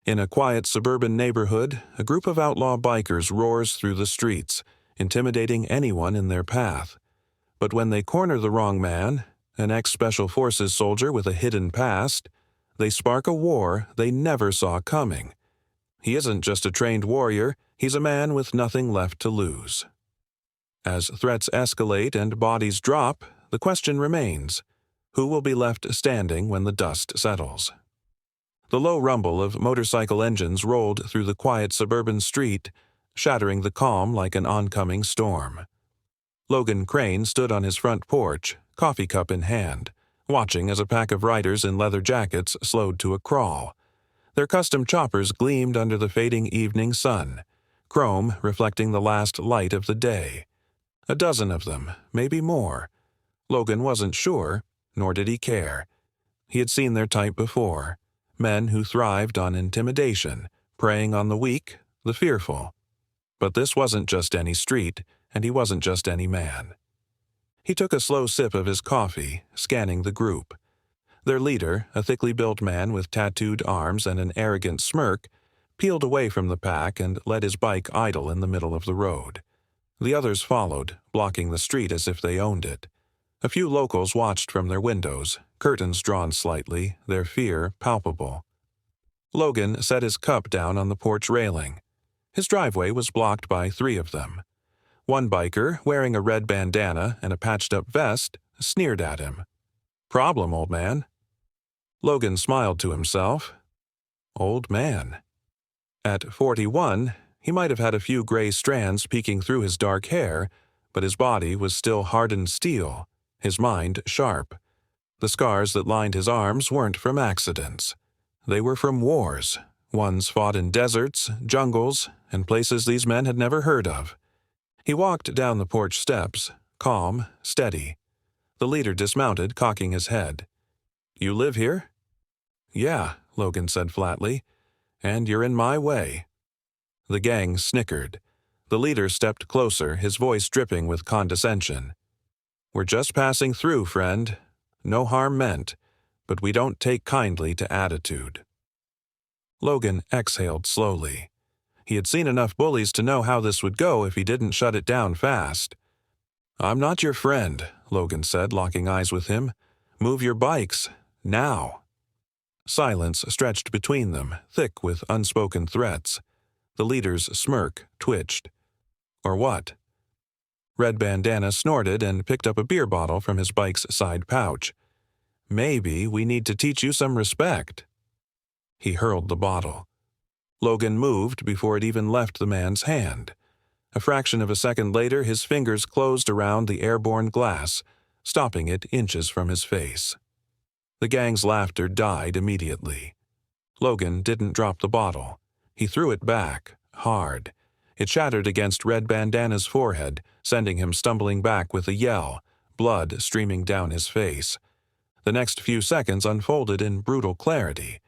In a quiet suburban neighborhood, a group of outlaw bikers roars through the streets, intimidating anyone in their path. But when they corner the wrong man, an ex-Special Forces soldier with a hidden past, they spark a war they never saw coming. He isn't just a trained warrior, he's a man with nothing left to lose. As threats escalate and bodies drop, the question remains: who will be left standing when the dust settles? The low rumble of motorcycle engines rolled through the quiet suburban street, shattering the calm like an oncoming storm. Logan Crane stood on his front porch, coffee cup in hand, watching as a pack of riders in leather jackets slowed to a crawl. Their custom choppers gleamed under the fading evening sun, chrome reflecting the last light of the day. A dozen of them, maybe more. Logan wasn't sure, nor did he care. He had seen their type before, men who thrived on intimidation, preying on the weak, the fearful. But this wasn't just any street, and he wasn't just any man. He took a slow sip of his coffee, scanning the group. Their leader, a thickly built man with tattooed arms and an arrogant smirk, peeled away from the pack and let his bike idle in the middle of the road. The others followed, blocking the street as if they owned it. A few locals watched from their windows, curtains drawn slightly, their fear palpable. Logan set his cup down on the porch railing. His driveway was blocked by 3 of them. One biker, wearing a red bandana and a patched-up vest, sneered at him. "Problem, old man." Logan smiled to himself. Old man. At 41, he might have had a few gray strands peeking through his dark hair, but his body was still hardened steel, his mind sharp. The scars that lined his arms weren't from accidents. They were from wars, ones fought in deserts, jungles, and places these men had never heard of. He walked down the porch steps, calm, steady. The leader dismounted, cocking his head. "You live here?" "Yeah," Logan said flatly. "And you're in my way." The gang snickered. The leader stepped closer, his voice dripping with condescension. "We're just passing through, friend. No harm meant, but we don't take kindly to attitude." Logan exhaled slowly. He had seen enough bullies to know how this would go if he didn't shut it down fast. "I'm not your friend," Logan said, locking eyes with him. "Move your bikes. Now." Silence stretched between them, thick with unspoken threats. The leader's smirk twitched. "Or what?" Red Bandana snorted and picked up a beer bottle from his bike's side pouch. "Maybe we need to teach you some respect." He hurled the bottle. Logan moved before it even left the man's hand. A fraction of a second later, his fingers closed around the airborne glass, stopping it inches from his face. The gang's laughter died immediately. Logan didn't drop the bottle. He threw it back, hard. It shattered against Red Bandana's forehead, sending him stumbling back with a yell, blood streaming down his face. The next few seconds unfolded in brutal clarity.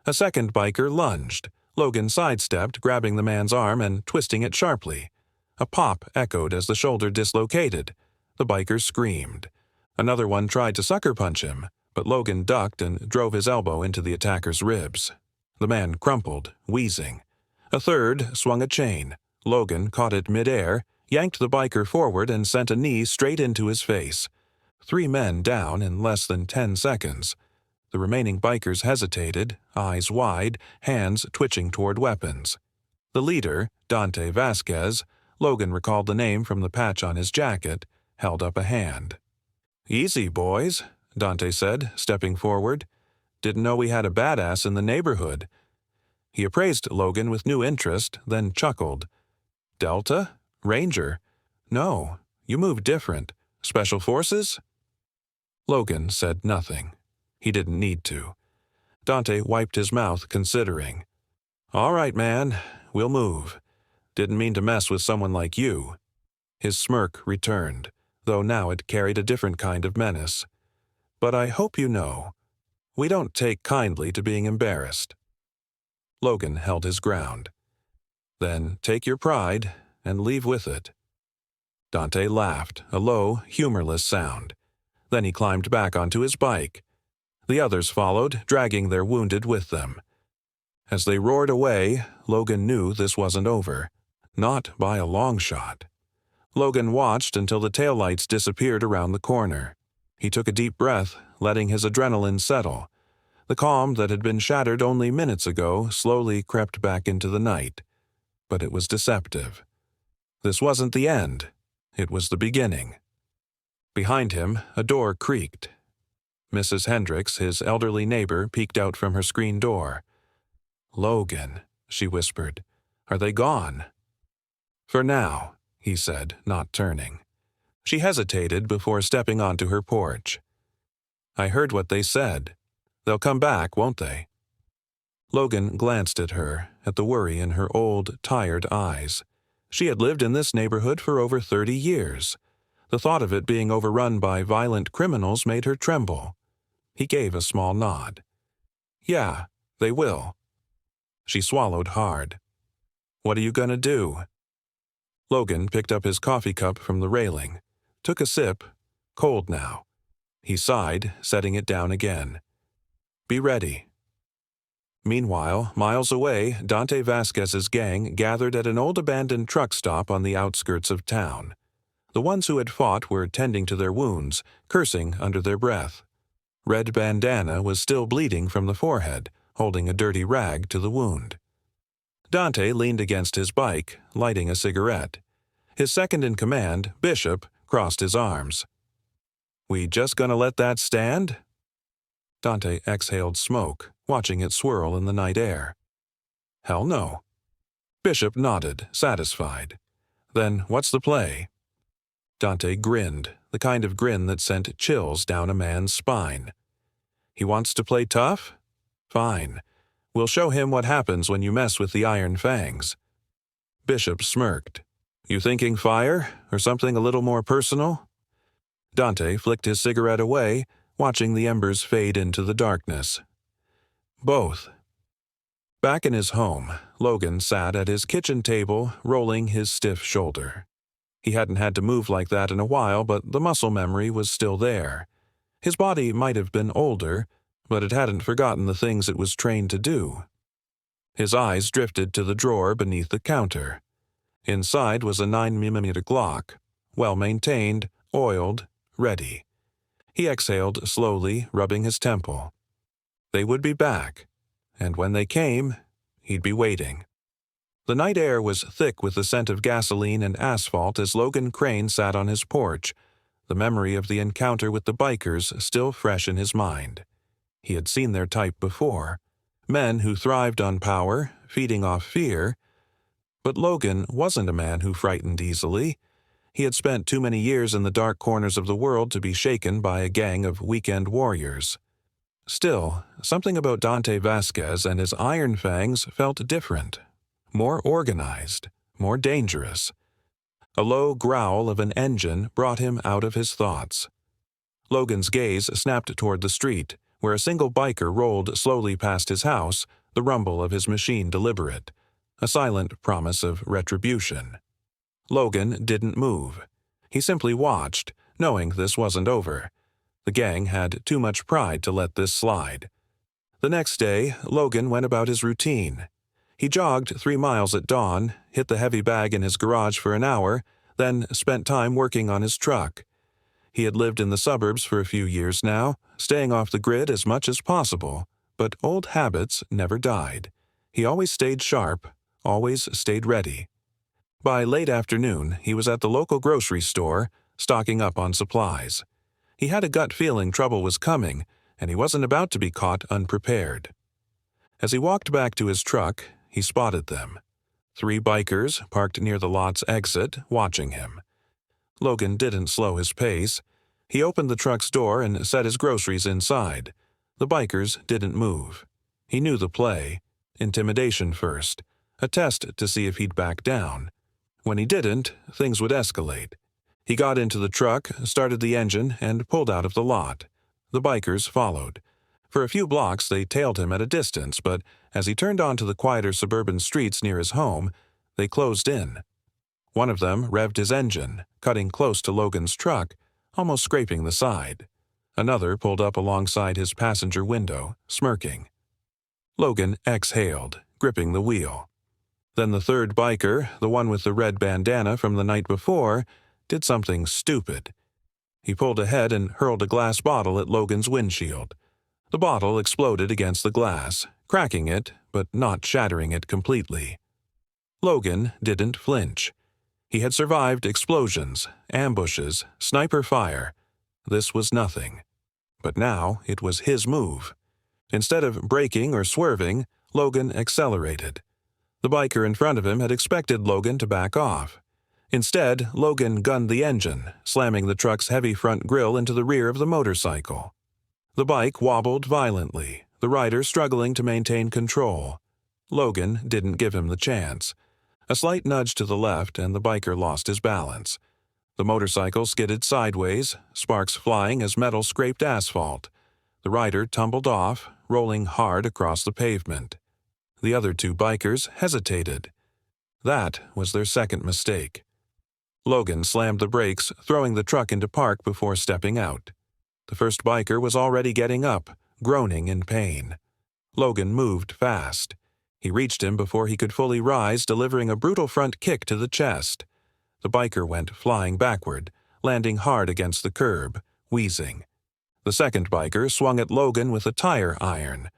A second biker lunged. Logan sidestepped, grabbing the man's arm and twisting it sharply. A pop echoed as the shoulder dislocated. The biker screamed. Another one tried to sucker punch him, but Logan ducked and drove his elbow into the attacker's ribs. The man crumpled, wheezing. A third swung a chain. Logan caught it midair, yanked the biker forward and sent a knee straight into his face. 3 men down in less than 10 seconds. The remaining bikers hesitated, eyes wide, hands twitching toward weapons. The leader, Dante Vasquez, Logan recalled the name from the patch on his jacket, held up a hand. "Easy, boys," Dante said, stepping forward. "Didn't know we had a badass in the neighborhood." He appraised Logan with new interest, then chuckled. "Delta? Ranger? No, you move different. Special Forces?" Logan said nothing. He didn't need to. Dante wiped his mouth, considering. "All right, man, we'll move. Didn't mean to mess with someone like you." His smirk returned, though now it carried a different kind of menace. "But I hope you know, we don't take kindly to being embarrassed." Logan held his ground. "Then take your pride and leave with it." Dante laughed, a low, humorless sound. Then he climbed back onto his bike. The others followed, dragging their wounded with them. As they roared away, Logan knew this wasn't over. Not by a long shot. Logan watched until the taillights disappeared around the corner. He took a deep breath, letting his adrenaline settle. The calm that had been shattered only minutes ago slowly crept back into the night. But it was deceptive. This wasn't the end. It was the beginning. Behind him, a door creaked. Mrs. Hendricks, his elderly neighbor, peeked out from her screen door. "Logan," she whispered, "are they gone?" "For now," he said, not turning. She hesitated before stepping onto her porch. "I heard what they said. They'll come back, won't they?" Logan glanced at her, at the worry in her old, tired eyes. She had lived in this neighborhood for over 30 years. The thought of it being overrun by violent criminals made her tremble. He gave a small nod. "Yeah, they will." She swallowed hard. "What are you gonna do?" Logan picked up his coffee cup from the railing, took a sip, cold now. He sighed, setting it down again. "Be ready." Meanwhile, miles away, Dante Vasquez's gang gathered at an old abandoned truck stop on the outskirts of town. The ones who had fought were tending to their wounds, cursing under their breath. Red Bandana was still bleeding from the forehead, holding a dirty rag to the wound. Dante leaned against his bike, lighting a cigarette. His second-in-command, Bishop, crossed his arms. "We just gonna let that stand?" Dante exhaled smoke, watching it swirl in the night air. "Hell no." Bishop nodded, satisfied. "Then what's the play?" Dante grinned, the kind of grin that sent chills down a man's spine. "He wants to play tough? Fine. We'll show him what happens when you mess with the Iron Fangs." Bishop smirked. "You thinking fire, or something a little more personal?" Dante flicked his cigarette away, watching the embers fade into the darkness. "Both." Back in his home, Logan sat at his kitchen table, rolling his stiff shoulder. He hadn't had to move like that in a while, but the muscle memory was still there. His body might have been older, but it hadn't forgotten the things it was trained to do. His eyes drifted to the drawer beneath the counter. Inside was a 9mm Glock, well-maintained, oiled, ready. He exhaled slowly, rubbing his temple. They would be back, and when they came, he'd be waiting. The night air was thick with the scent of gasoline and asphalt as Logan Crane sat on his porch, the memory of the encounter with the bikers still fresh in his mind. He had seen their type before, men who thrived on power, feeding off fear. But Logan wasn't a man who frightened easily. He had spent too many years in the dark corners of the world to be shaken by a gang of weekend warriors. Still, something about Dante Vasquez and his Iron Fangs felt different. More organized, more dangerous. A low growl of an engine brought him out of his thoughts. Logan's gaze snapped toward the street, where a single biker rolled slowly past his house, the rumble of his machine deliberate, a silent promise of retribution. Logan didn't move. He simply watched, knowing this wasn't over. The gang had too much pride to let this slide. The next day, Logan went about his routine. He jogged 3 miles at dawn, hit the heavy bag in his garage for an hour, then spent time working on his truck. He had lived in the suburbs for a few years now, staying off the grid as much as possible, but old habits never died. He always stayed sharp, always stayed ready. By late afternoon, he was at the local grocery store, stocking up on supplies. He had a gut feeling trouble was coming, and he wasn't about to be caught unprepared. As he walked back to his truck, he spotted them. 3 bikers parked near the lot's exit, watching him. Logan didn't slow his pace. He opened the truck's door and set his groceries inside. The bikers didn't move. He knew the play. Intimidation first. A test to see if he'd back down. When he didn't, things would escalate. He got into the truck, started the engine, and pulled out of the lot. The bikers followed. For a few blocks they tailed him at a distance, but as he turned onto the quieter suburban streets near his home, they closed in. One of them revved his engine, cutting close to Logan's truck, almost scraping the side. Another pulled up alongside his passenger window, smirking. Logan exhaled, gripping the wheel. Then the third biker, the one with the red bandana from the night before, did something stupid. He pulled ahead and hurled a glass bottle at Logan's windshield. The bottle exploded against the glass, cracking it, but not shattering it completely. Logan didn't flinch. He had survived explosions, ambushes, sniper fire. This was nothing. But now it was his move. Instead of braking or swerving, Logan accelerated. The biker in front of him had expected Logan to back off. Instead, Logan gunned the engine, slamming the truck's heavy front grille into the rear of the motorcycle. The bike wobbled violently, the rider struggling to maintain control. Logan didn't give him the chance. A slight nudge to the left and the biker lost his balance. The motorcycle skidded sideways, sparks flying as metal scraped asphalt. The rider tumbled off, rolling hard across the pavement. The other two bikers hesitated. That was their second mistake. Logan slammed the brakes, throwing the truck into park before stepping out. The first biker was already getting up, groaning in pain. Logan moved fast. He reached him before he could fully rise, delivering a brutal front kick to the chest. The biker went flying backward, landing hard against the curb, wheezing. The second biker swung at Logan with a tire iron.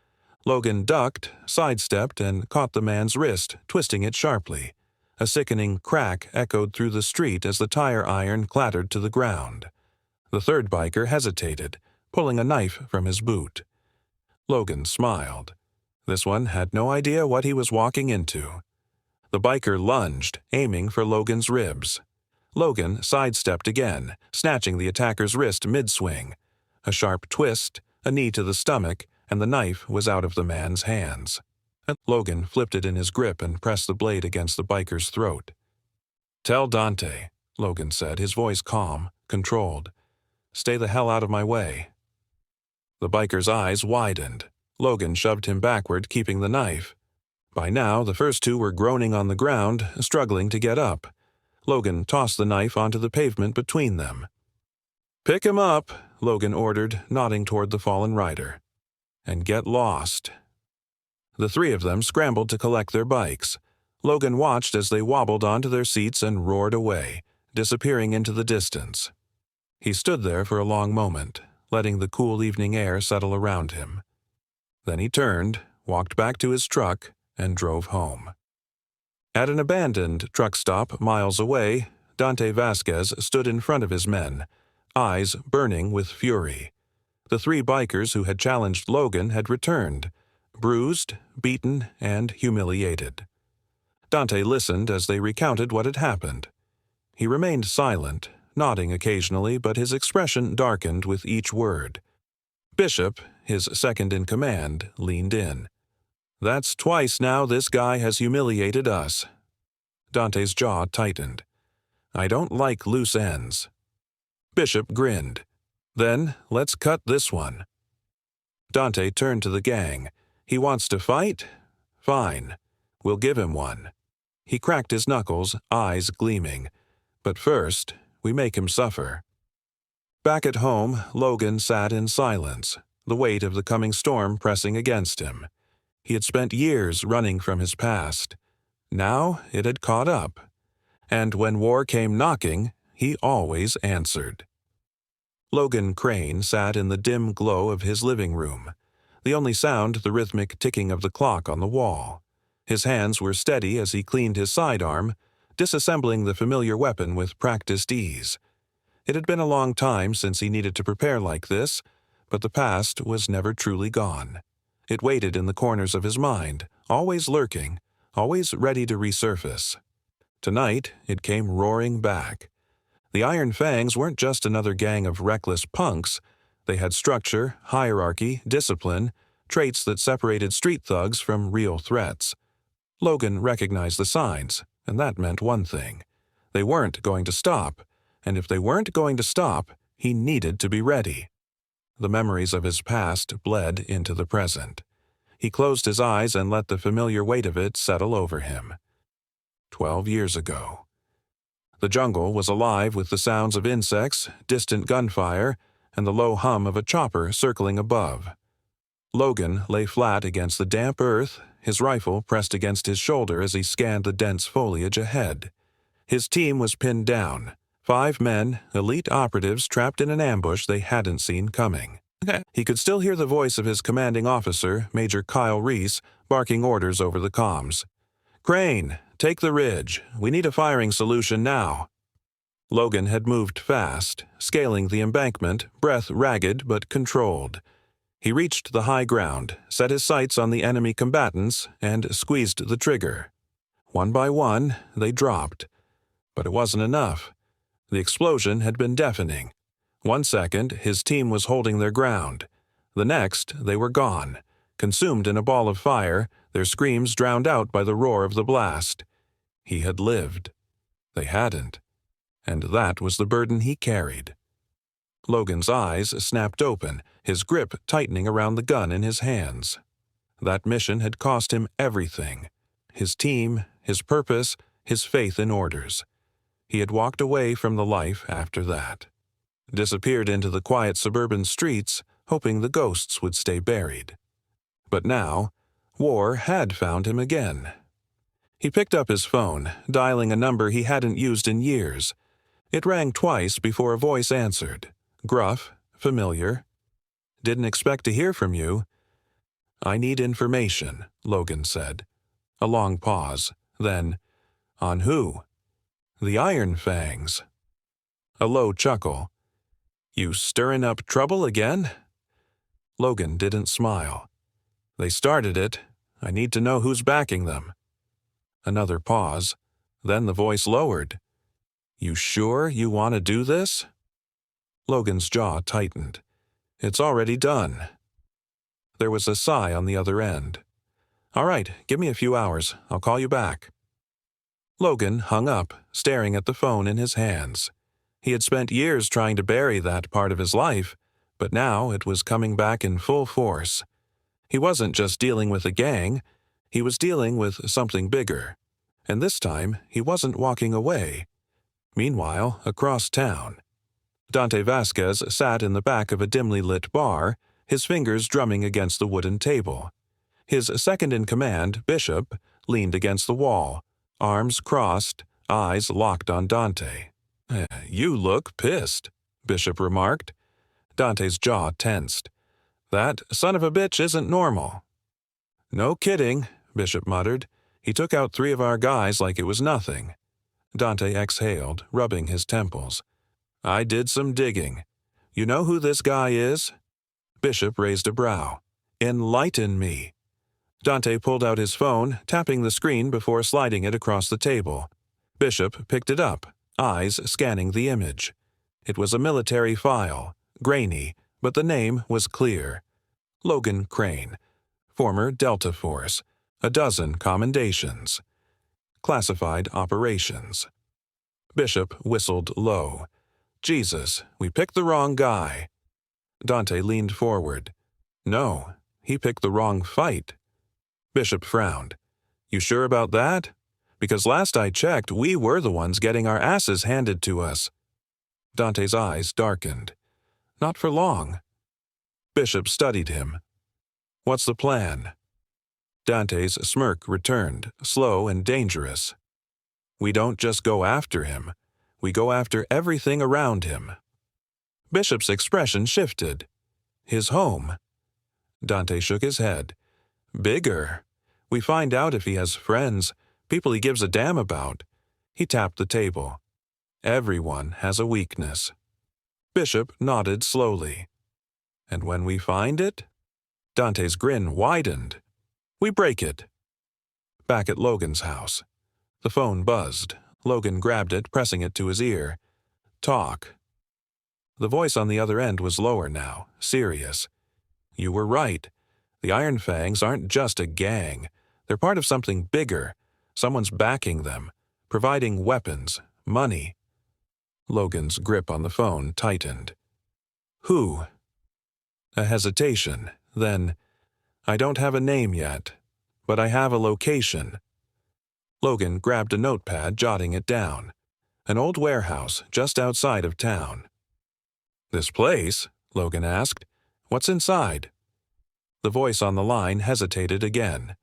Logan ducked, sidestepped, and caught the man's wrist, twisting it sharply. A sickening crack echoed through the street as the tire iron clattered to the ground. The third biker hesitated, pulling a knife from his boot. Logan smiled. This one had no idea what he was walking into. The biker lunged, aiming for Logan's ribs. Logan sidestepped again, snatching the attacker's wrist mid-swing. A sharp twist, a knee to the stomach, and the knife was out of the man's hands. Logan flipped it in his grip and pressed the blade against the biker's throat. "Tell Dante," Logan said, his voice calm, controlled. "Stay the hell out of my way." The biker's eyes widened. Logan shoved him backward, keeping the knife. By now, the first two were groaning on the ground, struggling to get up. Logan tossed the knife onto the pavement between them. "Pick him up," Logan ordered, nodding toward the fallen rider. "And get lost." The three of them scrambled to collect their bikes. Logan watched as they wobbled onto their seats and roared away, disappearing into the distance. He stood there for a long moment, letting the cool evening air settle around him. Then he turned, walked back to his truck, and drove home. At an abandoned truck stop miles away, Dante Vasquez stood in front of his men, eyes burning with fury. The three bikers who had challenged Logan had returned, bruised, beaten, and humiliated. Dante listened as they recounted what had happened. He remained silent, nodding occasionally, but his expression darkened with each word. Bishop, his second in command, leaned in. "That's twice now this guy has humiliated us." Dante's jaw tightened. "I don't like loose ends." Bishop grinned. "Then let's cut this one." Dante turned to the gang. "He wants to fight? Fine. We'll give him one." He cracked his knuckles, eyes gleaming. "But first, we make him suffer." Back at home, Logan sat in silence, the weight of the coming storm pressing against him. He had spent years running from his past. Now it had caught up. And when war came knocking, he always answered. Logan Crane sat in the dim glow of his living room, the only sound the rhythmic ticking of the clock on the wall. His hands were steady as he cleaned his sidearm, disassembling the familiar weapon with practiced ease. It had been a long time since he needed to prepare like this, but the past was never truly gone. It waited in the corners of his mind, always lurking, always ready to resurface. Tonight, it came roaring back. The Iron Fangs weren't just another gang of reckless punks. They had structure, hierarchy, discipline, traits that separated street thugs from real threats. Logan recognized the signs, and that meant one thing. They weren't going to stop, and if they weren't going to stop, he needed to be ready. The memories of his past bled into the present. He closed his eyes and let the familiar weight of it settle over him. 12 years ago. The jungle was alive with the sounds of insects, distant gunfire, and the low hum of a chopper circling above. Logan lay flat against the damp earth, his rifle pressed against his shoulder as he scanned the dense foliage ahead. His team was pinned down. 5 men, elite operatives trapped in an ambush they hadn't seen coming. He could still hear the voice of his commanding officer, Major Kyle Reese, barking orders over the comms. "Crane, take the ridge. We need a firing solution now." Logan had moved fast, scaling the embankment, breath ragged but controlled. He reached the high ground, set his sights on the enemy combatants, and squeezed the trigger. One by one, they dropped. But it wasn't enough. The explosion had been deafening. 1 second, his team was holding their ground. The next, they were gone, consumed in a ball of fire, their screams drowned out by the roar of the blast. He had lived. They hadn't. And that was the burden he carried. Logan's eyes snapped open, his grip tightening around the gun in his hands. That mission had cost him everything. His team, his purpose, his faith in orders. He had walked away from the life after that. Disappeared into the quiet suburban streets, hoping the ghosts would stay buried. But now, war had found him again. He picked up his phone, dialing a number he hadn't used in years. It rang twice before a voice answered. Gruff, familiar. "Didn't expect to hear from you." "I need information," Logan said. A long pause. Then, "On who?" "The Iron Fangs." A low chuckle. "You stirring up trouble again?" Logan didn't smile. "They started it. I need to know who's backing them." Another pause. Then the voice lowered. "You sure you want to do this?" Logan's jaw tightened. "It's already done." There was a sigh on the other end. "All right, give me a few hours. I'll call you back." Logan hung up, staring at the phone in his hands. He had spent years trying to bury that part of his life, but now it was coming back in full force. He wasn't just dealing with a gang, he was dealing with something bigger. And this time, he wasn't walking away. Meanwhile, across town, Dante Vasquez sat in the back of a dimly lit bar, his fingers drumming against the wooden table. His second-in-command, Bishop, leaned against the wall, arms crossed, eyes locked on Dante. "You look pissed," Bishop remarked. Dante's jaw tensed. "That son of a bitch isn't normal." "No kidding," Bishop muttered. "He took out 3 of our guys like it was nothing." Dante exhaled, rubbing his temples. "I did some digging. You know who this guy is?" Bishop raised a brow. "Enlighten me." Dante pulled out his phone, tapping the screen before sliding it across the table. Bishop picked it up, eyes scanning the image. It was a military file, grainy, but the name was clear. Logan Crane, former Delta Force, 12 commendations. Classified operations. Bishop whistled low. "Jesus, we picked the wrong guy." Dante leaned forward. "No, he picked the wrong fight." Bishop frowned. "You sure about that? Because last I checked, we were the ones getting our asses handed to us." Dante's eyes darkened. "Not for long." Bishop studied him. "What's the plan?" Dante's smirk returned, slow and dangerous. "We don't just go after him. We go after everything around him." Bishop's expression shifted. "His home?" Dante shook his head. "Bigger. We find out if he has friends, people he gives a damn about." He tapped the table. "Everyone has a weakness." Bishop nodded slowly. "And when we find it?" Dante's grin widened. "We break it." Back at Logan's house. The phone buzzed. Logan grabbed it, pressing it to his ear. "Talk." The voice on the other end was lower now, serious. "You were right. The Iron Fangs aren't just a gang. They're part of something bigger. Someone's backing them, providing weapons, money." Logan's grip on the phone tightened. "Who?" A hesitation, then, "I don't have a name yet, but I have a location." Logan grabbed a notepad, jotting it down. An old warehouse just outside of town. "This place?" Logan asked. "What's inside?" The voice on the line hesitated again.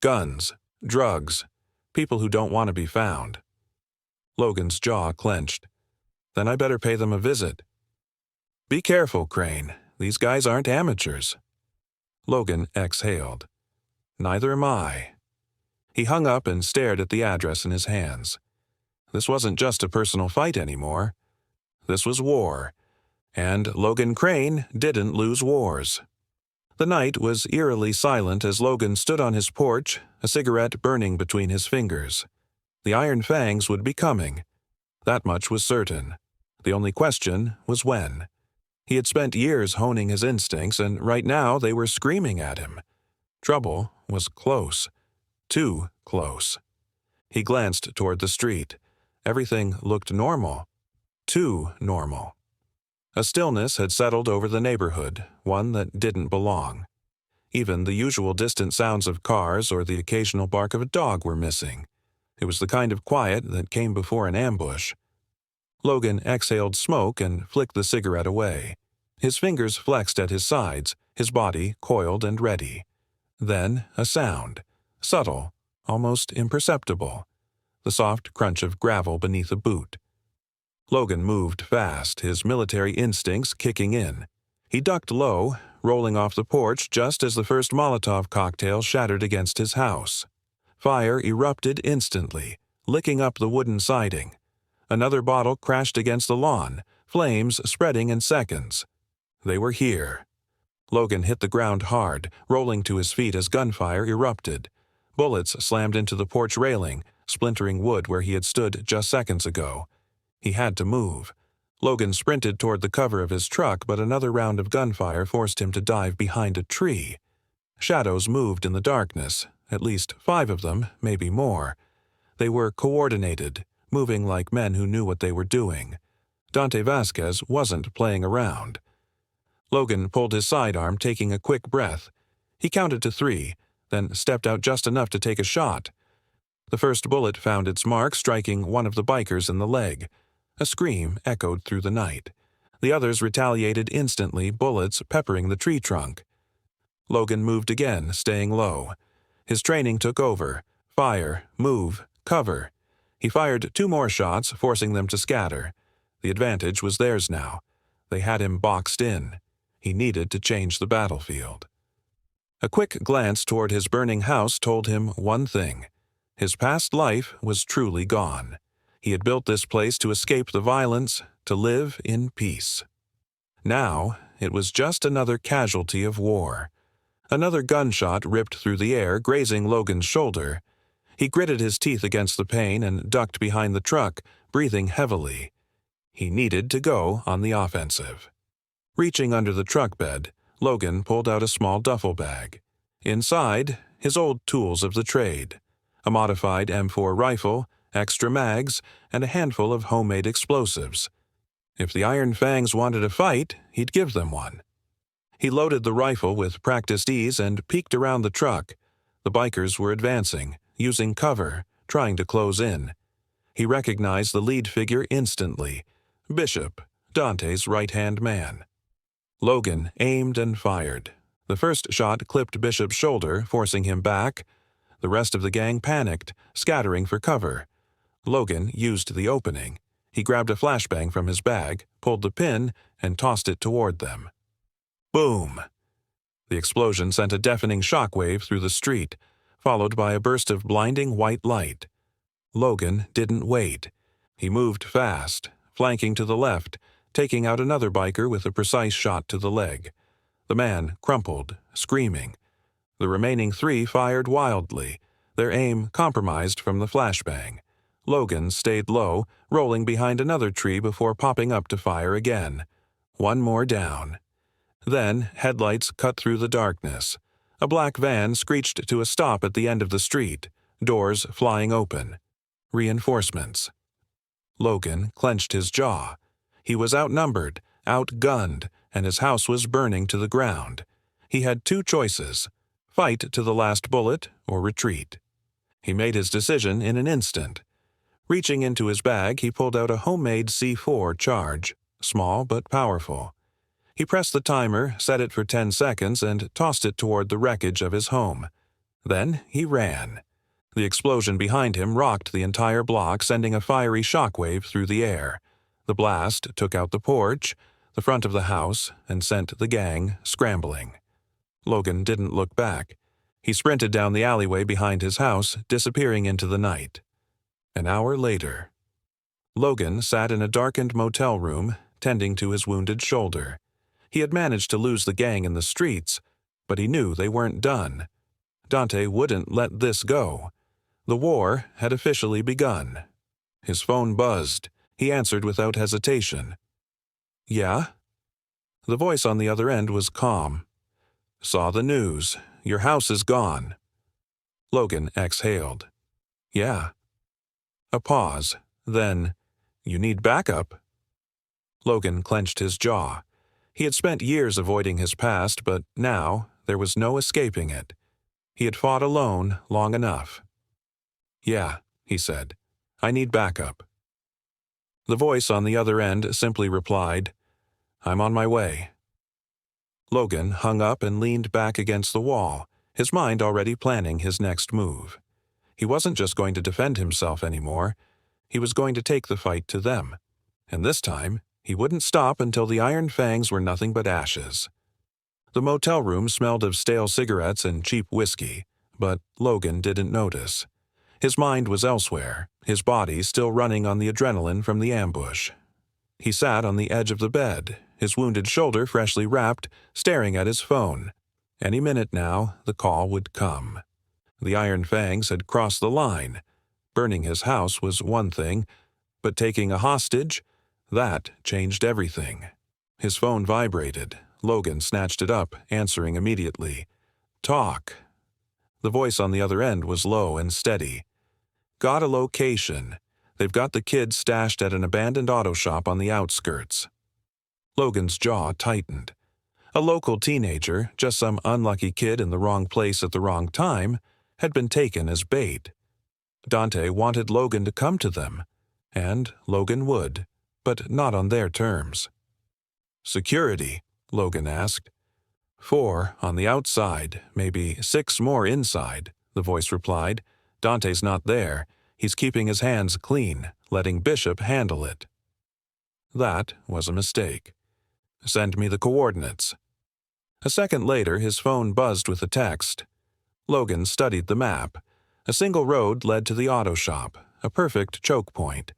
Guns, drugs, people who don't want to be found. Logan's jaw clenched. Then I better pay them a visit. Be careful, Crane. These guys aren't amateurs. Logan exhaled. Neither am I. He hung up and stared at the address in his hands. This wasn't just a personal fight anymore. This was war. And Logan Crane didn't lose wars. The night was eerily silent as Logan stood on his porch, a cigarette burning between his fingers. The Iron Fangs would be coming. That much was certain. The only question was when. He had spent years honing his instincts, and right now they were screaming at him. Trouble was close. Too close. He glanced toward the street. Everything looked normal. Too normal. A stillness had settled over the neighborhood, one that didn't belong. Even the usual distant sounds of cars or the occasional bark of a dog were missing. It was the kind of quiet that came before an ambush. Logan exhaled smoke and flicked the cigarette away. His fingers flexed at his sides, his body coiled and ready. Then a sound, subtle, almost imperceptible. The soft crunch of gravel beneath a boot. Logan moved fast, his military instincts kicking in. He ducked low, rolling off the porch just as the first Molotov cocktail shattered against his house. Fire erupted instantly, licking up the wooden siding. Another bottle crashed against the lawn, flames spreading in seconds. They were here. Logan hit the ground hard, rolling to his feet as gunfire erupted. Bullets slammed into the porch railing, splintering wood where he had stood just seconds ago. He had to move. Logan sprinted toward the cover of his truck, but another round of gunfire forced him to dive behind a tree. Shadows moved in the darkness, at least 5 of them, maybe more. They were coordinated, moving like men who knew what they were doing. Dante Vasquez wasn't playing around. Logan pulled his sidearm, taking a quick breath. He counted to 3, then stepped out just enough to take a shot. The first bullet found its mark, striking one of the bikers in the leg. A scream echoed through the night. The others retaliated instantly, bullets peppering the tree trunk. Logan moved again, staying low. His training took over. Fire, move, cover. He fired 2 more shots, forcing them to scatter. The advantage was theirs now. They had him boxed in. He needed to change the battlefield. A quick glance toward his burning house told him one thing. His past life was truly gone. He had built this place to escape the violence, to live in peace. Now, it was just another casualty of war. Another gunshot ripped through the air, grazing Logan's shoulder. He gritted his teeth against the pain and ducked behind the truck, breathing heavily. He needed to go on the offensive. Reaching under the truck bed, Logan pulled out a small duffel bag. Inside, his old tools of the trade. A modified M4 rifle, extra mags, and a handful of homemade explosives. If the Iron Fangs wanted a fight, he'd give them one. He loaded the rifle with practiced ease and peeked around the truck. The bikers were advancing, using cover, trying to close in. He recognized the lead figure instantly, Bishop, Dante's right-hand man. Logan aimed and fired. The first shot clipped Bishop's shoulder, forcing him back. The rest of the gang panicked, scattering for cover. Logan used the opening. He grabbed a flashbang from his bag, pulled the pin, and tossed it toward them. Boom! The explosion sent a deafening shockwave through the street, followed by a burst of blinding white light. Logan didn't wait. He moved fast, flanking to the left, taking out another biker with a precise shot to the leg. The man crumpled, screaming. The remaining 3 fired wildly, their aim compromised from the flashbang. Logan stayed low, rolling behind another tree before popping up to fire again. 1 more down. Then headlights cut through the darkness. A black van screeched to a stop at the end of the street, doors flying open. Reinforcements. Logan clenched his jaw. He was outnumbered, outgunned, and his house was burning to the ground. He had 2 choices: fight to the last bullet or retreat. He made his decision in an instant. Reaching into his bag, he pulled out a homemade C4 charge, small but powerful. He pressed the timer, set it for 10 seconds, and tossed it toward the wreckage of his home. Then he ran. The explosion behind him rocked the entire block, sending a fiery shockwave through the air. The blast took out the porch, the front of the house, and sent the gang scrambling. Logan didn't look back. He sprinted down the alleyway behind his house, disappearing into the night. An hour later, Logan sat in a darkened motel room, tending to his wounded shoulder. He had managed to lose the gang in the streets, but he knew they weren't done. Dante wouldn't let this go. The war had officially begun. His phone buzzed. He answered without hesitation. "Yeah?" The voice on the other end was calm. "Saw the news. Your house is gone." Logan exhaled. "Yeah." A pause. Then, "You need backup?" Logan clenched his jaw. He had spent years avoiding his past, but now there was no escaping it. He had fought alone long enough. "Yeah," he said. "I need backup." The voice on the other end simply replied, "I'm on my way." Logan hung up and leaned back against the wall, his mind already planning his next move. He wasn't just going to defend himself anymore. He was going to take the fight to them. And this time, he wouldn't stop until the iron fangs were nothing but ashes. The motel room smelled of stale cigarettes and cheap whiskey, but Logan didn't notice. His mind was elsewhere, his body still running on the adrenaline from the ambush. He sat on the edge of the bed, his wounded shoulder freshly wrapped, staring at his phone. Any minute now, the call would come. The iron fangs had crossed the line. Burning his house was one thing, but taking a hostage, that changed everything. His phone vibrated. Logan snatched it up, answering immediately. "Talk." The voice on the other end was low and steady. "Got a location. They've got the kid stashed at an abandoned auto shop on the outskirts." Logan's jaw tightened. A local teenager, just some unlucky kid in the wrong place at the wrong time, had been taken as bait. Dante wanted Logan to come to them, and Logan would, but not on their terms. "Security?" Logan asked. "4 on the outside, maybe 6 more inside," the voice replied. "Dante's not there. He's keeping his hands clean, letting Bishop handle it." That was a mistake. "Send me the coordinates." A second later, his phone buzzed with a text. Logan studied the map. A single road led to the auto shop, a perfect choke point.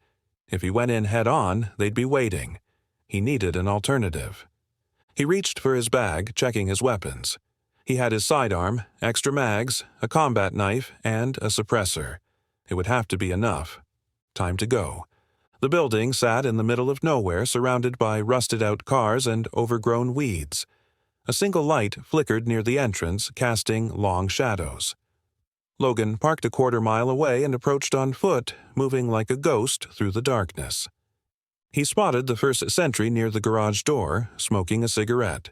If he went in head-on, they'd be waiting. He needed an alternative. He reached for his bag, checking his weapons. He had his sidearm, extra mags, a combat knife, and a suppressor. It would have to be enough. Time to go. The building sat in the middle of nowhere, surrounded by rusted-out cars and overgrown weeds. A single light flickered near the entrance, casting long shadows. Logan parked a quarter-mile away and approached on foot, moving like a ghost through the darkness. He spotted the first sentry near the garage door, smoking a cigarette.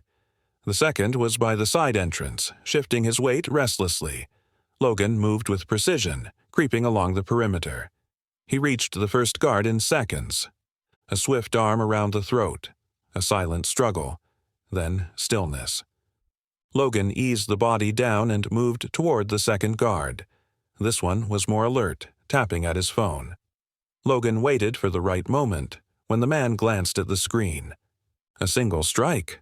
The second was by the side entrance, shifting his weight restlessly. Logan moved with precision, creeping along the perimeter. He reached the first guard in seconds. A swift arm around the throat. A silent struggle. Then stillness. Logan eased the body down and moved toward the second guard. This one was more alert, tapping at his phone. Logan waited for the right moment, when the man glanced at the screen. A single strike.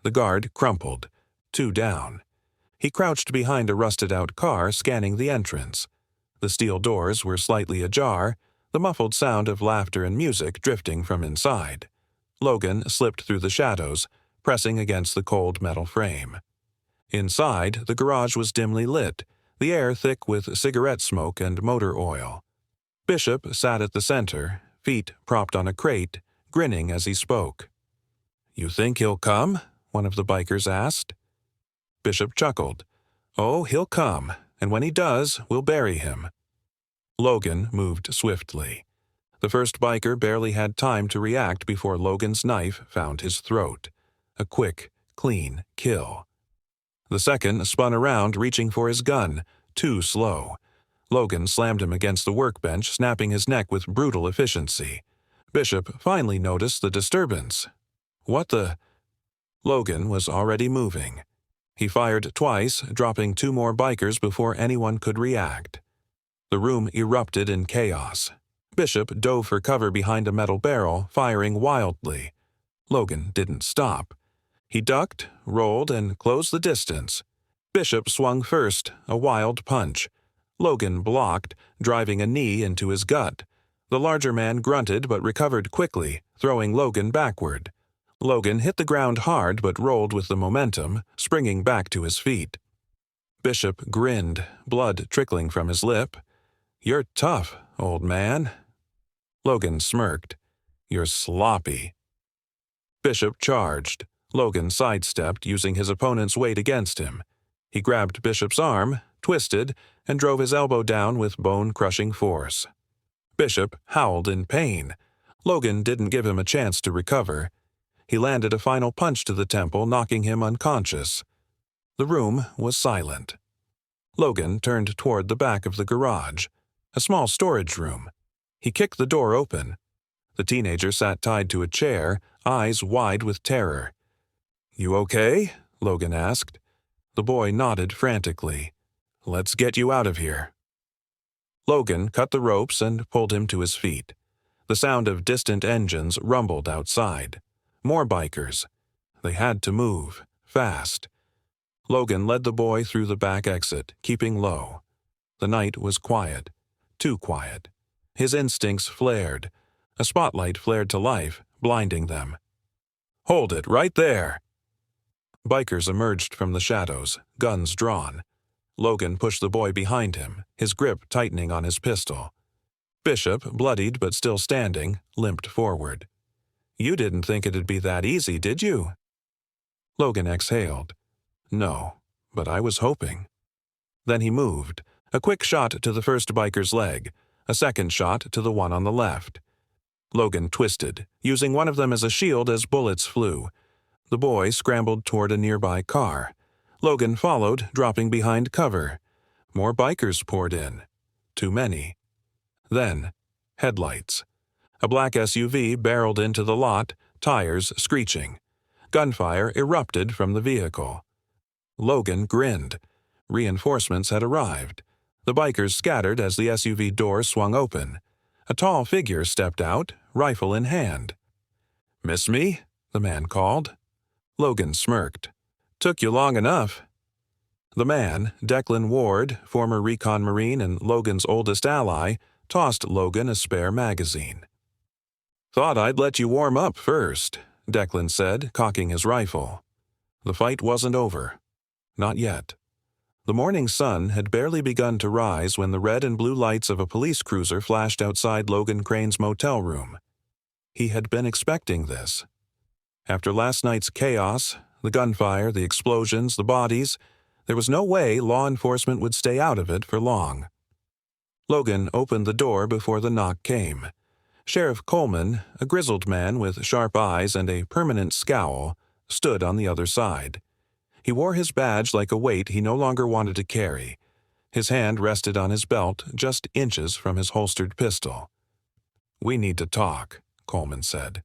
The guard crumpled, 2 down. He crouched behind a rusted-out car, scanning the entrance. The steel doors were slightly ajar, the muffled sound of laughter and music drifting from inside. Logan slipped through the shadows, pressing against the cold metal frame. Inside, the garage was dimly lit, the air thick with cigarette smoke and motor oil. Bishop sat at the center, feet propped on a crate, grinning as he spoke. "You think he'll come?" one of the bikers asked. Bishop chuckled. "Oh, he'll come, and when he does, we'll bury him." Logan moved swiftly. The first biker barely had time to react before Logan's knife found his throat. A quick, clean kill. The second spun around, reaching for his gun, too slow. Logan slammed him against the workbench, snapping his neck with brutal efficiency. Bishop finally noticed the disturbance. "What the—" Logan was already moving. He fired twice, dropping 2 more bikers before anyone could react. The room erupted in chaos. Bishop dove for cover behind a metal barrel, firing wildly. Logan didn't stop. He ducked, rolled, and closed the distance. Bishop swung first, a wild punch. Logan blocked, driving a knee into his gut. The larger man grunted but recovered quickly, throwing Logan backward. Logan hit the ground hard but rolled with the momentum, springing back to his feet. Bishop grinned, blood trickling from his lip. "You're tough, old man." Logan smirked. "You're sloppy." Bishop charged. Logan sidestepped, using his opponent's weight against him. He grabbed Bishop's arm, twisted, and drove his elbow down with bone-crushing force. Bishop howled in pain. Logan didn't give him a chance to recover. He landed a final punch to the temple, knocking him unconscious. The room was silent. Logan turned toward the back of the garage, a small storage room. He kicked the door open. The teenager sat tied to a chair, eyes wide with terror. "You okay?" Logan asked. The boy nodded frantically. "Let's get you out of here." Logan cut the ropes and pulled him to his feet. The sound of distant engines rumbled outside. More bikers. They had to move, fast. Logan led the boy through the back exit, keeping low. The night was quiet. Too quiet. His instincts flared. A spotlight flared to life, blinding them. "Hold it, right there!" Bikers emerged from the shadows, guns drawn. Logan pushed the boy behind him, his grip tightening on his pistol. Bishop, bloodied but still standing, limped forward. "You didn't think it'd be that easy, did you?" Logan exhaled. "No, but I was hoping." Then he moved. A quick shot to the first biker's leg, a second shot to the one on the left. Logan twisted, using one of them as a shield as bullets flew. The boy scrambled toward a nearby car. Logan followed, dropping behind cover. More bikers poured in. Too many. Then, headlights. A black SUV barreled into the lot, tires screeching. Gunfire erupted from the vehicle. Logan grinned. Reinforcements had arrived. The bikers scattered as the SUV door swung open. A tall figure stepped out, rifle in hand. "Miss me?" the man called. Logan smirked. "Took you long enough." The man, Declan Ward, former recon Marine and Logan's oldest ally, tossed Logan a spare magazine. "Thought I'd let you warm up first," Declan said, cocking his rifle. The fight wasn't over. Not yet. The morning sun had barely begun to rise when the red and blue lights of a police cruiser flashed outside Logan Crane's motel room. He had been expecting this. After last night's chaos, the gunfire, the explosions, the bodies, there was no way law enforcement would stay out of it for long. Logan opened the door before the knock came. Sheriff Coleman, a grizzled man with sharp eyes and a permanent scowl, stood on the other side. He wore his badge like a weight he no longer wanted to carry. His hand rested on his belt, just inches from his holstered pistol. "We need to talk," Coleman said.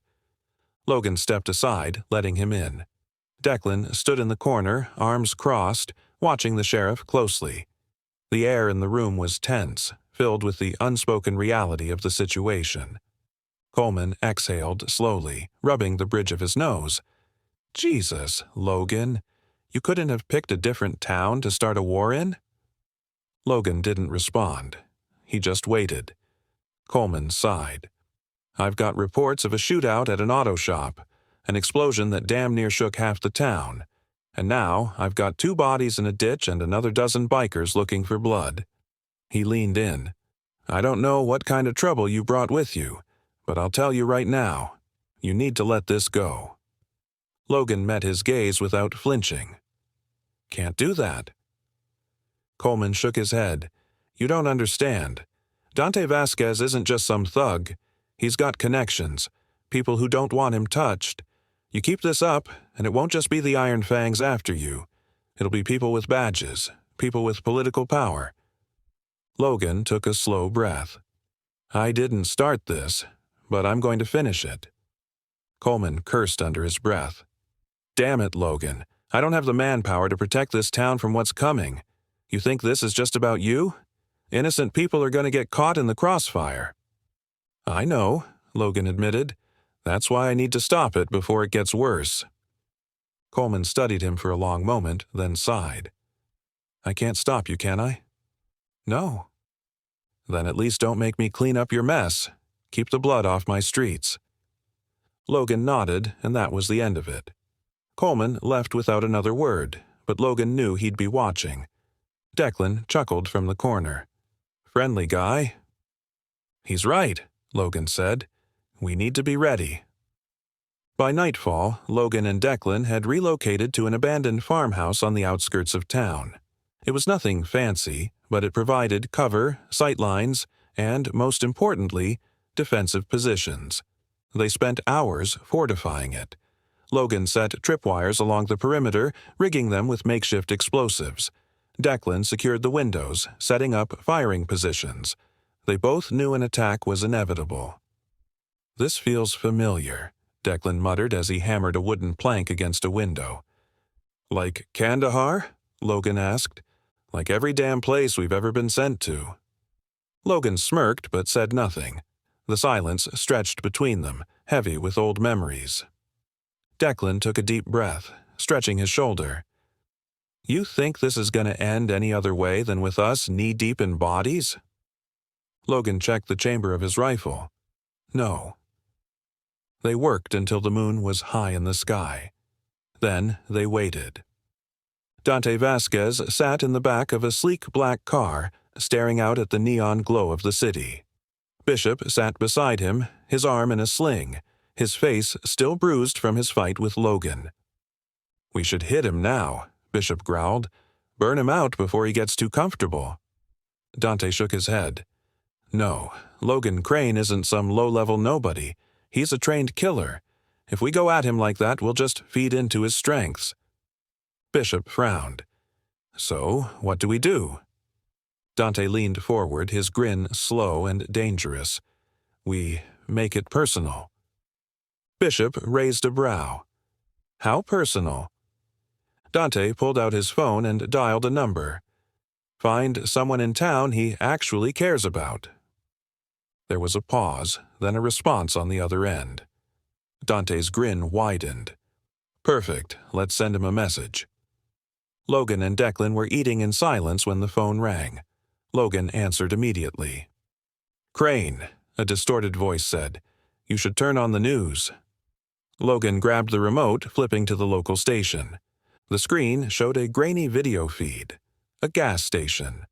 Logan stepped aside, letting him in. Declan stood in the corner, arms crossed, watching the sheriff closely. The air in the room was tense, filled with the unspoken reality of the situation. Coleman exhaled slowly, rubbing the bridge of his nose. "Jesus, Logan, you couldn't have picked a different town to start a war in?" Logan didn't respond. He just waited. Coleman sighed. "I've got reports of a shootout at an auto shop, an explosion that damn near shook half the town. And now I've got 2 bodies in a ditch and another dozen bikers looking for blood." He leaned in. "I don't know what kind of trouble you brought with you, but I'll tell you right now, you need to let this go." Logan met his gaze without flinching. "Can't do that." Coleman shook his head. "You don't understand. Dante Vasquez isn't just some thug. He's got connections, people who don't want him touched. You keep this up, and it won't just be the Iron Fangs after you. It'll be people with badges, people with political power." Logan took a slow breath. "I didn't start this, but I'm going to finish it." Coleman cursed under his breath. Damn it, Logan. I don't have the manpower to protect this town from what's coming. You think this is just about you? Innocent people are going to get caught in the crossfire. I know, Logan admitted. That's why I need to stop it before it gets worse. Coleman studied him for a long moment, then sighed. I can't stop you, can I? No. Then at least don't make me clean up your mess. Keep the blood off my streets. Logan nodded, and that was the end of it. Coleman left without another word, but Logan knew he'd be watching. Declan chuckled from the corner. Friendly guy. He's right, Logan said. We need to be ready. By nightfall, Logan and Declan had relocated to an abandoned farmhouse on the outskirts of town. It was nothing fancy, but it provided cover, sightlines, and, most importantly, defensive positions. They spent hours fortifying it. Logan set tripwires along the perimeter, rigging them with makeshift explosives. Declan secured the windows, setting up firing positions. They both knew an attack was inevitable. This feels familiar, Declan muttered as he hammered a wooden plank against a window. Like Kandahar? Logan asked. Like every damn place we've ever been sent to. Logan smirked but said nothing. The silence stretched between them, heavy with old memories. Declan took a deep breath, stretching his shoulder. You think this is going to end any other way than with us knee-deep in bodies? Logan checked the chamber of his rifle. No. They worked until the moon was high in the sky. Then they waited. Dante Vasquez sat in the back of a sleek black car, staring out at the neon glow of the city. Bishop sat beside him, his arm in a sling, his face still bruised from his fight with Logan. We should hit him now, Bishop growled. Burn him out before he gets too comfortable. Dante shook his head. No, Logan Crane isn't some low-level nobody. He's a trained killer. If we go at him like that, we'll just feed into his strengths. Bishop frowned. So, what do we do? Dante leaned forward, his grin slow and dangerous. We make it personal. Bishop raised a brow. How personal? Dante pulled out his phone and dialed a number. Find someone in town he actually cares about. There was a pause, then a response on the other end. Dante's grin widened. Perfect, let's send him a message. Logan and Declan were eating in silence when the phone rang. Logan answered immediately. Crane, a distorted voice said. You should turn on the news. Logan grabbed the remote, flipping to the local station. The screen showed a grainy video feed. A gas station.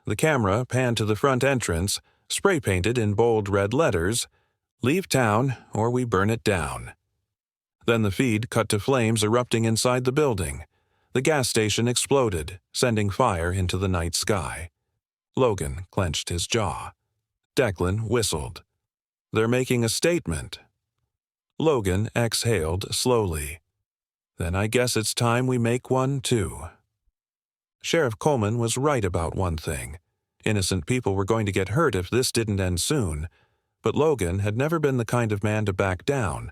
The camera panned to the front entrance, spray-painted in bold red letters, Leave town or we burn it down. Then the feed cut to flames erupting inside the building. The gas station exploded, sending fire into the night sky. Logan clenched his jaw. Declan whistled. They're making a statement. Logan exhaled slowly. Then I guess it's time we make one too. Sheriff Coleman was right about one thing. Innocent people were going to get hurt if this didn't end soon, but Logan had never been the kind of man to back down.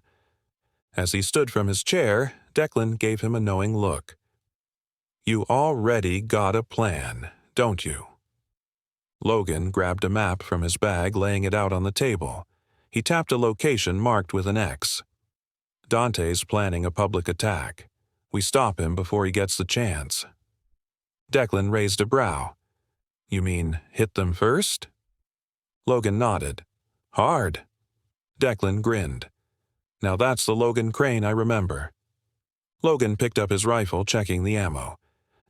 As he stood from his chair, Declan gave him a knowing look. You already got a plan, don't you? Logan grabbed a map from his bag, laying it out on the table. He tapped a location marked with an X. Dante's planning a public attack. We stop him before he gets the chance. Declan raised a brow. You mean hit them first? Logan nodded. Hard. Declan grinned. Now that's the Logan Crane I remember. Logan picked up his rifle, checking the ammo.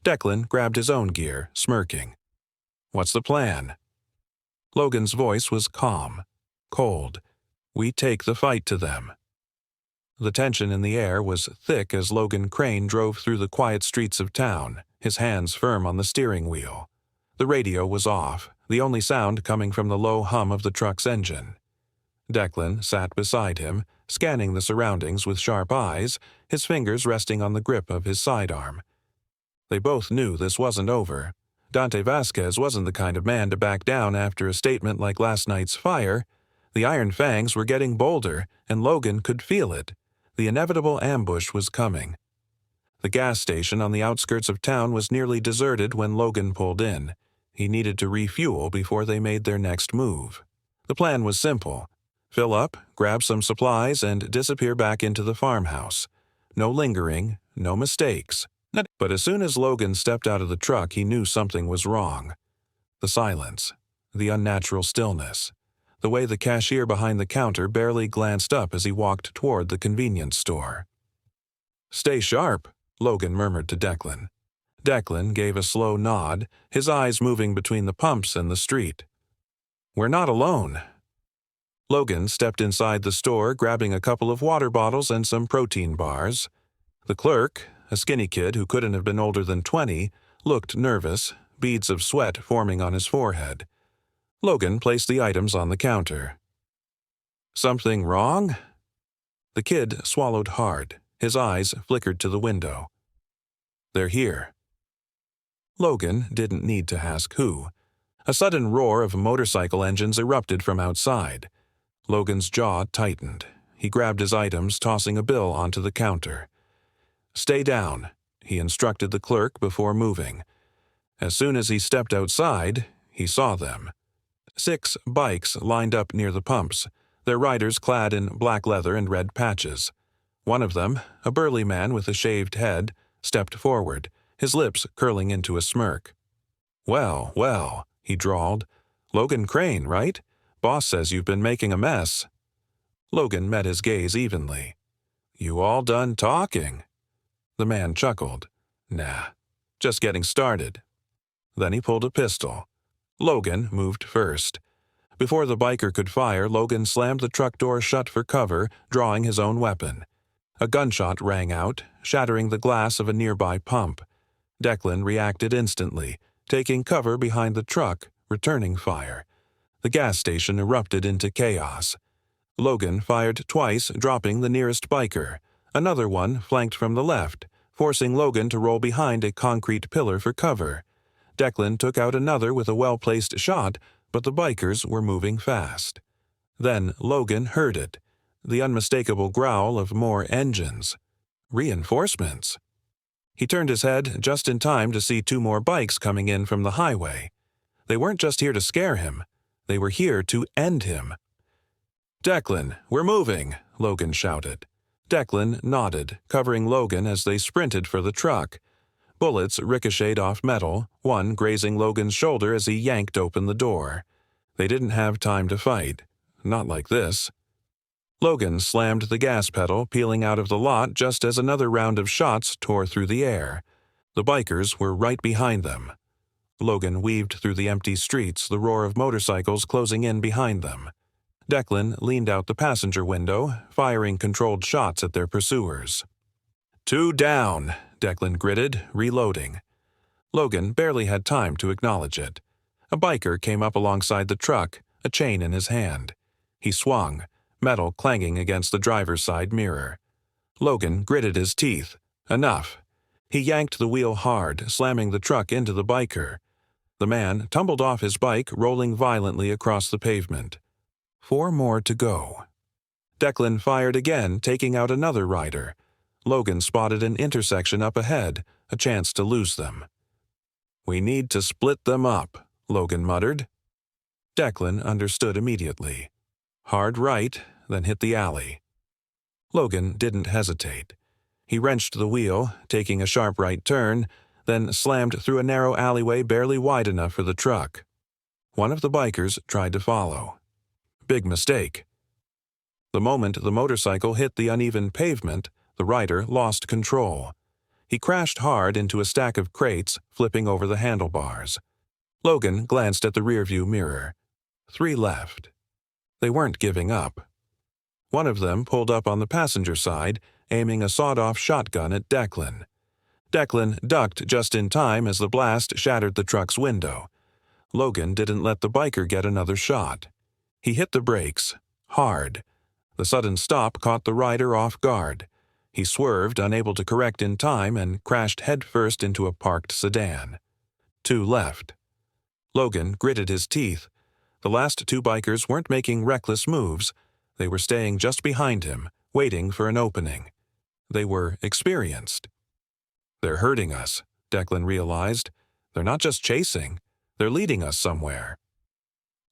Declan grabbed his own gear, smirking. What's the plan? Logan's voice was calm, cold. We take the fight to them. The tension in the air was thick as Logan Crane drove through the quiet streets of town, his hands firm on the steering wheel. The radio was off, the only sound coming from the low hum of the truck's engine. Declan sat beside him, scanning the surroundings with sharp eyes, his fingers resting on the grip of his sidearm. They both knew this wasn't over. Dante Vasquez wasn't the kind of man to back down after a statement like last night's fire. The Iron Fangs were getting bolder, and Logan could feel it. The inevitable ambush was coming. The gas station on the outskirts of town was nearly deserted when Logan pulled in. He needed to refuel before they made their next move. The plan was simple. Fill up, grab some supplies, and disappear back into the farmhouse. No lingering, no mistakes. But as soon as Logan stepped out of the truck, he knew something was wrong. The silence, the unnatural stillness, the way the cashier behind the counter barely glanced up as he walked toward the convenience store. "Stay sharp," Logan murmured to Declan. Declan gave a slow nod, his eyes moving between the pumps and the street. "We're not alone." Logan stepped inside the store, grabbing a couple of water bottles and some protein bars. The clerk, a skinny kid who couldn't have been older than 20, looked nervous, beads of sweat forming on his forehead. Logan placed the items on the counter. "Something wrong?" The kid swallowed hard. His eyes flickered to the window. "They're here." Logan didn't need to ask who. A sudden roar of motorcycle engines erupted from outside. Logan's jaw tightened. He grabbed his items, tossing a bill onto the counter. "Stay down," he instructed the clerk before moving. As soon as he stepped outside, he saw them. 6 bikes lined up near the pumps, their riders clad in black leather and red patches. One of them, a burly man with a shaved head, stepped forward, his lips curling into a smirk. "Well, well," he drawled. "Logan Crane, right? Boss says you've been making a mess." Logan met his gaze evenly. "You all done talking?" The man chuckled. "Nah, just getting started." Then he pulled a pistol. Logan moved first. Before the biker could fire, Logan slammed the truck door shut for cover, drawing his own weapon. A gunshot rang out, shattering the glass of a nearby pump. Declan reacted instantly, taking cover behind the truck, returning fire. The gas station erupted into chaos. Logan fired twice, dropping the nearest biker. Another one flanked from the left, forcing Logan to roll behind a concrete pillar for cover. Declan took out another with a well-placed shot, but the bikers were moving fast. Then Logan heard it, the unmistakable growl of more engines. Reinforcements. He turned his head just in time to see 2 more bikes coming in from the highway. They weren't just here to scare him. They were here to end him. "Declan, we're moving," Logan shouted. Declan nodded, covering Logan as they sprinted for the truck. Bullets ricocheted off metal, one grazing Logan's shoulder as he yanked open the door. They didn't have time to fight. Not like this. Logan slammed the gas pedal, peeling out of the lot just as another round of shots tore through the air. The bikers were right behind them. Logan weaved through the empty streets, the roar of motorcycles closing in behind them. Declan leaned out the passenger window, firing controlled shots at their pursuers. "2 down," Declan gritted, reloading. Logan barely had time to acknowledge it. A biker came up alongside the truck, a chain in his hand. He swung, metal clanging against the driver's side mirror. Logan gritted his teeth. Enough. He yanked the wheel hard, slamming the truck into the biker. The man tumbled off his bike, rolling violently across the pavement. 4 more to go. Declan fired again, taking out another rider. Logan spotted an intersection up ahead, a chance to lose them. "We need to split them up," Logan muttered. Declan understood immediately. Hard right, then hit the alley. Logan didn't hesitate. He wrenched the wheel, taking a sharp right turn, then slammed through a narrow alleyway barely wide enough for the truck. One of the bikers tried to follow. Big mistake. The moment the motorcycle hit the uneven pavement, the rider lost control. He crashed hard into a stack of crates, flipping over the handlebars. Logan glanced at the rearview mirror. 3 left. They weren't giving up. One of them pulled up on the passenger side, aiming a sawed-off shotgun at Declan. Declan ducked just in time as the blast shattered the truck's window. Logan didn't let the biker get another shot. He hit the brakes, hard. The sudden stop caught the rider off guard. He swerved, unable to correct in time, and crashed headfirst into a parked sedan. 2 left. Logan gritted his teeth. The last 2 bikers weren't making reckless moves. They were staying just behind him, waiting for an opening. They were experienced. They're hurting us, Declan realized. They're not just chasing, they're leading us somewhere.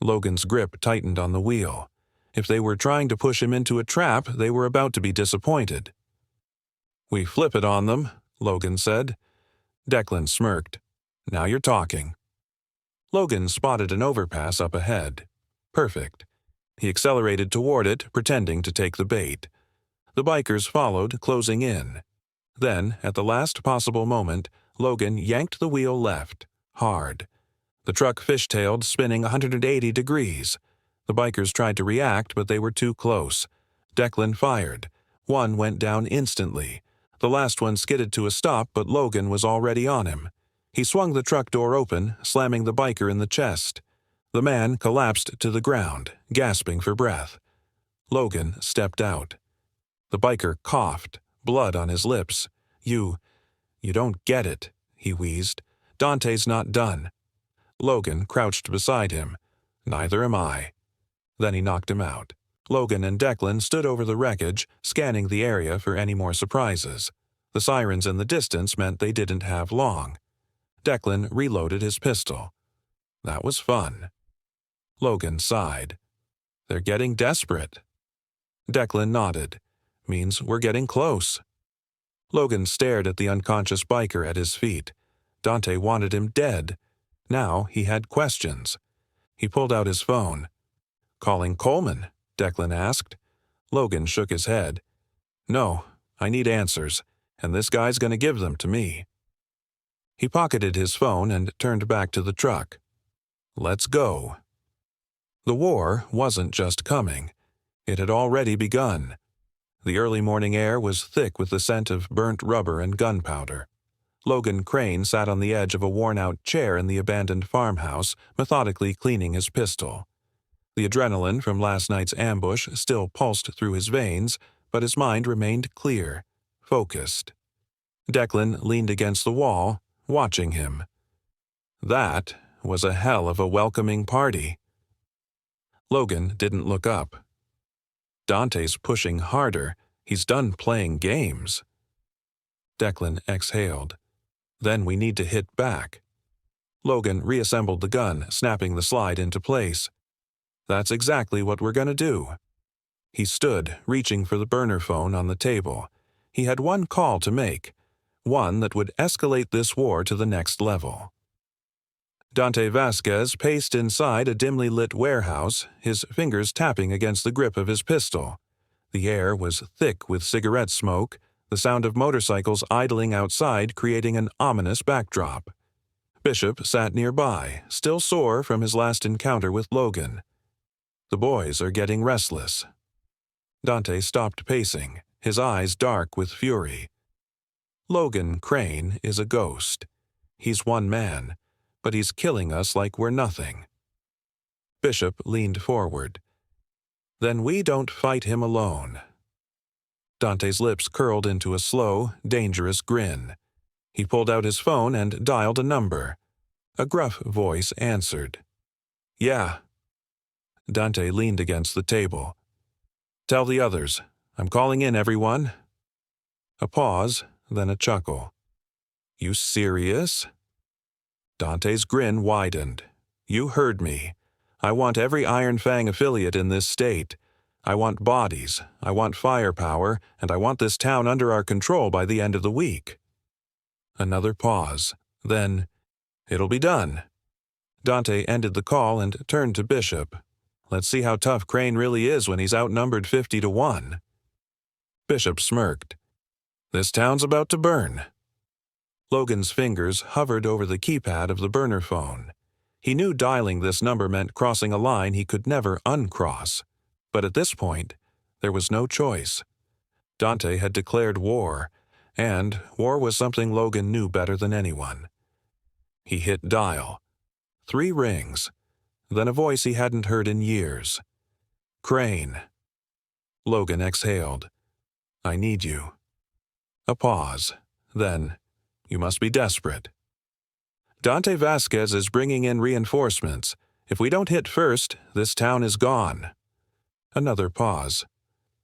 Logan's grip tightened on the wheel. If they were trying to push him into a trap, they were about to be disappointed. "We flip it on them," Logan said. Declan smirked. "Now you're talking." Logan spotted an overpass up ahead. Perfect. He accelerated toward it, pretending to take the bait. The bikers followed, closing in. Then, at the last possible moment, Logan yanked the wheel left, hard. The truck fishtailed, spinning 180 degrees. The bikers tried to react, but they were too close. Declan fired. One went down instantly. The last one skidded to a stop, but Logan was already on him. He swung the truck door open, slamming the biker in the chest. The man collapsed to the ground, gasping for breath. Logan stepped out. The biker coughed, blood on his lips. You don't get it," he wheezed. "Dante's not done." Logan crouched beside him. "Neither am I." Then he knocked him out. Logan and Declan stood over the wreckage, scanning the area for any more surprises. The sirens in the distance meant they didn't have long. Declan reloaded his pistol. That was fun. Logan sighed. "They're getting desperate." Declan nodded. "Means we're getting close." Logan stared at the unconscious biker at his feet. Dante wanted him dead. Now he had questions. He pulled out his phone. "Calling Coleman?" Declan asked. Logan shook his head. "No, I need answers, and this guy's going to give them to me." He pocketed his phone and turned back to the truck. "Let's go." The war wasn't just coming. It had already begun. The early morning air was thick with the scent of burnt rubber and gunpowder. Logan Crane sat on the edge of a worn-out chair in the abandoned farmhouse, methodically cleaning his pistol. The adrenaline from last night's ambush still pulsed through his veins, but his mind remained clear, focused. Declan leaned against the wall, watching him. That was a hell of a welcoming party. Logan didn't look up. Dante's pushing harder. He's done playing games. Declan exhaled. Then we need to hit back. Logan reassembled the gun, snapping the slide into place. That's exactly what we're going to do. He stood, reaching for the burner phone on the table. He had one call to make, one that would escalate this war to the next level. Dante Vasquez paced inside a dimly lit warehouse, his fingers tapping against the grip of his pistol. The air was thick with cigarette smoke, the sound of motorcycles idling outside creating an ominous backdrop. Bishop sat nearby, still sore from his last encounter with Logan. The boys are getting restless. Dante stopped pacing, his eyes dark with fury. Logan Crane is a ghost. He's one man, but he's killing us like we're nothing. Bishop leaned forward. Then we don't fight him alone. Dante's lips curled into a slow, dangerous grin. He pulled out his phone and dialed a number. A gruff voice answered. "Yeah." Dante leaned against the table. "Tell the others. I'm calling in, everyone." A pause, then a chuckle. "You serious?" Dante's grin widened. "You heard me. I want every Iron Fang affiliate in this state. I want bodies, I want firepower, and I want this town under our control by the end of the week." Another pause. Then, "It'll be done." Dante ended the call and turned to Bishop. "Let's see how tough Crane really is when he's outnumbered 50-1. Bishop smirked. "This town's about to burn." Logan's fingers hovered over the keypad of the burner phone. He knew dialing this number meant crossing a line he could never uncross. But at this point, there was no choice. Dante had declared war, and war was something Logan knew better than anyone. He hit dial. 3 rings. Then a voice he hadn't heard in years. "Crane." Logan exhaled. "I need you." A pause. Then, "You must be desperate." "Dante Vasquez is bringing in reinforcements. If we don't hit first, this town is gone." Another pause.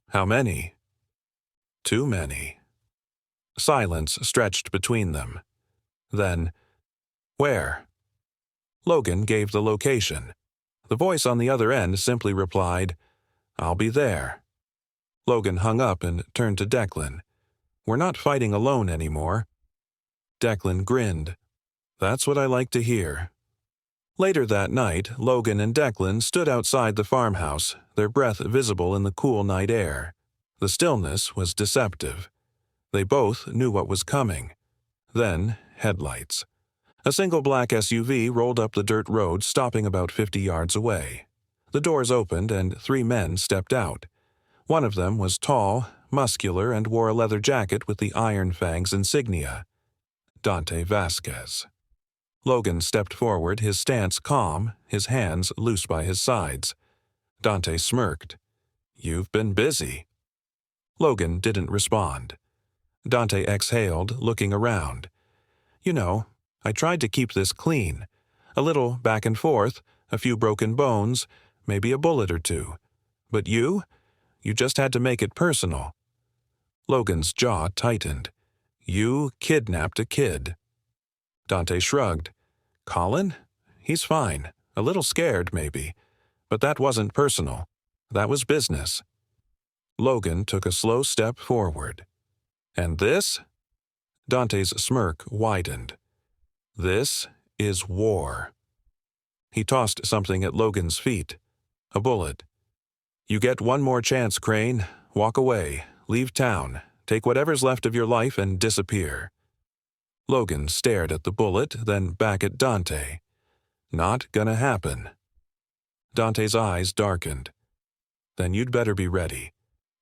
"How many?" Too many. Silence stretched between them. Then, "Where?" Logan gave the location. The voice on the other end simply replied, "I'll be there." Logan hung up and turned to Declan. "We're not fighting alone anymore." Declan grinned. "That's what I like to hear." Later that night, Logan and Declan stood outside the farmhouse, their breath visible in the cool night air. The stillness was deceptive. They both knew what was coming. Then, headlights. A single black SUV rolled up the dirt road, stopping about 50 yards away. The doors opened and 3 men stepped out. One of them was tall, muscular, and wore a leather jacket with the Iron Fangs insignia. Dante Vasquez. Logan stepped forward, his stance calm, his hands loose by his sides. Dante smirked. "You've been busy." Logan didn't respond. Dante exhaled, looking around. "You know, I tried to keep this clean. A little back and forth, a few broken bones, maybe a bullet or two. But you just had to make it personal." Logan's jaw tightened. "You kidnapped a kid." Dante shrugged. "Colin? He's fine. A little scared, maybe. But that wasn't personal. That was business." Logan took a slow step forward. "And this?" Dante's smirk widened. "This is war." He tossed something at Logan's feet. A bullet. "You get one more chance, Crane. Walk away. Leave town. Take whatever's left of your life and disappear." Logan stared at the bullet, then back at Dante. "Not gonna happen." Dante's eyes darkened. "Then you'd better be ready,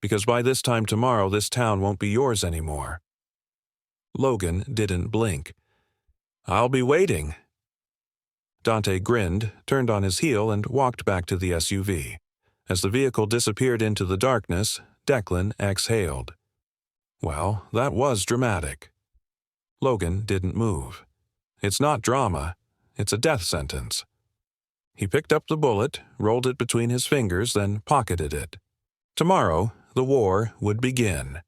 because by this time tomorrow this town won't be yours anymore." Logan didn't blink. "I'll be waiting." Dante grinned, turned on his heel, and walked back to the SUV. As the vehicle disappeared into the darkness, Declan exhaled. Well, that was dramatic. Logan didn't move. It's not drama, it's a death sentence. He picked up the bullet, rolled it between his fingers, then pocketed it. Tomorrow, the war would begin,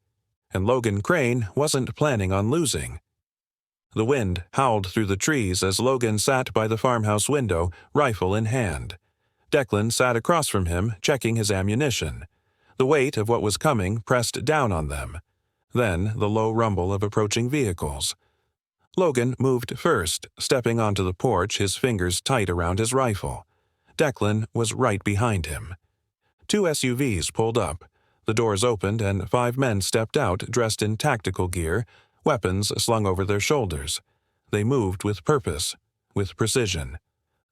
and Logan Crane wasn't planning on losing. The wind howled through the trees as Logan sat by the farmhouse window, rifle in hand. Declan sat across from him, checking his ammunition. The weight of what was coming pressed down on them. Then the low rumble of approaching vehicles. Logan moved first, stepping onto the porch, his fingers tight around his rifle. Declan was right behind him. 2 SUVs pulled up. The doors opened and 5 men stepped out, dressed in tactical gear, weapons slung over their shoulders. They moved with purpose, with precision.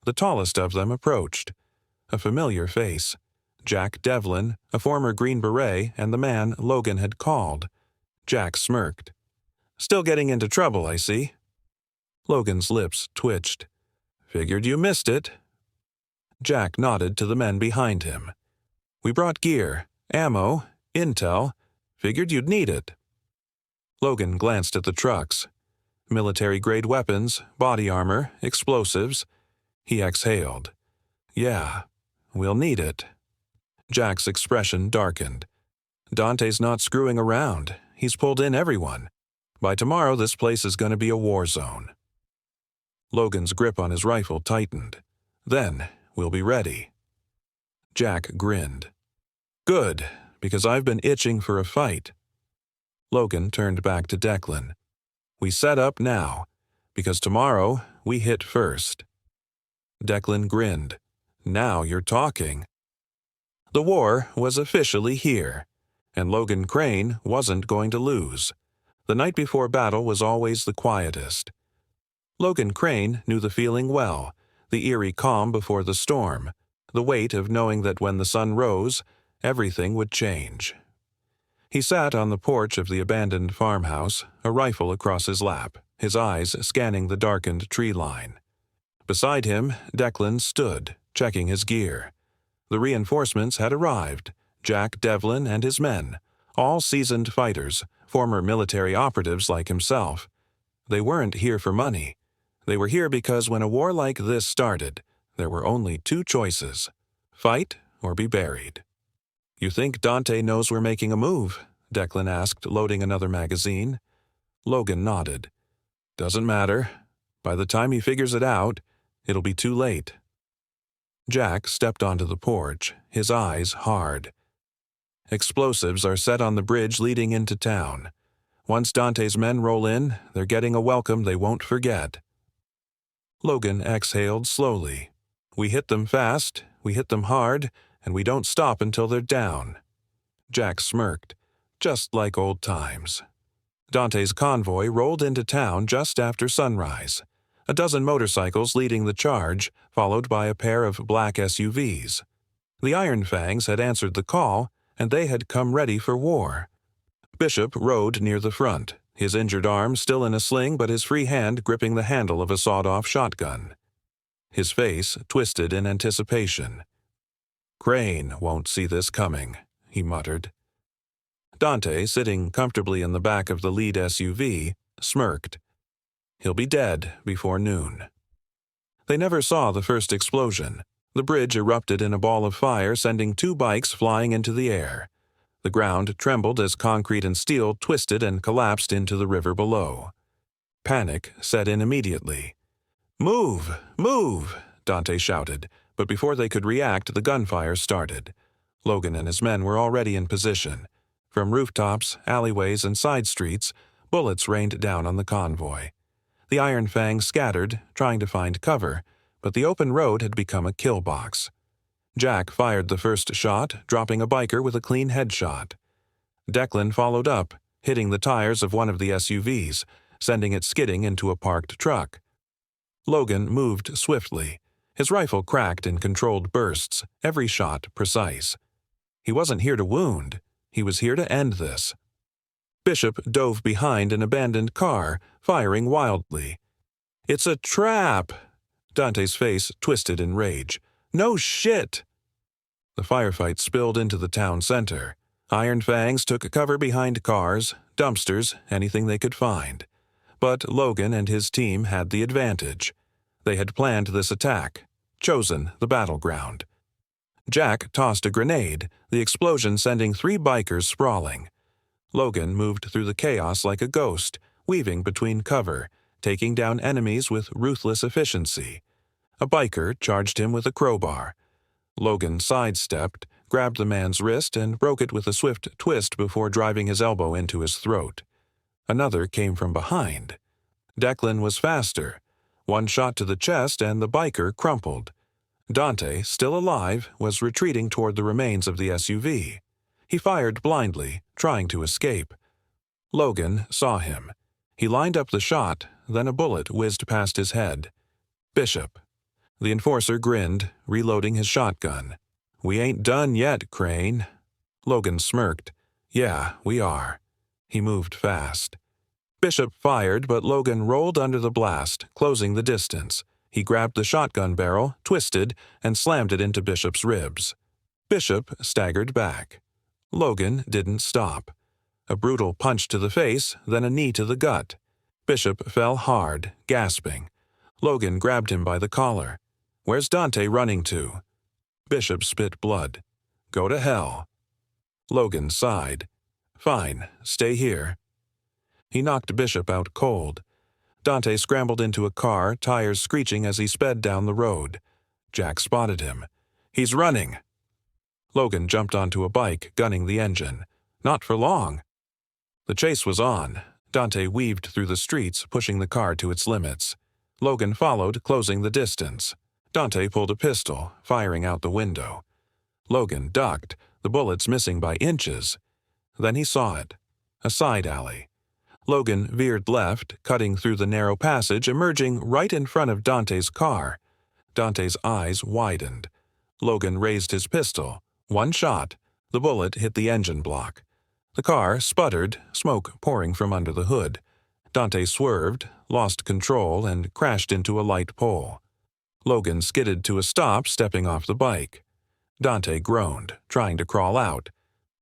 The tallest of them approached. A familiar face. Jack Devlin, a former Green Beret, and the man Logan had called. Jack smirked. "Still getting into trouble, I see." Logan's lips twitched. "Figured you missed it." Jack nodded to the men behind him. "We brought gear, ammo, intel. Figured you'd need it." Logan glanced at the trucks. Military-grade weapons, body armor, explosives. He exhaled. "Yeah, we'll need it." Jack's expression darkened. "Dante's not screwing around. He's pulled in everyone. By tomorrow, this place is going to be a war zone." Logan's grip on his rifle tightened. "Then, we'll be ready." Jack grinned. "Good, because I've been itching for a fight." Logan turned back to Declan. "We set up now, because tomorrow we hit first." Declan grinned. "Now you're talking." The war was officially here, and Logan Crane wasn't going to lose. The night before battle was always the quietest. Logan Crane knew the feeling well, the eerie calm before the storm, the weight of knowing that when the sun rose, everything would change. He sat on the porch of the abandoned farmhouse, a rifle across his lap, his eyes scanning the darkened tree line. Beside him, Declan stood, checking his gear. The reinforcements had arrived, Jack Devlin and his men, all seasoned fighters, former military operatives like himself. They weren't here for money. They were here because when a war like this started, there were only 2 choices: fight or be buried. "You think Dante knows we're making a move?" Declan asked, loading another magazine. Logan nodded. Doesn't matter. By the time he figures it out, it'll be too late. Jack stepped onto the porch, his eyes hard. Explosives are set on the bridge leading into town. Once Dante's men roll in, they're getting a welcome they won't forget. Logan exhaled slowly. We hit them fast, we hit them hard, and we don't stop until they're down. Jack smirked. Just like old times. Dante's convoy rolled into town just after sunrise. A dozen motorcycles leading the charge, followed by a pair of black SUVs. The Iron Fangs had answered the call, and they had come ready for war. Bishop rode near the front, his injured arm still in a sling but his free hand gripping the handle of a sawed-off shotgun. His face twisted in anticipation. Crane won't see this coming, he muttered. Dante, sitting comfortably in the back of the lead SUV, smirked. He'll be dead before noon. They never saw the first explosion. The bridge erupted in a ball of fire, sending 2 bikes flying into the air. The ground trembled as concrete and steel twisted and collapsed into the river below. Panic set in immediately. "Move! Move!" Dante shouted, but before they could react, the gunfire started. Logan and his men were already in position. From rooftops, alleyways, and side streets, bullets rained down on the convoy. The Iron Fangs scattered, trying to find cover, but the open road had become a kill box. Jack fired the first shot, dropping a biker with a clean headshot. Declan followed up, hitting the tires of one of the SUVs, sending it skidding into a parked truck. Logan moved swiftly. His rifle cracked in controlled bursts, every shot precise. He wasn't here to wound. He was here to end this. Bishop dove behind an abandoned car, firing wildly. "It's a trap!" Dante's face twisted in rage. "No shit!" The firefight spilled into the town center. Iron Fangs took cover behind cars, dumpsters, anything they could find. But Logan and his team had the advantage. They had planned this attack, chosen the battleground. Jack tossed a grenade, the explosion sending 3 bikers sprawling. Logan moved through the chaos like a ghost, weaving between cover, taking down enemies with ruthless efficiency. A biker charged him with a crowbar. Logan sidestepped, grabbed the man's wrist, and broke it with a swift twist before driving his elbow into his throat. Another came from behind. Declan was faster. 1 shot to the chest and the biker crumpled. Dante, still alive, was retreating toward the remains of the SUV. He fired blindly, trying to escape. Logan saw him. He lined up the shot, then a bullet whizzed past his head. Bishop. The enforcer grinned, reloading his shotgun. "We ain't done yet, Crane." Logan smirked. "Yeah, we are." He moved fast. Bishop fired, but Logan rolled under the blast, closing the distance. He grabbed the shotgun barrel, twisted, and slammed it into Bishop's ribs. Bishop staggered back. Logan didn't stop. A brutal punch to the face, then a knee to the gut. Bishop fell hard, gasping. Logan grabbed him by the collar. "Where's Dante running to?" Bishop spit blood. "Go to hell." Logan sighed. "Fine, stay here." He knocked Bishop out cold. Dante scrambled into a car, tires screeching as he sped down the road. Jack spotted him. "He's running." Logan jumped onto a bike, gunning the engine. Not for long. The chase was on. Dante weaved through the streets, pushing the car to its limits. Logan followed, closing the distance. Dante pulled a pistol, firing out the window. Logan ducked, the bullets missing by inches. Then he saw it. A side alley. Logan veered left, cutting through the narrow passage, emerging right in front of Dante's car. Dante's eyes widened. Logan raised his pistol. 1 shot. The bullet hit the engine block. The car sputtered, smoke pouring from under the hood. Dante swerved, lost control, and crashed into a light pole. Logan skidded to a stop, stepping off the bike. Dante groaned, trying to crawl out.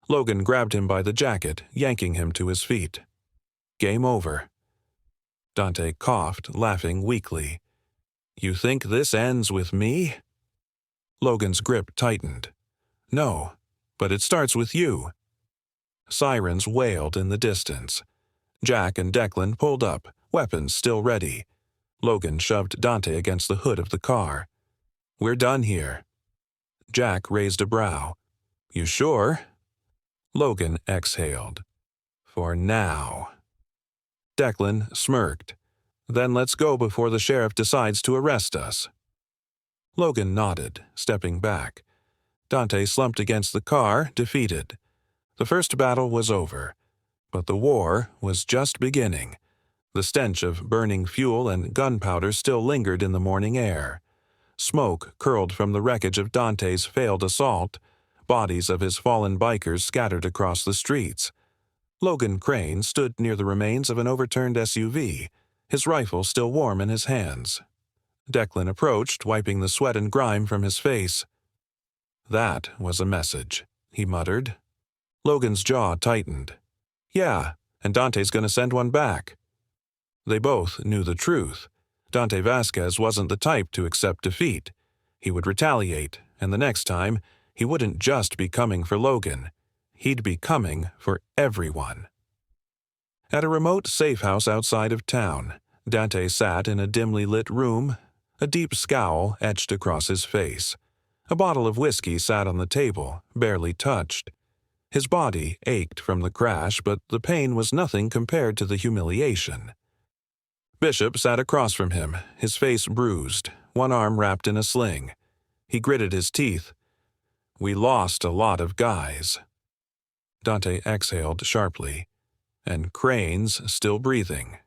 Logan grabbed him by the jacket, yanking him to his feet. "Game over." Dante coughed, laughing weakly. "You think this ends with me?" Logan's grip tightened. "No, but it starts with you." Sirens wailed in the distance. Jack and Declan pulled up, weapons still ready. Logan shoved Dante against the hood of the car. "We're done here." Jack raised a brow. "You sure?" Logan exhaled. "For now." Declan smirked. "Then let's go before the sheriff decides to arrest us." Logan nodded, stepping back. Dante slumped against the car, defeated. The first battle was over, but the war was just beginning. The stench of burning fuel and gunpowder still lingered in the morning air. Smoke curled from the wreckage of Dante's failed assault. Bodies of his fallen bikers scattered across the streets. Logan Crane stood near the remains of an overturned SUV, his rifle still warm in his hands. Declan approached, wiping the sweat and grime from his face. "That was a message," he muttered. Logan's jaw tightened. "Yeah, and Dante's gonna send one back." They both knew the truth. Dante Vasquez wasn't the type to accept defeat. He would retaliate, and the next time, he wouldn't just be coming for Logan. He'd be coming for everyone. At a remote safe house outside of town, Dante sat in a dimly lit room, a deep scowl etched across his face. A bottle of whiskey sat on the table, barely touched. His body ached from the crash, but the pain was nothing compared to the humiliation. Bishop sat across from him, his face bruised, one arm wrapped in a sling. He gritted his teeth. "We lost a lot of guys." Dante exhaled sharply. "And Crane's still breathing."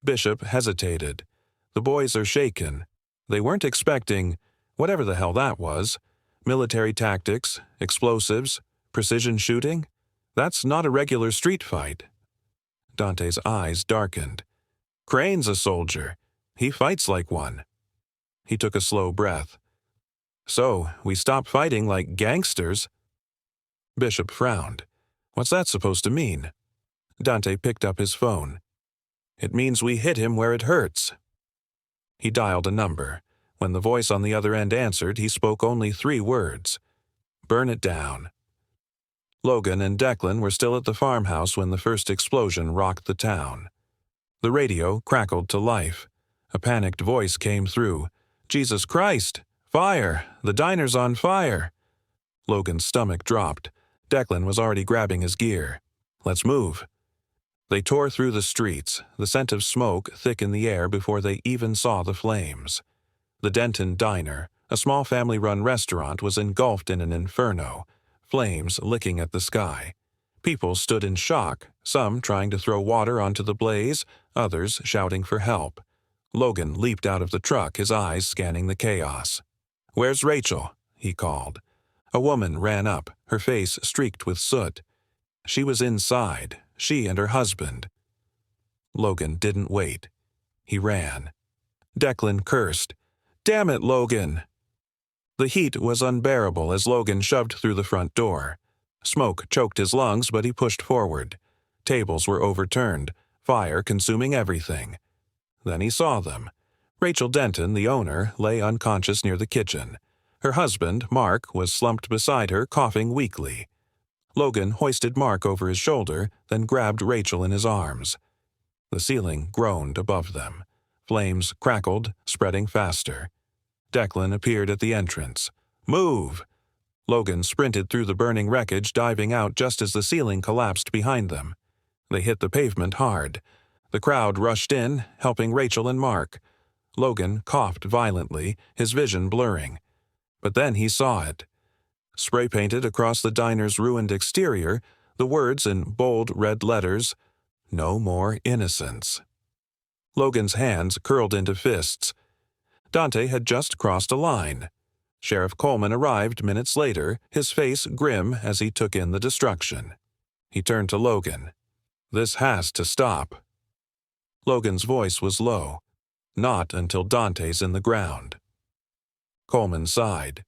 Bishop hesitated. "The boys are shaken. They weren't expecting, whatever the hell that was, military tactics, explosives, precision shooting. That's not a regular street fight." Dante's eyes darkened. "Crane's a soldier. He fights like one." He took a slow breath. "So, we stop fighting like gangsters?" Bishop frowned. "What's that supposed to mean?" Dante picked up his phone. "It means we hit him where it hurts." He dialed a number. When the voice on the other end answered, he spoke only 3 words. "Burn it down." Logan and Declan were still at the farmhouse when the first explosion rocked the town. The radio crackled to life. A panicked voice came through. "Jesus Christ! Fire! The diner's on fire!" Logan's stomach dropped. Declan was already grabbing his gear. "Let's move." They tore through the streets, the scent of smoke thick in the air before they even saw the flames. The Denton Diner, a small family-run restaurant, was engulfed in an inferno, flames licking at the sky. People stood in shock, some trying to throw water onto the blaze, others shouting for help. Logan leaped out of the truck, his eyes scanning the chaos. "Where's Rachel?" he called. A woman ran up, her face streaked with soot. She was inside, she and her husband. Logan didn't wait. He ran. Declan cursed. "Damn it, Logan!" The heat was unbearable as Logan shoved through the front door. Smoke choked his lungs, but he pushed forward. Tables were overturned, fire consuming everything. Then he saw them. Rachel Denton, the owner, lay unconscious near the kitchen. Her husband, Mark, was slumped beside her, coughing weakly. Logan hoisted Mark over his shoulder, then grabbed Rachel in his arms. The ceiling groaned above them. Flames crackled, spreading faster. Declan appeared at the entrance. "Move!" Logan sprinted through the burning wreckage, diving out just as the ceiling collapsed behind them. They hit the pavement hard. The crowd rushed in, helping Rachel and Mark. Logan coughed violently, his vision blurring. But then he saw it. Spray-painted across the diner's ruined exterior, the words in bold red letters, "No more innocence." Logan's hands curled into fists. Dante had just crossed a line. Sheriff Coleman arrived minutes later, his face grim as he took in the destruction. He turned to Logan. "This has to stop." Logan's voice was low. "Not until Dante's in the ground." Coleman sighed.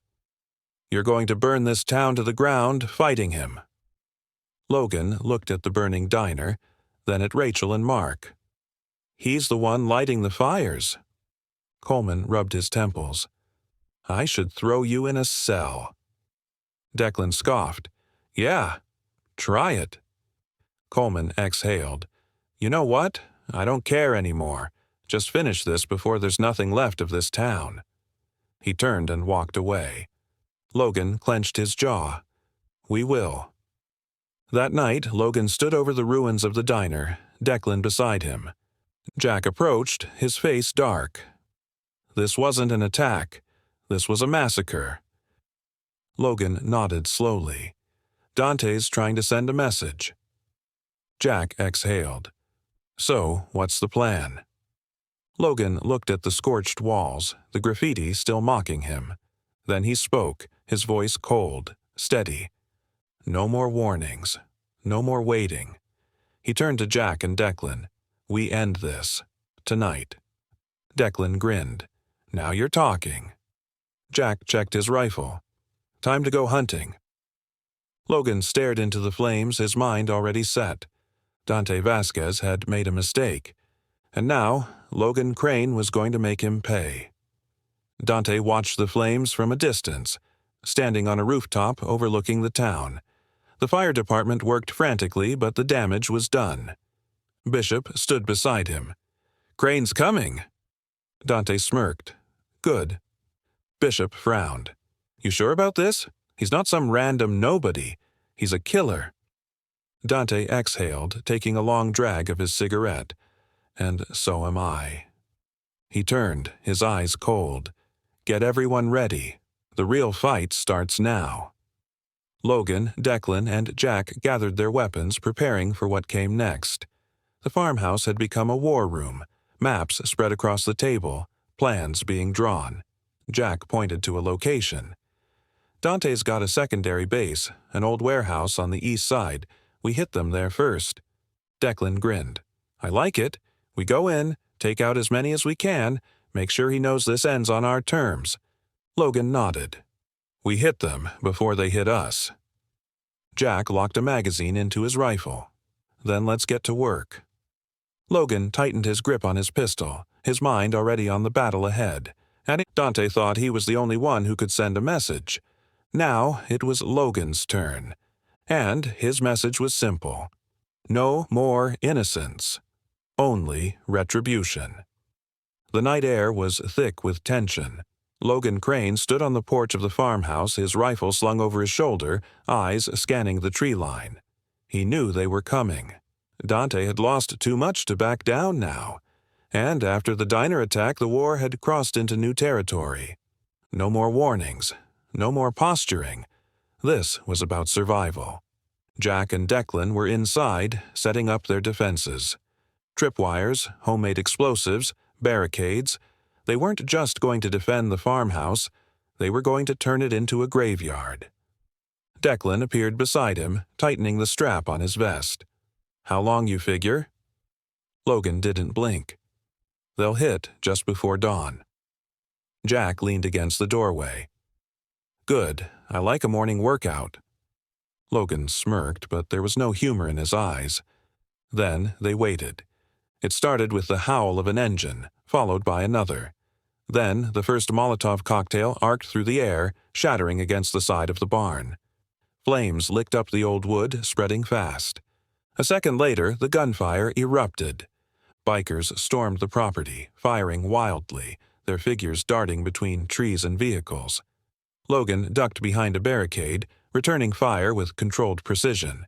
"You're going to burn this town to the ground, fighting him." Logan looked at the burning diner, then at Rachel and Mark. "He's the one lighting the fires." Coleman rubbed his temples. "I should throw you in a cell." Declan scoffed. "Yeah, Try it. Coleman exhaled. You know what? I don't care anymore. Just finish this before there's nothing left of this town. He turned and walked away. Logan clenched his jaw. We will. That night, Logan stood over the ruins of the diner, Declan beside him. Jack approached, his face dark. This wasn't an attack. This was a massacre. Logan nodded slowly. Dante's trying to send a message. Jack exhaled. So, what's the plan? Logan looked at the scorched walls, the graffiti still mocking him. Then he spoke, his voice cold, steady. No more warnings. No more waiting. He turned to Jack and Declan. We end this. Tonight. Declan grinned. Now you're talking. Jack checked his rifle. Time to go hunting. Logan stared into the flames, his mind already set. Dante Vasquez had made a mistake. And now, Logan Crane was going to make him pay. Dante watched the flames from a distance, standing on a rooftop overlooking the town. The fire department worked frantically, but the damage was done. Bishop stood beside him. Crane's coming. Dante smirked. Good. Bishop frowned. You sure about this? He's not some random nobody. He's a killer. Dante exhaled, taking a long drag of his cigarette. And so am I. He turned, his eyes cold. Get everyone ready. The real fight starts now. Logan, Declan, and Jack gathered their weapons, preparing for what came next. The farmhouse had become a war room, maps spread across the table, plans being drawn. Jack pointed to a location. Dante's got a secondary base, an old warehouse on the east side. We hit them there first. Declan grinned. I like it. We go in, take out as many as we can, make sure he knows this ends on our terms. Logan nodded. We hit them before they hit us. Jack locked a magazine into his rifle. Then let's get to work. Logan tightened his grip on his pistol, his mind already on the battle ahead. And Dante thought he was the only one who could send a message. Now it was Logan's turn. And his message was simple. No more innocence. Only retribution. The night air was thick with tension. Logan Crane stood on the porch of the farmhouse, his rifle slung over his shoulder, eyes scanning the tree line. He knew they were coming. Dante had lost too much to back down now. And after the diner attack, the war had crossed into new territory. No more warnings. No more posturing. This was about survival. Jack and Declan were inside, setting up their defenses. Tripwires, homemade explosives, barricades. They weren't just going to defend the farmhouse, they were going to turn it into a graveyard. Declan appeared beside him, tightening the strap on his vest. How long, you figure? Logan didn't blink. They'll hit just before dawn. Jack leaned against the doorway. Good, I like a morning workout. Logan smirked, but there was no humor in his eyes. Then they waited. It started with the howl of an engine, followed by another. Then the first Molotov cocktail arced through the air, shattering against the side of the barn. Flames licked up the old wood, spreading fast. A second later, the gunfire erupted. Bikers stormed the property, firing wildly, their figures darting between trees and vehicles. Logan ducked behind a barricade, returning fire with controlled precision.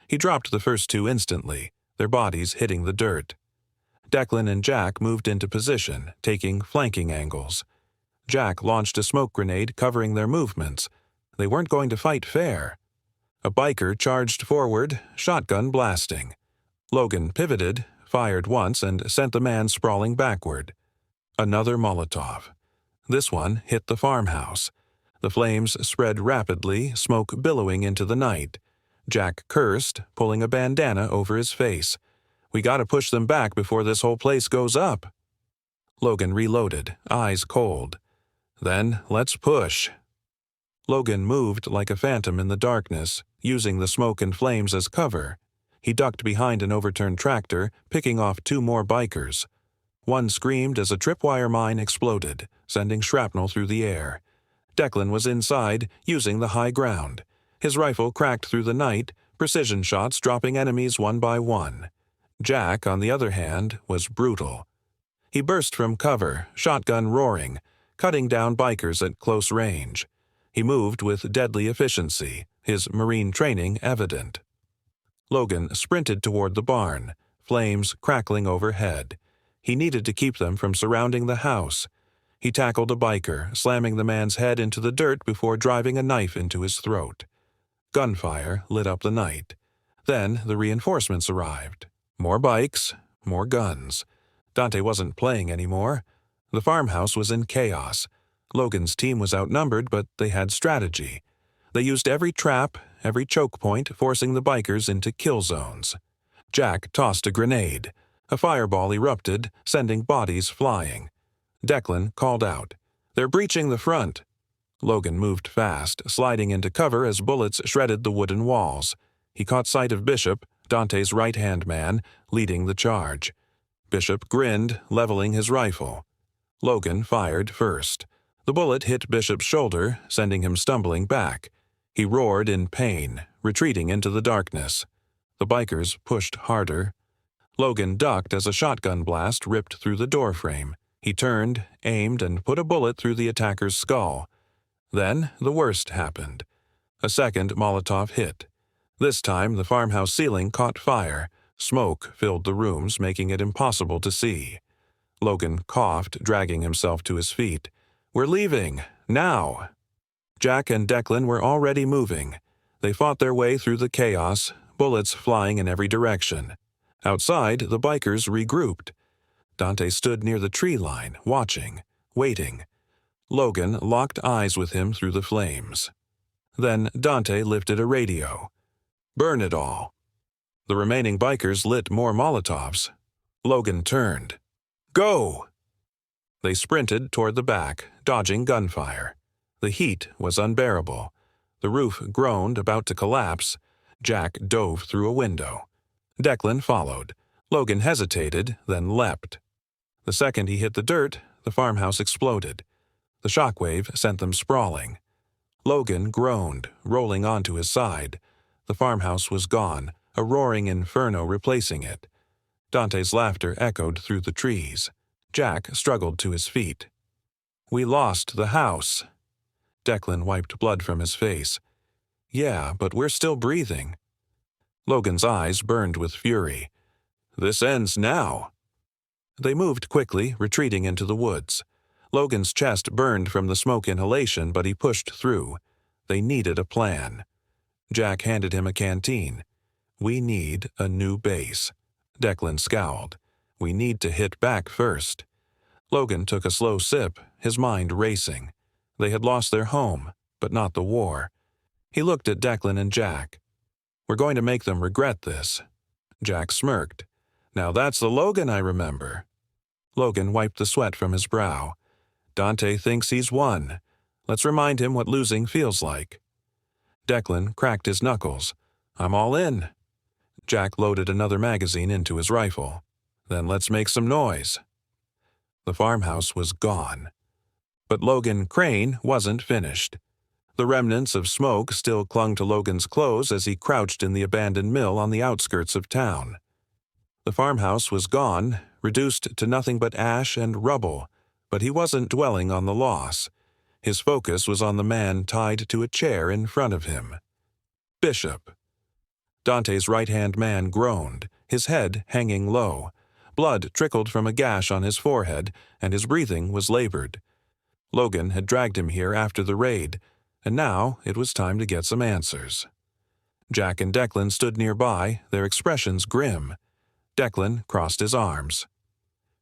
He dropped the first two instantly, their bodies hitting the dirt. Declan and Jack moved into position, taking flanking angles. Jack launched a smoke grenade covering their movements. They weren't going to fight fair. A biker charged forward, shotgun blasting. Logan pivoted, fired once, and sent the man sprawling backward. Another Molotov. This one hit the farmhouse. The flames spread rapidly, smoke billowing into the night. Jack cursed, pulling a bandana over his face. We gotta push them back before this whole place goes up. Logan reloaded, eyes cold. Then let's push. Logan moved like a phantom in the darkness, using the smoke and flames as cover. He ducked behind an overturned tractor, picking off two more bikers. One screamed as a tripwire mine exploded, sending shrapnel through the air. Declan was inside, using the high ground. His rifle cracked through the night, precision shots dropping enemies one by one. Jack, on the other hand, was brutal. He burst from cover, shotgun roaring, cutting down bikers at close range. He moved with deadly efficiency, his Marine training evident. Logan sprinted toward the barn, flames crackling overhead. He needed to keep them from surrounding the house. He tackled a biker, slamming the man's head into the dirt before driving a knife into his throat. Gunfire lit up the night. Then the reinforcements arrived. More bikes, more guns. Dante wasn't playing anymore. The farmhouse was in chaos. Logan's team was outnumbered, but they had strategy. They used every trap, every choke point, forcing the bikers into kill zones. Jack tossed a grenade. A fireball erupted, sending bodies flying. Declan called out, "They're breaching the front." Logan moved fast, sliding into cover as bullets shredded the wooden walls. He caught sight of Bishop, Dante's right-hand man, leading the charge. Bishop grinned, leveling his rifle. Logan fired first. The bullet hit Bishop's shoulder, sending him stumbling back. He roared in pain, retreating into the darkness. The bikers pushed harder. Logan ducked as a shotgun blast ripped through the doorframe. He turned, aimed, and put a bullet through the attacker's skull. Then the worst happened. A second Molotov hit. This time the farmhouse ceiling caught fire. Smoke filled the rooms, making it impossible to see. Logan coughed, dragging himself to his feet. "We're leaving, now!" Jack and Declan were already moving. They fought their way through the chaos, bullets flying in every direction. Outside, the bikers regrouped. Dante stood near the tree line, watching, waiting. Logan locked eyes with him through the flames. Then Dante lifted a radio. "Burn it all." The remaining bikers lit more Molotovs. Logan turned. "Go!" They sprinted toward the back, dodging gunfire. The heat was unbearable. The roof groaned, about to collapse. Jack dove through a window. Declan followed. Logan hesitated, then leapt. The second he hit the dirt, the farmhouse exploded. The shockwave sent them sprawling. Logan groaned, rolling onto his side. The farmhouse was gone, a roaring inferno replacing it. Dante's laughter echoed through the trees. Jack struggled to his feet. "We lost the house." Declan wiped blood from his face. "Yeah, but we're still breathing." Logan's eyes burned with fury. "This ends now." They moved quickly, retreating into the woods. Logan's chest burned from the smoke inhalation, but he pushed through. They needed a plan. Jack handed him a canteen. "We need a new base." Declan scowled. "We need to hit back first." Logan took a slow sip, his mind racing. They had lost their home, but not the war. He looked at Declan and Jack. "We're going to make them regret this." Jack smirked. "Now that's the Logan I remember." Logan wiped the sweat from his brow. "Dante thinks he's won. Let's remind him what losing feels like." Declan cracked his knuckles. "I'm all in." Jack loaded another magazine into his rifle. "Then let's make some noise." The farmhouse was gone. But Logan Crane wasn't finished. The remnants of smoke still clung to Logan's clothes as he crouched in the abandoned mill on the outskirts of town. The farmhouse was gone, reduced to nothing but ash and rubble, but he wasn't dwelling on the loss. His focus was on the man tied to a chair in front of him. Bishop. Dante's right-hand man groaned, his head hanging low. Blood trickled from a gash on his forehead, and his breathing was labored. Logan had dragged him here after the raid, and now it was time to get some answers. Jack and Declan stood nearby, their expressions grim. Declan crossed his arms.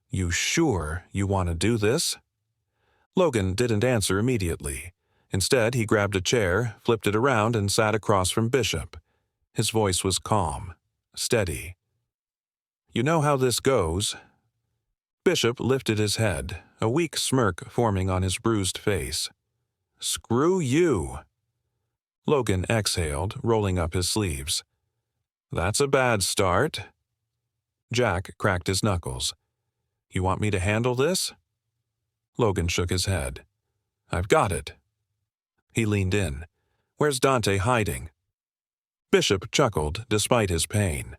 "You sure you want to do this?" Logan didn't answer immediately. Instead, he grabbed a chair, flipped it around, and sat across from Bishop. His voice was calm, steady. "You know how this goes." Bishop lifted his head, a weak smirk forming on his bruised face. "Screw you." Logan exhaled, rolling up his sleeves. "That's a bad start." Jack cracked his knuckles. "You want me to handle this?" Logan shook his head. "I've got it." He leaned in. "Where's Dante hiding?" Bishop chuckled despite his pain.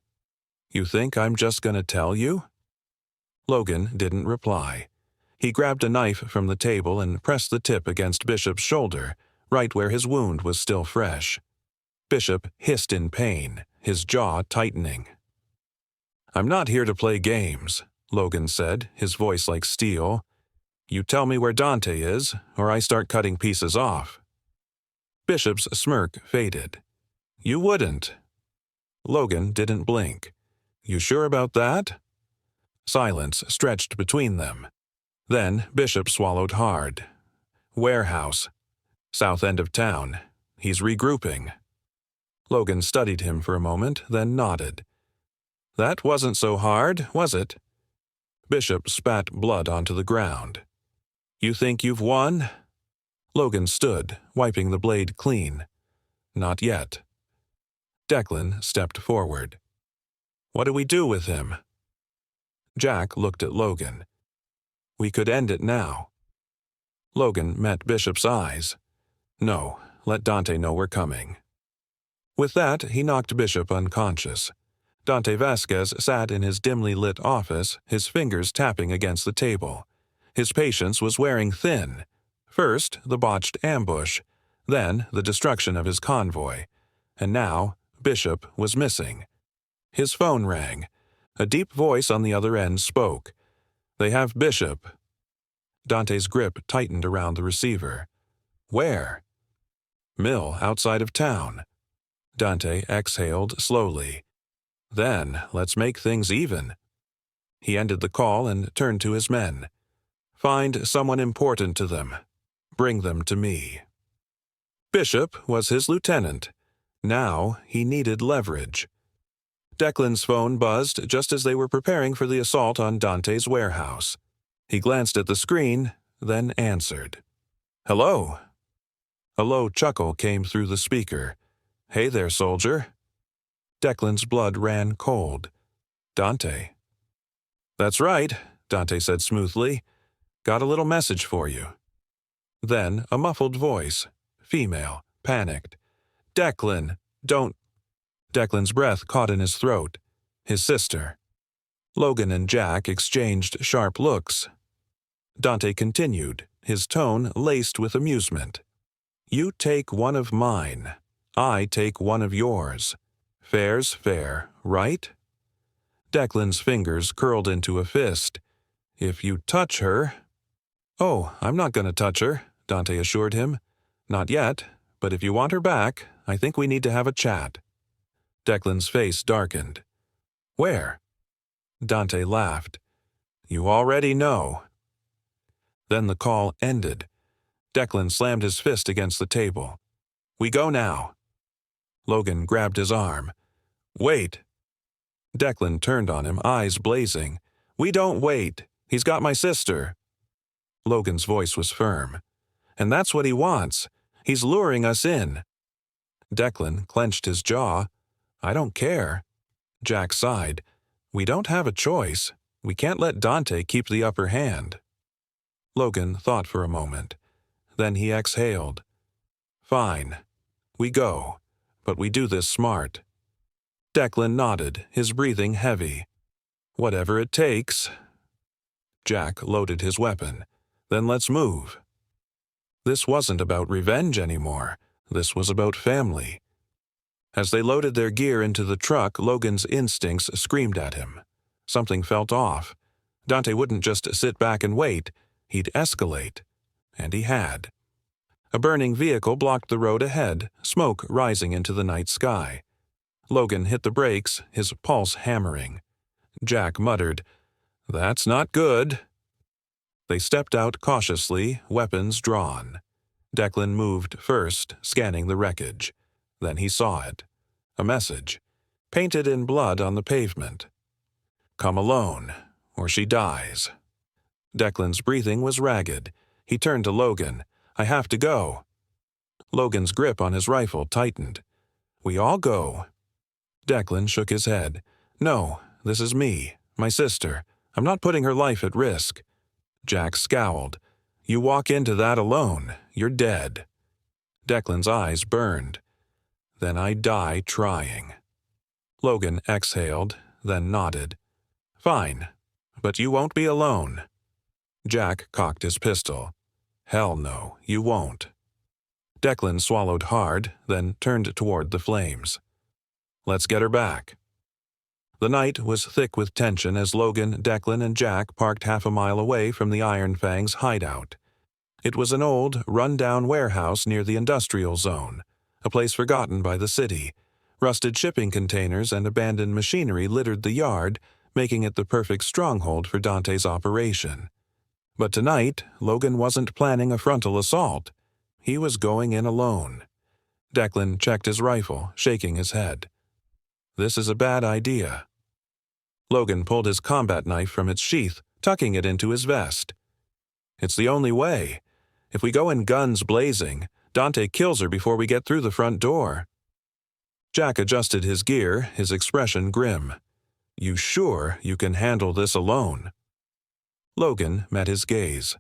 You think I'm just going to tell you? Logan didn't reply. He grabbed a knife from the table and pressed the tip against Bishop's shoulder, right where his wound was still fresh. Bishop hissed in pain, his jaw tightening. I'm not here to play games, Logan said, his voice like steel. You tell me where Dante is, or I start cutting pieces off. Bishop's smirk faded. You wouldn't. Logan didn't blink. You sure about that? Silence stretched between them. Then Bishop swallowed hard. Warehouse. South end of town. He's regrouping. Logan studied him for a moment, then nodded. That wasn't so hard, was it? Bishop spat blood onto the ground. You think you've won? Logan stood, wiping the blade clean. Not yet. Declan stepped forward. What do we do with him? Jack looked at Logan. We could end it now. Logan met Bishop's eyes. No, let Dante know we're coming. With that, he knocked Bishop unconscious. Dante Vasquez sat in his dimly lit office, his fingers tapping against the table. His patience was wearing thin. First, the botched ambush, then the destruction of his convoy. And now, Bishop was missing. His phone rang. A deep voice on the other end spoke. They have Bishop. Dante's grip tightened around the receiver. Where? Mill outside of town. Dante exhaled slowly. Then, let's make things even. He ended the call and turned to his men. Find someone important to them. Bring them to me. Bishop was his lieutenant. Now he needed leverage. Declan's phone buzzed just as they were preparing for the assault on Dante's warehouse. He glanced at the screen, then answered. Hello. A low chuckle came through the speaker. Hey there, soldier. Declan's blood ran cold. Dante. That's right, Dante said smoothly. Got a little message for you. Then a muffled voice, female, panicked. Declan, don't. Declan's breath caught in his throat. His sister. Logan and Jack exchanged sharp looks. Dante continued, his tone laced with amusement. You take one of mine. I take one of yours. Fair's fair, right? Declan's fingers curled into a fist. If you touch her... Oh, I'm not going to touch her, Dante assured him. Not yet, but if you want her back, I think we need to have a chat. Declan's face darkened. Where? Dante laughed. You already know. Then the call ended. Declan slammed his fist against the table. We go now. Logan grabbed his arm. Wait. Declan turned on him, eyes blazing. We don't wait. He's got my sister. Logan's voice was firm. And that's what he wants. He's luring us in. Declan clenched his jaw. I don't care. Jack sighed. We don't have a choice. We can't let Dante keep the upper hand. Logan thought for a moment. Then he exhaled. Fine. We go. But we do this smart. Declan nodded, his breathing heavy. Whatever it takes. Jack loaded his weapon. Then let's move. This wasn't about revenge anymore. This was about family. As they loaded their gear into the truck, Logan's instincts screamed at him. Something felt off. Dante wouldn't just sit back and wait. He'd escalate. And he had. A burning vehicle blocked the road ahead, smoke rising into the night sky. Logan hit the brakes, his pulse hammering. Jack muttered, That's not good. They stepped out cautiously, weapons drawn. Declan moved first, scanning the wreckage. Then he saw it. A message, painted in blood on the pavement. Come alone, or she dies. Declan's breathing was ragged. He turned to Logan. I have to go. Logan's grip on his rifle tightened. We all go. Declan shook his head. No, this is me, my sister. I'm not putting her life at risk. Jack scowled. You walk into that alone, you're dead. Declan's eyes burned. then I die trying." Logan exhaled, then nodded. "Fine, but you won't be alone." Jack cocked his pistol. "Hell no, you won't." Declan swallowed hard, then turned toward the flames. "Let's get her back." The night was thick with tension as Logan, Declan, and Jack parked half a mile away from the Iron Fang's hideout. It was an old, run-down warehouse near the industrial zone, a place forgotten by the city. Rusted shipping containers and abandoned machinery littered the yard, making it the perfect stronghold for Dante's operation. But tonight, Logan wasn't planning a frontal assault. He was going in alone. Declan checked his rifle, shaking his head. "This is a bad idea." Logan pulled his combat knife from its sheath, tucking it into his vest. "It's the only way. If we go in guns blazing, Dante kills her before we get through the front door." Jack adjusted his gear, his expression grim. "You sure you can handle this alone?" Logan met his gaze.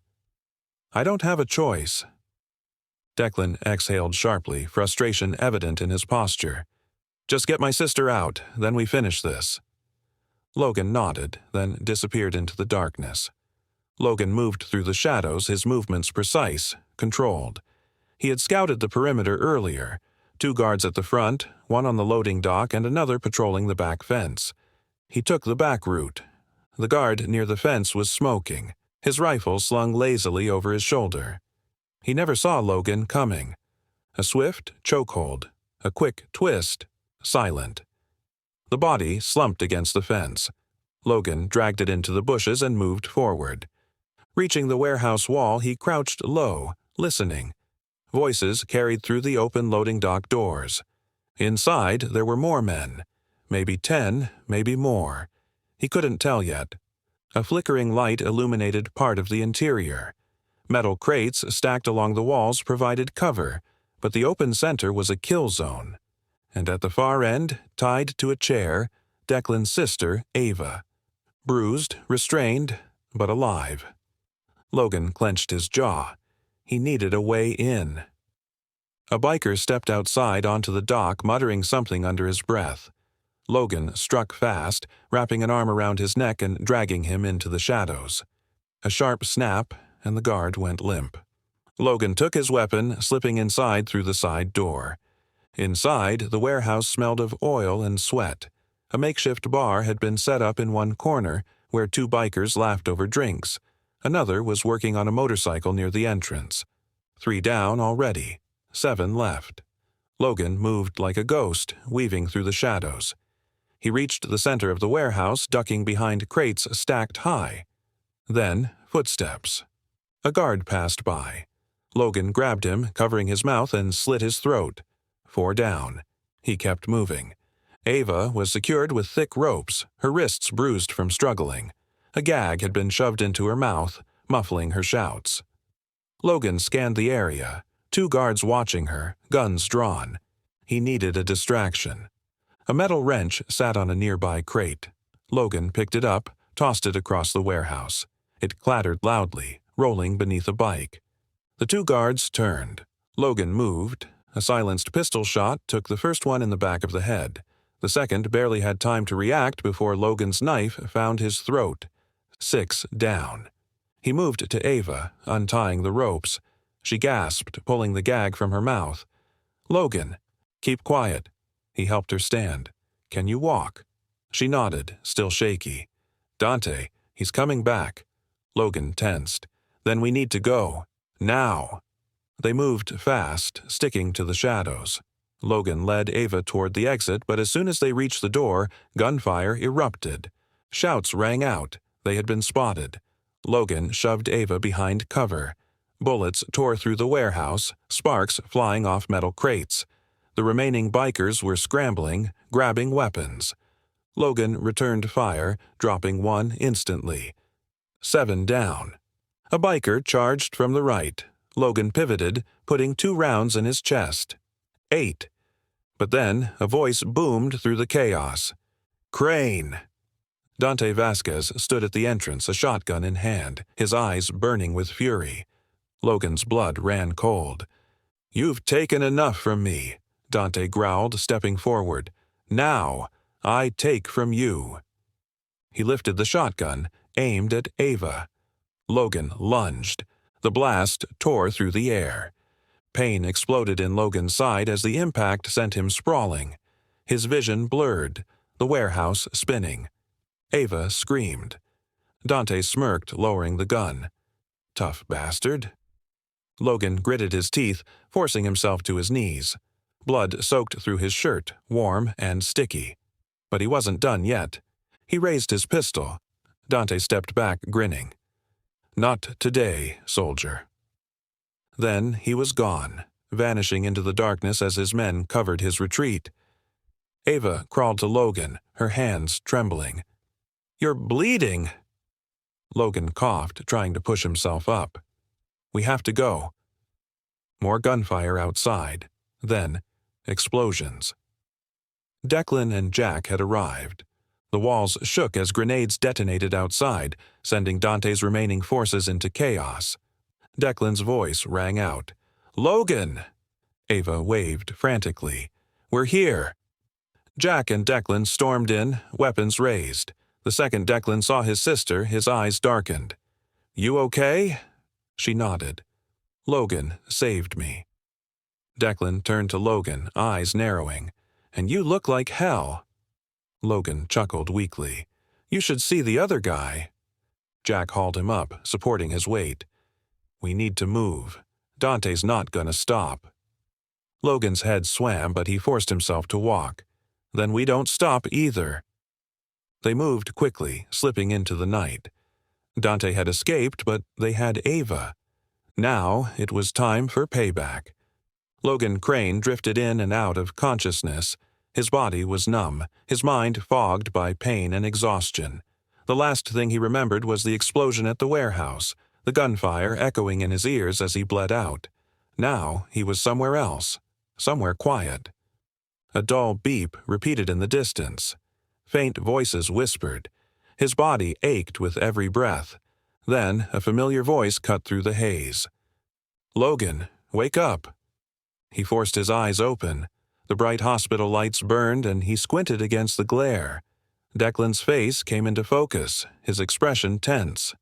"I don't have a choice." Declan exhaled sharply, frustration evident in his posture. "Just get my sister out, then we finish this." Logan nodded, then disappeared into the darkness. Logan moved through the shadows, his movements precise, controlled. He had scouted the perimeter earlier. 2 guards at the front, one on the loading dock and another patrolling the back fence. He took the back route. The guard near the fence was smoking, his rifle slung lazily over his shoulder. He never saw Logan coming. A swift chokehold, a quick twist, silent. The body slumped against the fence. Logan dragged it into the bushes and moved forward. Reaching the warehouse wall, he crouched low, listening. Voices carried through the open loading dock doors. Inside, there were more men. Maybe 10, maybe more. He couldn't tell yet. A flickering light illuminated part of the interior. Metal crates stacked along the walls provided cover, but the open center was a kill zone. And at the far end, tied to a chair, Declan's sister, Ava. Bruised, restrained, but alive. Logan clenched his jaw. He needed a way in. A biker stepped outside onto the dock, muttering something under his breath. Logan struck fast, wrapping an arm around his neck and dragging him into the shadows. A sharp snap, and the guard went limp. Logan took his weapon, slipping inside through the side door. Inside, the warehouse smelled of oil and sweat. A makeshift bar had been set up in one corner, where 2 bikers laughed over drinks. Another was working on a motorcycle near the entrance. 3 down already, 7 left. Logan moved like a ghost, weaving through the shadows. He reached the center of the warehouse, ducking behind crates stacked high. Then, footsteps. A guard passed by. Logan grabbed him, covering his mouth, and slit his throat. 4 down. He kept moving. Ava was secured with thick ropes, her wrists bruised from struggling. A gag had been shoved into her mouth, muffling her shouts. Logan scanned the area, 2 guards watching her, guns drawn. He needed a distraction. A metal wrench sat on a nearby crate. Logan picked it up, tossed it across the warehouse. It clattered loudly, rolling beneath a bike. The 2 guards turned. Logan moved. A silenced pistol shot took the first one in the back of the head. The second barely had time to react before Logan's knife found his throat. 6 down. He moved to Ava, untying the ropes. She gasped, pulling the gag from her mouth. "Logan, keep quiet." He helped her stand. "Can you walk?" She nodded, still shaky. "Dante, he's coming back." Logan tensed. "Then we need to go. Now." They moved fast, sticking to the shadows. Logan led Ava toward the exit, but as soon as they reached the door, gunfire erupted. Shouts rang out. They had been spotted. Logan shoved Ava behind cover. Bullets tore through the warehouse, sparks flying off metal crates. The remaining bikers were scrambling, grabbing weapons. Logan returned fire, dropping 1 instantly. 7 down. A biker charged from the right. Logan pivoted, putting 2 rounds in his chest. 8. But then a voice boomed through the chaos. "Crane!" Dante Vasquez stood at the entrance, a shotgun in hand, his eyes burning with fury. Logan's blood ran cold. "You've taken enough from me," Dante growled, stepping forward. "Now, I take from you." He lifted the shotgun, aimed at Ava. Logan lunged. The blast tore through the air. Pain exploded in Logan's side as the impact sent him sprawling. His vision blurred, the warehouse spinning. Ava screamed. Dante smirked, lowering the gun. Tough bastard. Logan gritted his teeth, forcing himself to his knees. Blood soaked through his shirt, warm and sticky. But he wasn't done yet. He raised his pistol. Dante stepped back, grinning. "Not today, soldier." Then he was gone, vanishing into the darkness as his men covered his retreat. Ava crawled to Logan, her hands trembling. "You're bleeding." Logan coughed, trying to push himself up. "We have to go." More gunfire outside. Then, explosions. Declan and Jack had arrived. The walls shook as grenades detonated outside, sending Dante's remaining forces into chaos. Declan's voice rang out. "Logan!" Ava waved frantically. "We're here." Jack and Declan stormed in, weapons raised. The second Declan saw his sister, his eyes darkened. "You okay?" She nodded. "Logan saved me." Declan turned to Logan, eyes narrowing. "And you look like hell." Logan chuckled weakly. "You should see the other guy." Jack hauled him up, supporting his weight. "We need to move. Dante's not gonna stop." Logan's head swam, but he forced himself to walk. "Then we don't stop either." They moved quickly, slipping into the night. Dante had escaped, but they had Ava. Now it was time for payback. Logan Crane drifted in and out of consciousness. His body was numb, his mind fogged by pain and exhaustion. The last thing he remembered was the explosion at the warehouse, the gunfire echoing in his ears as he bled out. Now he was somewhere else, somewhere quiet. A dull beep repeated in the distance. Faint voices whispered. His body ached with every breath. Then a familiar voice cut through the haze. "Logan, wake up." He forced his eyes open. The bright hospital lights burned and he squinted against the glare. Declan's face came into focus, his expression tense.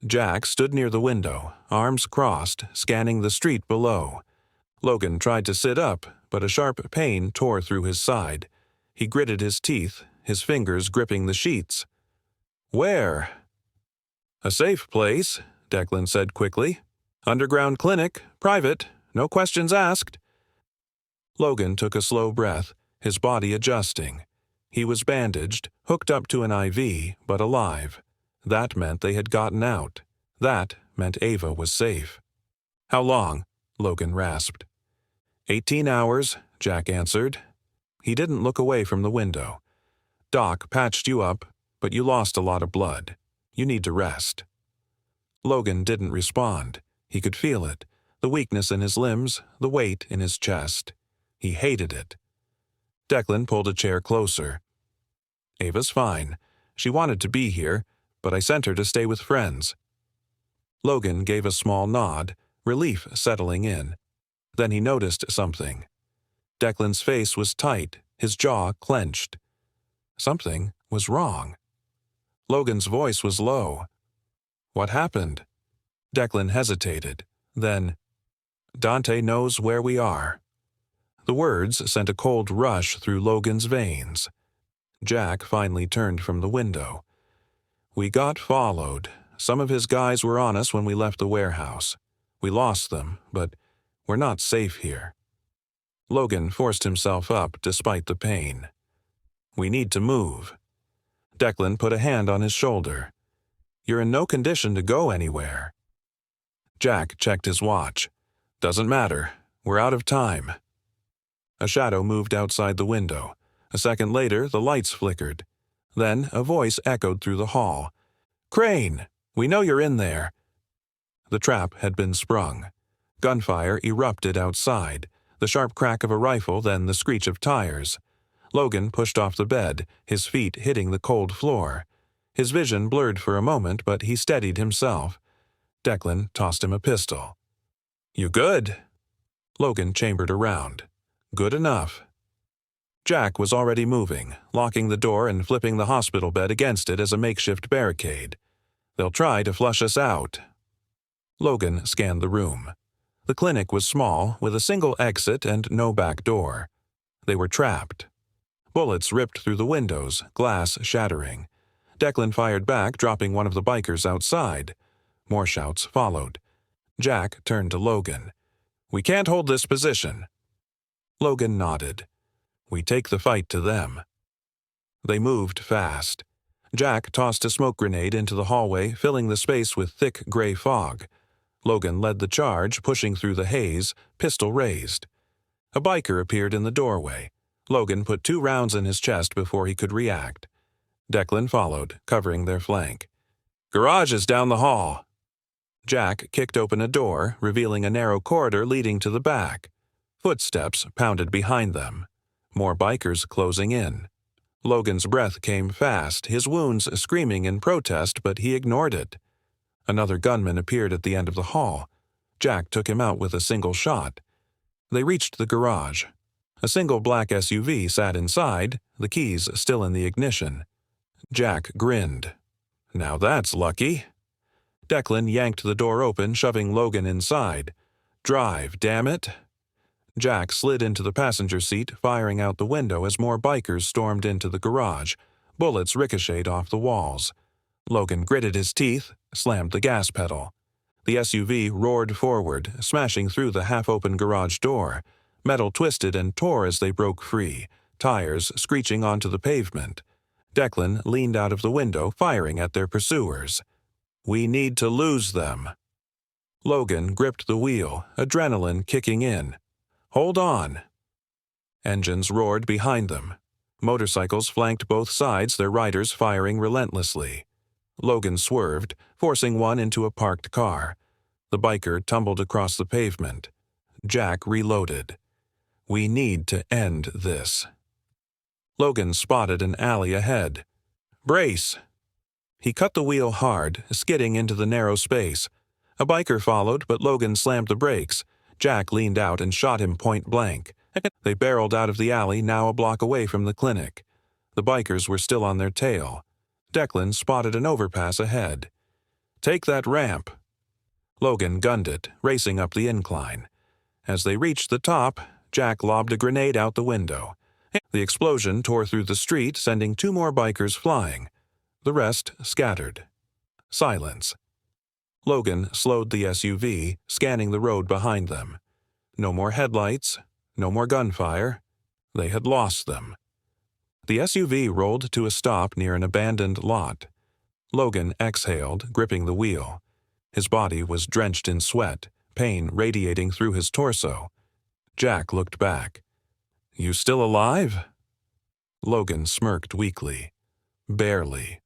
Jack stood near the window, arms crossed, scanning the street below. Logan tried to sit up, but a sharp pain tore through his side. He gritted his teeth, his fingers gripping the sheets. "Where?" "A safe place," Declan said quickly. "Underground clinic, private, no questions asked." Logan took a slow breath, his body adjusting. He was bandaged, hooked up to an IV, but alive. That meant they had gotten out. That meant Ava was safe. "How long?" Logan rasped. 18 hours, Jack answered. He didn't look away from the window. "Doc patched you up, but you lost a lot of blood. You need to rest." Logan didn't respond. He could feel it, the weakness in his limbs, the weight in his chest. He hated it. Declan pulled a chair closer. "Ava's fine. She wanted to be here, but I sent her to stay with friends." Logan gave a small nod, relief settling in. Then he noticed something. Declan's face was tight, his jaw clenched. Something was wrong. Logan's voice was low. "What happened?" Declan hesitated. Then, "Dante knows where we are." The words sent a cold rush through Logan's veins. Jack finally turned from the window. "We got followed. Some of his guys were on us when we left the warehouse. We lost them, but we're not safe here." Logan forced himself up despite the pain. "We need to move." Declan put a hand on his shoulder. "You're in no condition to go anywhere." Jack checked his watch. "Doesn't matter. We're out of time." A shadow moved outside the window. A second later, the lights flickered. Then a voice echoed through the hall. "Crane, we know you're in there." The trap had been sprung. Gunfire erupted outside, the sharp crack of a rifle, then the screech of tires. Logan pushed off the bed, his feet hitting the cold floor. His vision blurred for a moment, but he steadied himself. Declan tossed him a pistol. "You good?" Logan chambered around. Good enough. Jack was already moving, locking the door and flipping the hospital bed against it as a makeshift barricade. They'll try to flush us out. Logan scanned the room. The clinic was small, with a single exit and no back door. They were trapped. Bullets ripped through the windows, glass shattering. Declan fired back, dropping one of the bikers outside. More shouts followed. Jack turned to Logan. "We can't hold this position." Logan nodded. "We take the fight to them." They moved fast. Jack tossed a smoke grenade into the hallway, filling the space with thick gray fog. Logan led the charge, pushing through the haze, pistol raised. A biker appeared in the doorway. Logan put 2 rounds in his chest before he could react. Declan followed, covering their flank. "Garage is down the hall." Jack kicked open a door, revealing a narrow corridor leading to the back. Footsteps pounded behind them. More bikers closing in. Logan's breath came fast, his wounds screaming in protest, but he ignored it. Another gunman appeared at the end of the hall. Jack took him out with a single shot. They reached the garage. A single black SUV sat inside, the keys still in the ignition. Jack grinned. "Now that's lucky." Declan yanked the door open, shoving Logan inside. "Drive, damn it." Jack slid into the passenger seat, firing out the window as more bikers stormed into the garage. Bullets ricocheted off the walls. Logan gritted his teeth, slammed the gas pedal. The SUV roared forward, smashing through the half-open garage door. Metal twisted and tore as they broke free, tires screeching onto the pavement. Declan leaned out of the window, firing at their pursuers. "We need to lose them." Logan gripped the wheel, adrenaline kicking in. "Hold on." Engines roared behind them. Motorcycles flanked both sides, their riders firing relentlessly. Logan swerved, forcing one into a parked car. The biker tumbled across the pavement. Jack reloaded. "We need to end this." Logan spotted an alley ahead. "Brace!" He cut the wheel hard, skidding into the narrow space. A biker followed, but Logan slammed the brakes. Jack leaned out and shot him point blank. They barreled out of the alley, now a block away from the clinic. The bikers were still on their tail. Declan spotted an overpass ahead. "Take that ramp." Logan gunned it, racing up the incline. As they reached the top, Jack lobbed a grenade out the window. The explosion tore through the street, sending 2 more bikers flying. The rest scattered. Silence. Logan slowed the SUV, scanning the road behind them. No more headlights, no more gunfire. They had lost them. The SUV rolled to a stop near an abandoned lot. Logan exhaled, gripping the wheel. His body was drenched in sweat, pain radiating through his torso. Jack looked back. "You still alive?" Logan smirked weakly. "Barely."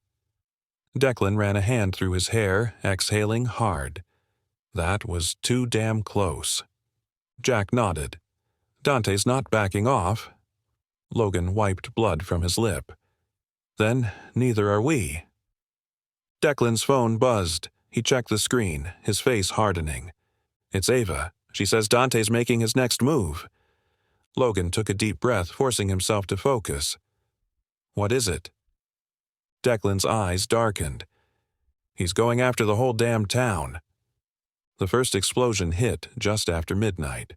Declan ran a hand through his hair, exhaling hard. "That was too damn close." Jack nodded. "Dante's not backing off." Logan wiped blood from his lip. "Then neither are we." Declan's phone buzzed. He checked the screen, his face hardening. "It's Ava. She says Dante's making his next move." Logan took a deep breath, forcing himself to focus. "What is it?" Declan's eyes darkened. "He's going after the whole damn town." The first explosion hit just after midnight.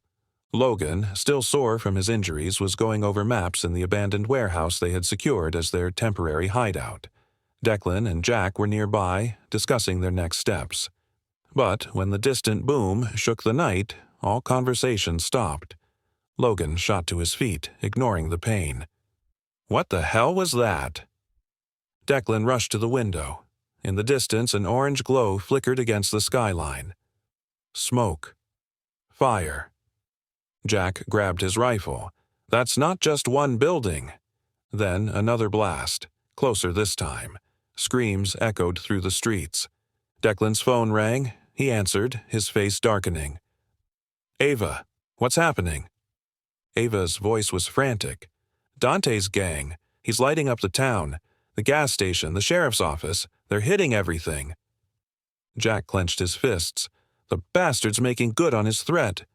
Logan, still sore from his injuries, was going over maps in the abandoned warehouse they had secured as their temporary hideout. Declan and Jack were nearby, discussing their next steps. But when the distant boom shook the night, all conversation stopped. Logan shot to his feet, ignoring the pain. "What the hell was that?" Declan rushed to the window. In the distance, an orange glow flickered against the skyline. Smoke. Fire. Jack grabbed his rifle. "That's not just one building." Then another blast, closer this time. Screams echoed through the streets. Declan's phone rang. He answered, his face darkening. "Ava, what's happening?" Ava's voice was frantic. "Dante's gang. He's lighting up the town. The gas station, the sheriff's office. They're hitting everything." Jack clenched his fists. The bastard's making good on his threat.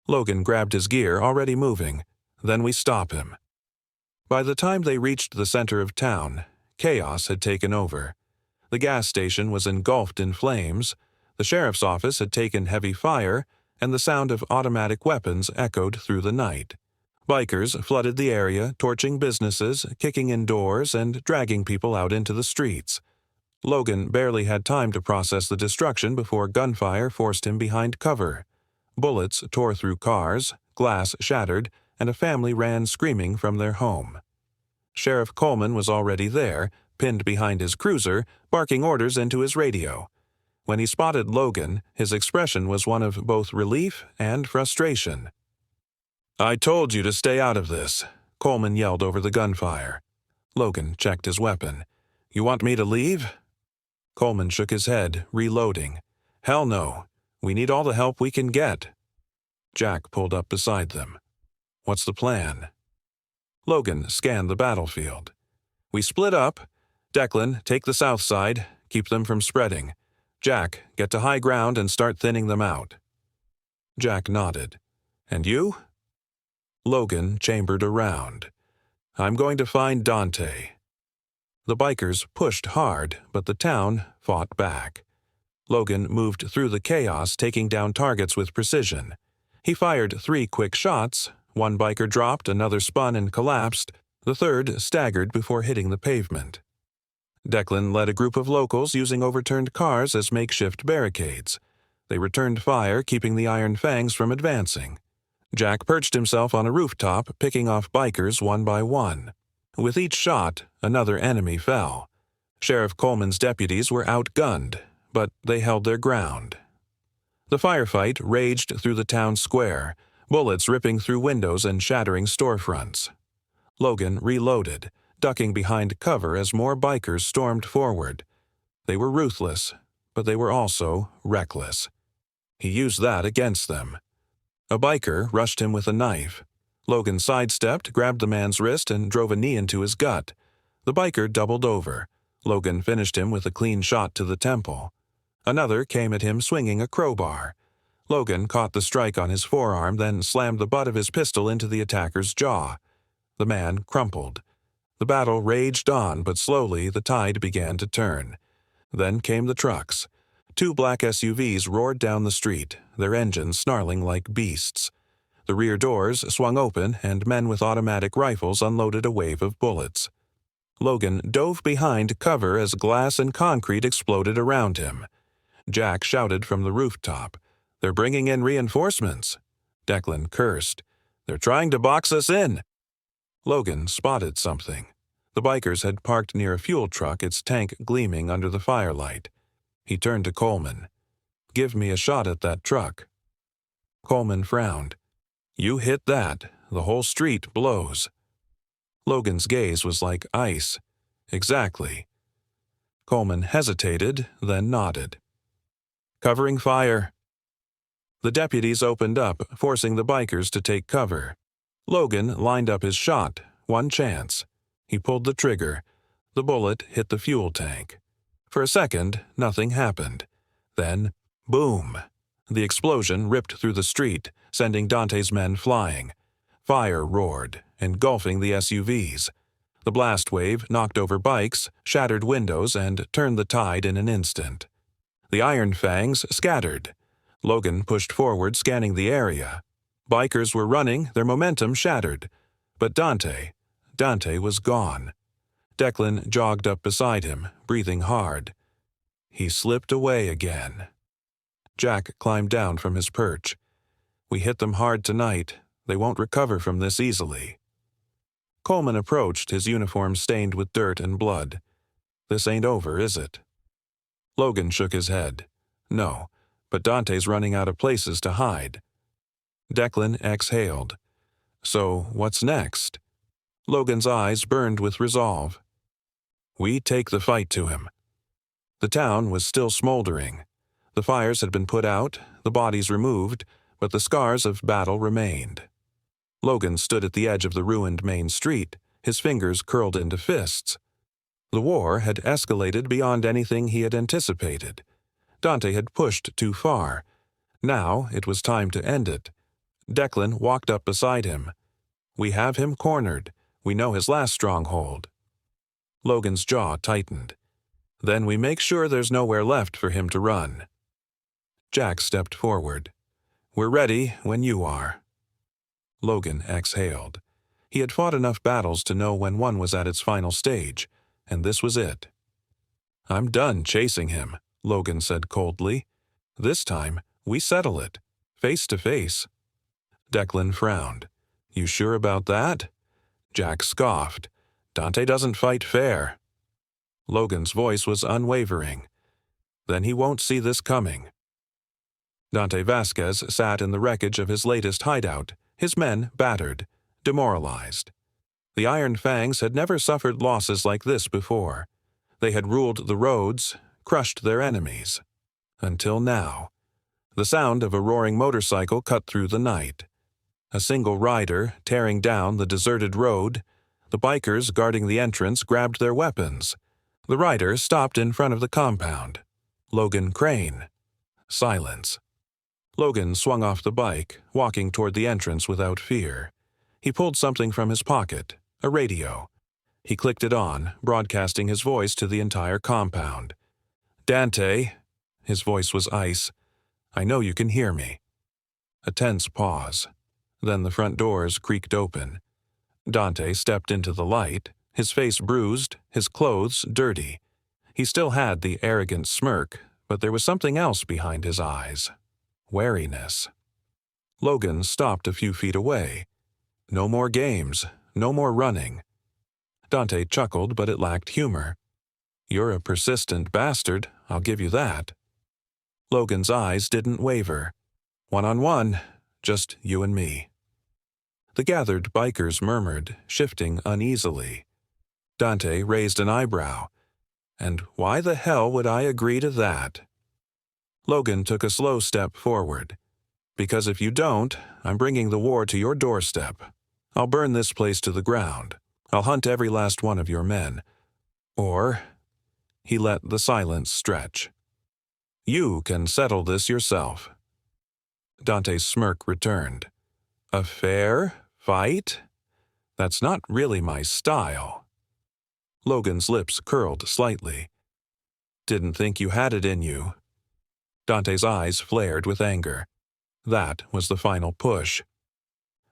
Logan grabbed his gear, already moving. then we stop him." By the time they reached the center of town, chaos had taken over. The gas station was engulfed in flames, the sheriff's office had taken heavy fire, and the sound of automatic weapons echoed through the night. Bikers flooded the area, torching businesses, kicking in doors, and dragging people out into the streets. Logan barely had time to process the destruction before gunfire forced him behind cover. Bullets tore through cars, glass shattered, and a family ran screaming from their home. Sheriff Coleman was already there, pinned behind his cruiser, barking orders into his radio. When he spotted Logan, his expression was one of both relief and frustration. "I told you to stay out of this," Coleman yelled over the gunfire. Logan checked his weapon. "You want me to leave?" Coleman shook his head, reloading. "Hell no. We need all the help we can get." Jack pulled up beside them. "What's the plan?" Logan scanned the battlefield. "We split up. Declan, take the south side. Keep them from spreading. Jack, get to high ground and start thinning them out." Jack nodded. "And you?" Logan chambered around. "I'm going to find Dante." The bikers pushed hard, but the town fought back. Logan moved through the chaos, taking down targets with precision. He fired 3 quick shots. One biker dropped, another spun and collapsed. The third staggered before hitting the pavement. Declan led a group of locals using overturned cars as makeshift barricades. They returned fire, keeping the Iron Fangs from advancing. Jack perched himself on a rooftop, picking off bikers one by one. With each shot, another enemy fell. Sheriff Coleman's deputies were outgunned, but they held their ground. The firefight raged through the town square, bullets ripping through windows and shattering storefronts. Logan reloaded, ducking behind cover as more bikers stormed forward. They were ruthless, but they were also reckless. He used that against them. A biker rushed him with a knife. Logan sidestepped, grabbed the man's wrist, and drove a knee into his gut. The biker doubled over. Logan finished him with a clean shot to the temple. Another came at him swinging a crowbar. Logan caught the strike on his forearm, then slammed the butt of his pistol into the attacker's jaw. The man crumpled. The battle raged on, but slowly the tide began to turn. Then came the trucks. 2 black SUVs roared down the street, their engines snarling like beasts. The rear doors swung open, and men with automatic rifles unloaded a wave of bullets. Logan dove behind cover as glass and concrete exploded around him. Jack shouted from the rooftop, "They're bringing in reinforcements." Declan cursed, "They're trying to box us in." Logan spotted something. The bikers had parked near a fuel truck, its tank gleaming under the firelight. He turned to Coleman. "Give me a shot at that truck." Coleman frowned. "You hit that, the whole street blows." Logan's gaze was like ice. "Exactly." Coleman hesitated, then nodded. "Covering fire." The deputies opened up, forcing the bikers to take cover. Logan lined up his shot, one chance. He pulled the trigger. The bullet hit the fuel tank. For a second, nothing happened. Then, boom! The explosion ripped through the street, sending Dante's men flying. Fire roared, engulfing the SUVs. The blast wave knocked over bikes, shattered windows, and turned the tide in an instant. The Iron Fangs scattered. Logan pushed forward, scanning the area. Bikers were running, their momentum shattered. But Dante was gone. Declan jogged up beside him, breathing hard. He slipped away again. Jack climbed down from his perch. "We hit them hard tonight. They won't recover from this easily." Coleman approached, his uniform stained with dirt and blood. "This ain't over, is it?" Logan shook his head. "No, but Dante's running out of places to hide." Declan exhaled. "So what's next?" Logan's eyes burned with resolve. "We take the fight to him." The town was still smoldering. The fires had been put out, the bodies removed, but the scars of battle remained. Logan stood at the edge of the ruined main street, his fingers curled into fists. The war had escalated beyond anything he had anticipated. Dante had pushed too far. Now it was time to end it. Declan walked up beside him. We have him cornered. We know his last stronghold. Logan's jaw tightened. Then we make sure there's nowhere left for him to run. Jack stepped forward. We're ready when you are. Logan exhaled. He had fought enough battles to know when one was at its final stage, and this was it. I'm done chasing him, Logan said coldly. This time, we settle it, face to face. Declan frowned. You sure about that? Jack scoffed. Dante doesn't fight fair. Logan's voice was unwavering. Then he won't see this coming. Dante Vasquez sat in the wreckage of his latest hideout, his men battered, demoralized. The Iron Fangs had never suffered losses like this before. They had ruled the roads, crushed their enemies. Until now. The sound of a roaring motorcycle cut through the night. A single rider tearing down the deserted road. The bikers guarding the entrance grabbed their weapons. The rider stopped in front of the compound. Logan Crane. Silence. Logan swung off the bike, walking toward the entrance without fear. He pulled something from his pocket, a radio. He clicked it on, broadcasting his voice to the entire compound. Dante, his voice was ice, I know you can hear me. A tense pause. Then the front doors creaked open. Dante stepped into the light, his face bruised, his clothes dirty. He still had the arrogant smirk, but there was something else behind his eyes. Wariness. Logan stopped a few feet away. No more games, no more running. Dante chuckled, but it lacked humor. You're a persistent bastard, I'll give you that. Logan's eyes didn't waver. One-on-one, just you and me. The gathered bikers murmured, shifting uneasily. Dante raised an eyebrow. And why the hell would I agree to that? Logan took a slow step forward. Because if you don't, I'm bringing the war to your doorstep. I'll burn this place to the ground. I'll hunt every last one of your men. Or, he let the silence stretch. You can settle this yourself. Dante's smirk returned. A fair fight? That's not really my style. Logan's lips curled slightly. Didn't think you had it in you. Dante's eyes flared with anger. That was the final push.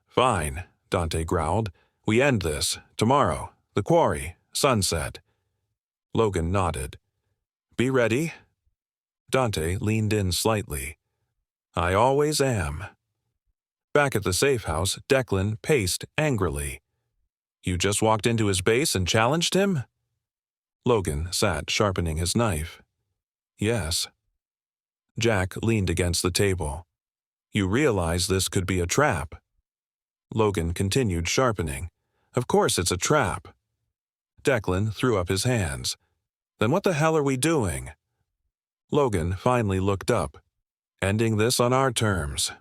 Fine, Dante growled. We end this, tomorrow, the quarry, sunset. Logan nodded. Be ready. Dante leaned in slightly. I always am. Back at the safe house, Declan paced angrily. You just walked into his base and challenged him? Logan sat sharpening his knife. Yes. Jack leaned against the table. You realize this could be a trap. Logan continued sharpening. Of course it's a trap. Declan threw up his hands. Then what the hell are we doing? Logan finally looked up. Ending this on our terms.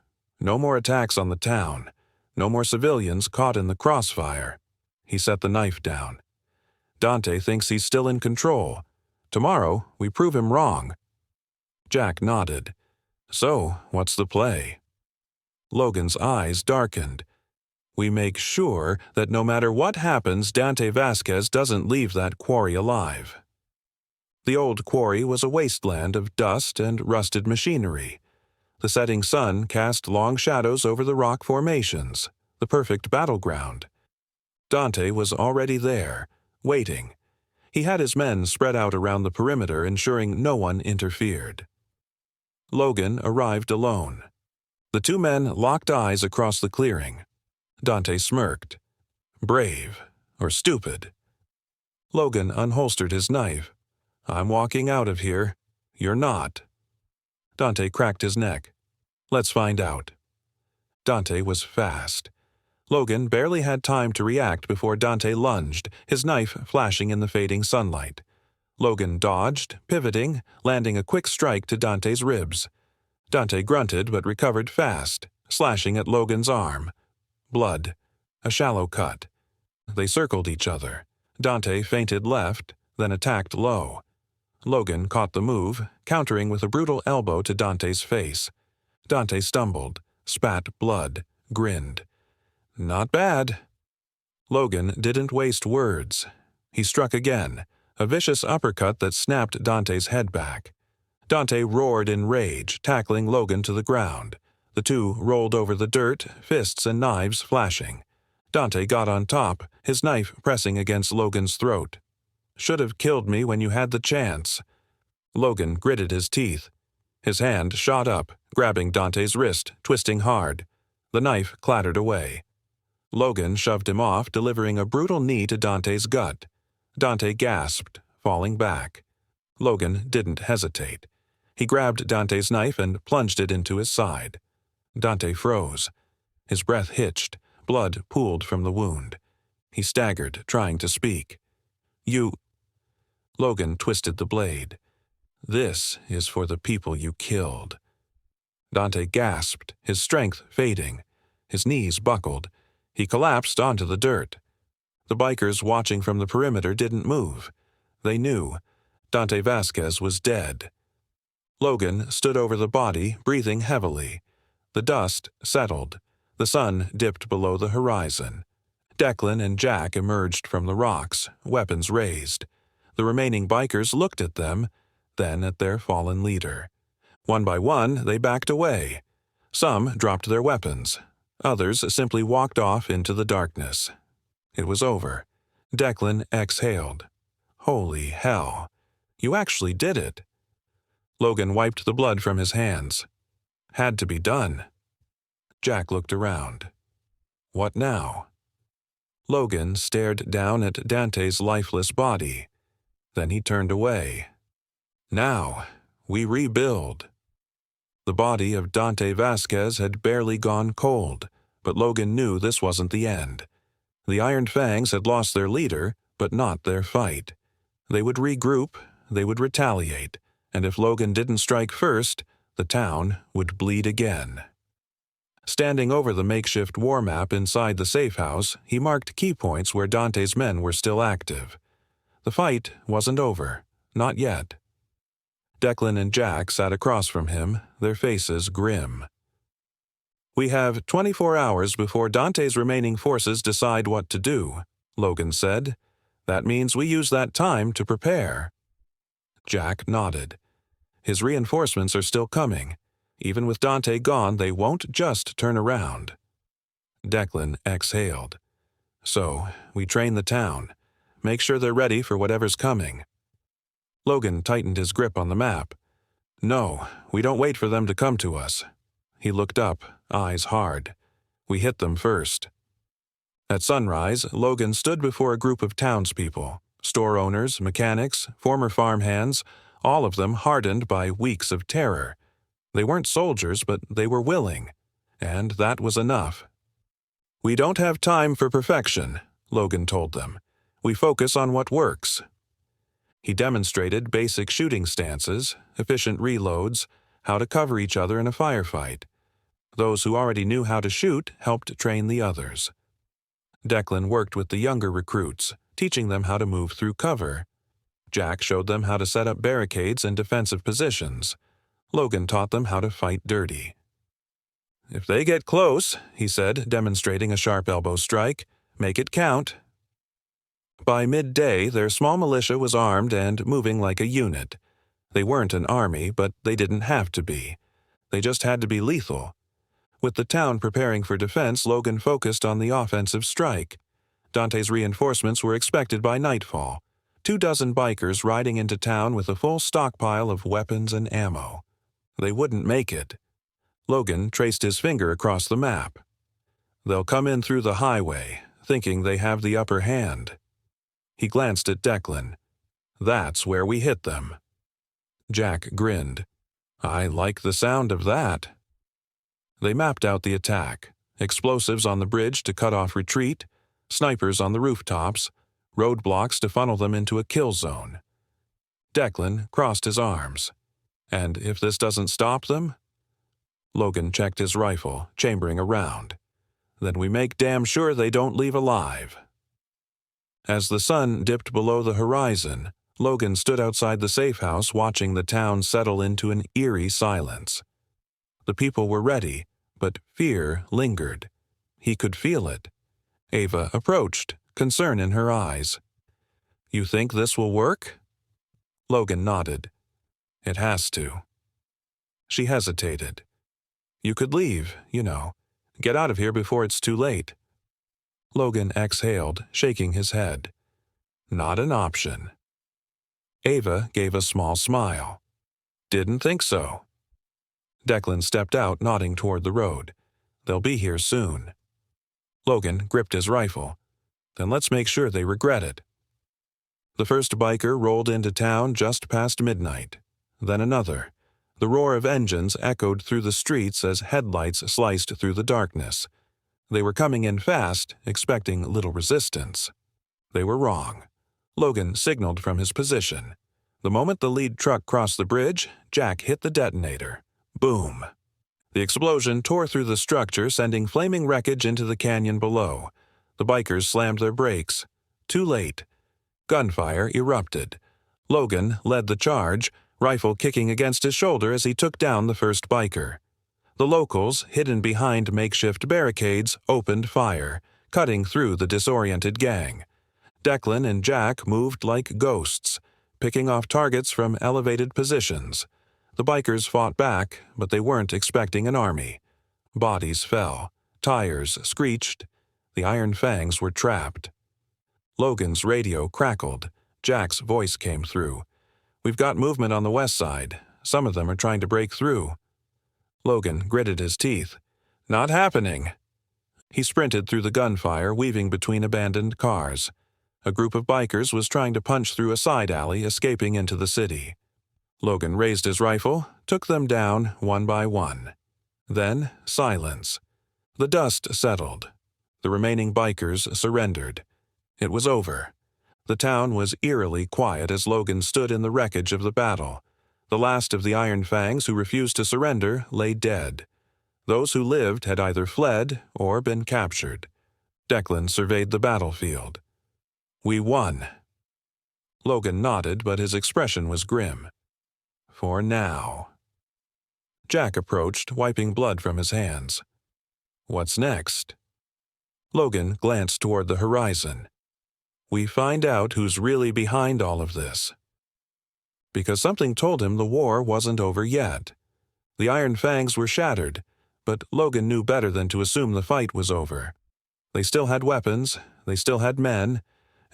No more attacks on the town. No more civilians caught in the crossfire. He set the knife down. Dante thinks he's still in control. Tomorrow, we prove him wrong. Jack nodded. So, what's the play? Logan's eyes darkened. We make sure that no matter what happens, Dante Vasquez doesn't leave that quarry alive. The old quarry was a wasteland of dust and rusted machinery. The setting sun cast long shadows over the rock formations, the perfect battleground. Dante was already there, waiting. He had his men spread out around the perimeter, ensuring no one interfered. Logan arrived alone. The two men locked eyes across the clearing. Dante smirked. Brave, or stupid. Logan unholstered his knife. I'm walking out of here. You're not. Dante cracked his neck. Let's find out. Dante was fast. Logan barely had time to react before Dante lunged, his knife flashing in the fading sunlight. Logan dodged, pivoting, landing a quick strike to Dante's ribs. Dante grunted but recovered fast, slashing at Logan's arm. Blood. A shallow cut. They circled each other. Dante feinted left, then attacked low. Logan caught the move, countering with a brutal elbow to Dante's face. Dante stumbled, spat blood, grinned. Not bad. Logan didn't waste words. He struck again, a vicious uppercut that snapped Dante's head back. Dante roared in rage, tackling Logan to the ground. The two rolled over the dirt, fists and knives flashing. Dante got on top, his knife pressing against Logan's throat. "Should have killed me when you had the chance." Logan gritted his teeth. His hand shot up, grabbing Dante's wrist, twisting hard. The knife clattered away. Logan shoved him off, delivering a brutal knee to Dante's gut. Dante gasped, falling back. Logan didn't hesitate. He grabbed Dante's knife and plunged it into his side. Dante froze. His breath hitched. Blood pooled from the wound. He staggered, trying to speak. "You—" Logan twisted the blade. "This is for the people you killed." Dante gasped, his strength fading. His knees buckled. He collapsed onto the dirt. The bikers watching from the perimeter didn't move. They knew. Dante Vasquez was dead. Logan stood over the body, breathing heavily. The dust settled. The sun dipped below the horizon. Declan and Jack emerged from the rocks, weapons raised. The remaining bikers looked at them, then at their fallen leader. One by one, they backed away. Some dropped their weapons. Others simply walked off into the darkness. It was over. Declan exhaled. "Holy hell. You actually did it." Logan wiped the blood from his hands. "Had to be done." Jack looked around. What now? Logan stared down at Dante's lifeless body. Then he turned away. "Now, we rebuild." The body of Dante Vasquez had barely gone cold, but Logan knew this wasn't the end. The Iron Fangs had lost their leader, but not their fight. They would regroup, they would retaliate, and if Logan didn't strike first, the town would bleed again. Standing over the makeshift war map inside the safe house, he marked key points where Dante's men were still active. The fight wasn't over, not yet. Declan and Jack sat across from him, their faces grim. "We have 24 hours before Dante's remaining forces decide what to do," Logan said. "That means we use that time to prepare." Jack nodded. "His reinforcements are still coming. Even with Dante gone, they won't just turn around." Declan exhaled. "So, we train the town. Make sure they're ready for whatever's coming." Logan tightened his grip on the map. "No, we don't wait for them to come to us." He looked up, eyes hard. "We hit them first." At sunrise, Logan stood before a group of townspeople, store owners, mechanics, former farmhands, all of them hardened by weeks of terror. They weren't soldiers, but they were willing, and that was enough. "We don't have time for perfection," Logan told them. "We focus on what works." He demonstrated basic shooting stances, efficient reloads, how to cover each other in a firefight. Those who already knew how to shoot helped train the others. Declan worked with the younger recruits, teaching them how to move through cover. Jack showed them how to set up barricades and defensive positions. Logan taught them how to fight dirty. "If they get close," he said, demonstrating a sharp elbow strike, "make it count." By midday, their small militia was armed and moving like a unit. They weren't an army, but they didn't have to be. They just had to be lethal. With the town preparing for defense, Logan focused on the offensive strike. Dante's reinforcements were expected by nightfall. 24 bikers riding into town with a full stockpile of weapons and ammo. They wouldn't make it. Logan traced his finger across the map. They'll come in through the highway, thinking they have the upper hand. He glanced at Declan. "That's where we hit them." Jack grinned. "I like the sound of that." They mapped out the attack. Explosives on the bridge to cut off retreat, snipers on the rooftops, roadblocks to funnel them into a kill zone. Declan crossed his arms. "And if this doesn't stop them?" Logan checked his rifle, chambering a round. "Then we make damn sure they don't leave alive." As the sun dipped below the horizon, Logan stood outside the safe house watching the town settle into an eerie silence. The people were ready, but fear lingered. He could feel it. Ava approached, concern in her eyes. "You think this will work?" Logan nodded. "It has to." She hesitated. "You could leave, you know. Get out of here before it's too late." Logan exhaled, shaking his head. "Not an option." Ava gave a small smile. "Didn't think so." Declan stepped out, nodding toward the road. "They'll be here soon." Logan gripped his rifle. "Then let's make sure they regret it." The first biker rolled into town just past midnight. Then another. The roar of engines echoed through the streets as headlights sliced through the darkness. They were coming in fast, expecting little resistance. They were wrong. Logan signaled from his position. The moment the lead truck crossed the bridge, Jack hit the detonator. Boom! The explosion tore through the structure, sending flaming wreckage into the canyon below. The bikers slammed their brakes. Too late. Gunfire erupted. Logan led the charge, rifle kicking against his shoulder as he took down the first biker. The locals, hidden behind makeshift barricades, opened fire, cutting through the disoriented gang. Declan and Jack moved like ghosts, picking off targets from elevated positions. The bikers fought back, but they weren't expecting an army. Bodies fell. Tires screeched. The Iron Fangs were trapped. Logan's radio crackled. Jack's voice came through. "We've got movement on the west side. Some of them are trying to break through." Logan gritted his teeth. "Not happening." He sprinted through the gunfire, weaving between abandoned cars. A group of bikers was trying to punch through a side alley, escaping into the city. Logan raised his rifle, took them down one by one. Then silence. The dust settled. The remaining bikers surrendered. It was over. The town was eerily quiet as Logan stood in the wreckage of the battle. The last of the Iron Fangs who refused to surrender lay dead. Those who lived had either fled or been captured. Declan surveyed the battlefield. "We won." Logan nodded, but his expression was grim. "For now." Jack approached, wiping blood from his hands. "What's next?" Logan glanced toward the horizon. "We find out who's really behind all of this." Because something told him the war wasn't over yet. The Iron Fangs were shattered, but Logan knew better than to assume the fight was over. They still had weapons, they still had men,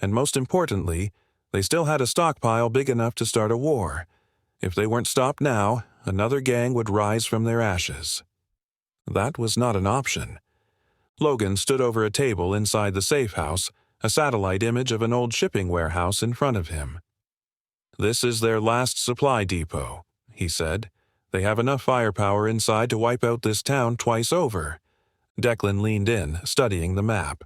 and most importantly, they still had a stockpile big enough to start a war. If they weren't stopped now, another gang would rise from their ashes. That was not an option. Logan stood over a table inside the safe house, a satellite image of an old shipping warehouse in front of him. "This is their last supply depot," he said. "They have enough firepower inside to wipe out this town twice over." Declan leaned in, studying the map.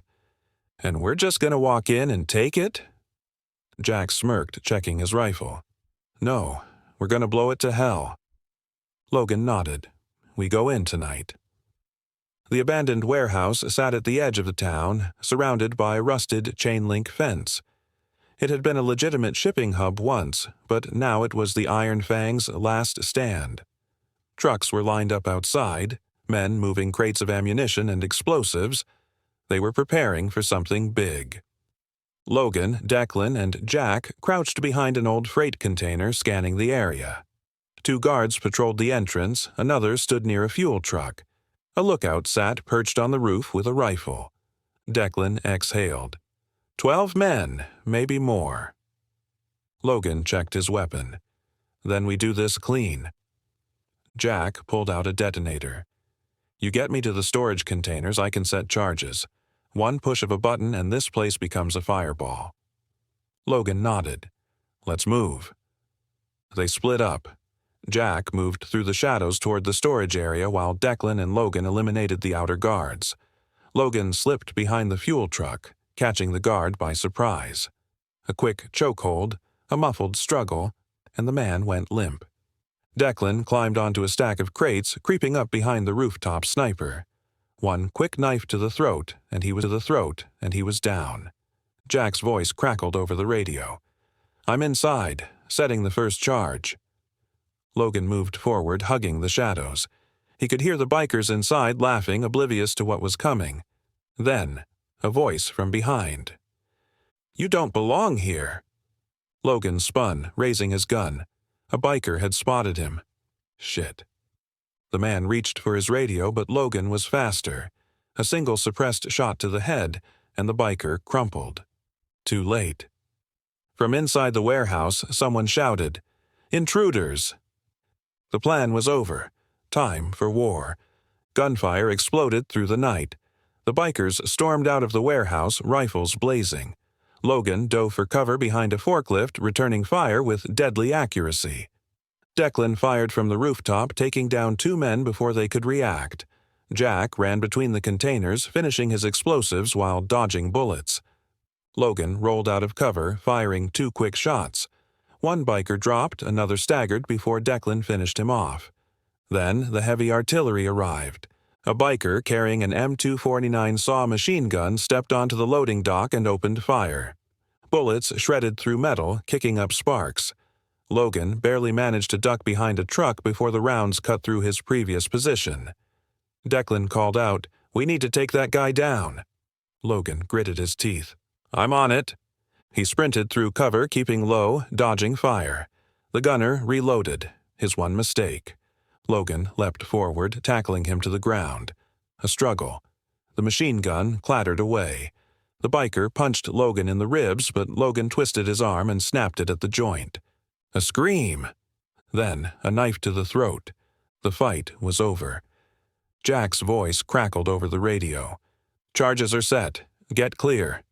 "And we're just going to walk in and take it?" Jack smirked, checking his rifle. "No, we're going to blow it to hell." Logan nodded. "We go in tonight." The abandoned warehouse sat at the edge of the town, surrounded by a rusted chain-link fence. It had been a legitimate shipping hub once, but now it was the Iron Fang's last stand. Trucks were lined up outside, men moving crates of ammunition and explosives. They were preparing for something big. Logan, Declan, and Jack crouched behind an old freight container, scanning the area. 2 guards patrolled the entrance, another stood near a fuel truck. A lookout sat perched on the roof with a rifle. Declan exhaled. 12 men, maybe more. Logan checked his weapon. "Then we do this clean." Jack pulled out a detonator. "You get me to the storage containers, I can set charges. One push of a button and this place becomes a fireball." Logan nodded. "Let's move." They split up. Jack moved through the shadows toward the storage area while Declan and Logan eliminated the outer guards. Logan slipped behind the fuel truck, catching the guard by surprise. A quick chokehold, a muffled struggle, and the man went limp. Declan climbed onto a stack of crates, creeping up behind the rooftop sniper. One quick knife to the throat, and he was down. Jack's voice crackled over the radio. "I'm inside, setting the first charge." Logan moved forward, hugging the shadows. He could hear the bikers inside laughing, oblivious to what was coming. Then, a voice from behind. "You don't belong here." Logan spun, raising his gun. A biker had spotted him. Shit. The man reached for his radio, but Logan was faster. A single suppressed shot to the head, and the biker crumpled. Too late. From inside the warehouse, someone shouted, "Intruders!" The plan was over. Time for war. Gunfire exploded through the night. The bikers stormed out of the warehouse, rifles blazing. Logan dove for cover behind a forklift, returning fire with deadly accuracy. Declan fired from the rooftop, taking down 2 men before they could react. Jack ran between the containers, finishing his explosives while dodging bullets. Logan rolled out of cover, firing 2 quick shots. One biker dropped, another staggered before Declan finished him off. Then the heavy artillery arrived. A biker carrying an M249 SAW machine gun stepped onto the loading dock and opened fire. Bullets shredded through metal, kicking up sparks. Logan barely managed to duck behind a truck before the rounds cut through his previous position. Declan called out, "We need to take that guy down." Logan gritted his teeth. "I'm on it." He sprinted through cover, keeping low, dodging fire. The gunner reloaded, his one mistake. Logan leapt forward, tackling him to the ground. A struggle. The machine gun clattered away. The biker punched Logan in the ribs, but Logan twisted his arm and snapped it at the joint. A scream. Then a knife to the throat. The fight was over. Jack's voice crackled over the radio. "Charges are set. Get clear."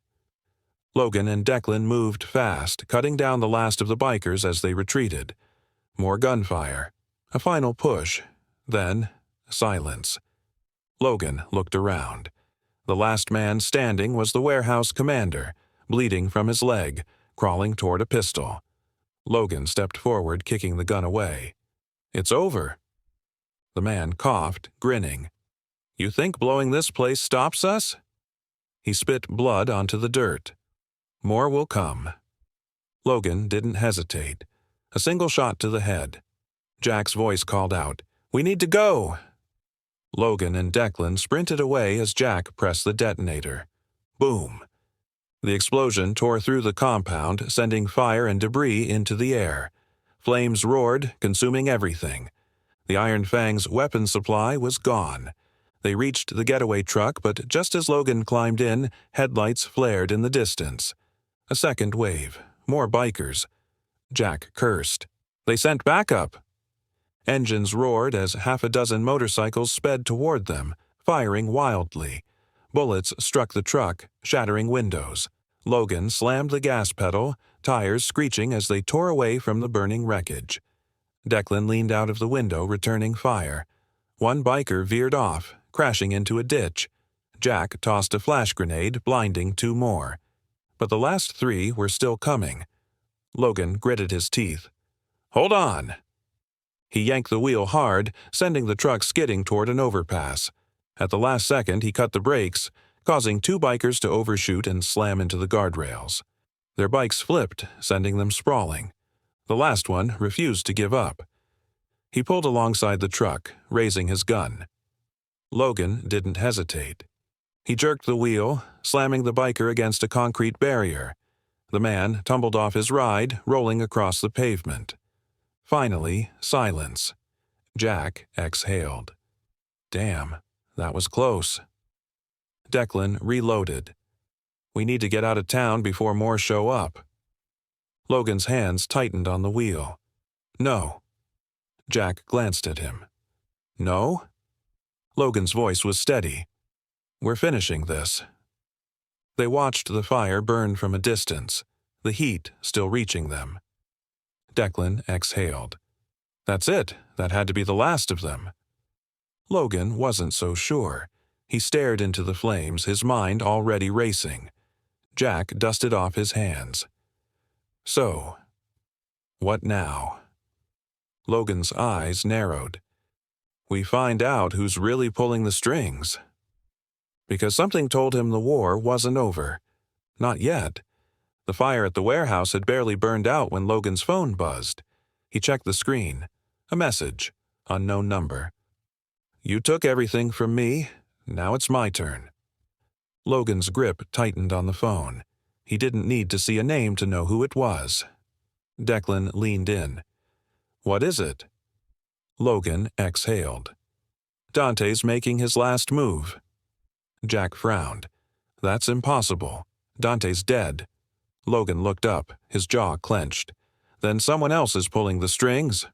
Logan and Declan moved fast, cutting down the last of the bikers as they retreated. More gunfire. A final push. Then silence. Logan looked around. The last man standing was the warehouse commander, bleeding from his leg, crawling toward a pistol. Logan stepped forward, kicking the gun away. "It's over." The man coughed, grinning. "You think blowing this place stops us?" He spit blood onto the dirt. "More will come." Logan didn't hesitate. A single shot to the head. Jack's voice called out, "We need to go!" Logan and Declan sprinted away as Jack pressed the detonator. Boom! The explosion tore through the compound, sending fire and debris into the air. Flames roared, consuming everything. The Iron Fang's weapon supply was gone. They reached the getaway truck, but just as Logan climbed in, headlights flared in the distance. A second wave. More bikers. Jack cursed. "They sent backup!" Engines roared as 6 motorcycles sped toward them, firing wildly. Bullets struck the truck, shattering windows. Logan slammed the gas pedal, tires screeching as they tore away from the burning wreckage. Declan leaned out of the window, returning fire. One biker veered off, crashing into a ditch. Jack tossed a flash grenade, blinding 2 more. But the last 3 were still coming. Logan gritted his teeth. "Hold on!" He yanked the wheel hard, sending the truck skidding toward an overpass. At the last second, he cut the brakes, causing 2 bikers to overshoot and slam into the guardrails. Their bikes flipped, sending them sprawling. The last one refused to give up. He pulled alongside the truck, raising his gun. Logan didn't hesitate. He jerked the wheel, slamming the biker against a concrete barrier. The man tumbled off his ride, rolling across the pavement. Finally, silence. Jack exhaled. Damn, that was close. Declan reloaded. "We need to get out of town before more show up." Logan's hands tightened on the wheel. "No." Jack glanced at him. "No?" Logan's voice was steady. "We're finishing this." They watched the fire burn from a distance, the heat still reaching them. Declan exhaled. That's it. That had to be the last of them. Logan wasn't so sure. He stared into the flames, his mind already racing. Jack dusted off his hands. So, what now? Logan's eyes narrowed. We find out who's really pulling the strings. Because something told him the war wasn't over. Not yet. The fire at the warehouse had barely burned out when Logan's phone buzzed. He checked the screen. A message. Unknown number. You took everything from me. Now it's my turn. Logan's grip tightened on the phone. He didn't need to see a name to know who it was. Declan leaned in. "What is it?" Logan exhaled. "Dante's making his last move." Jack frowned. "That's impossible. Dante's dead." Logan looked up, his jaw clenched. "Then someone else is pulling the strings."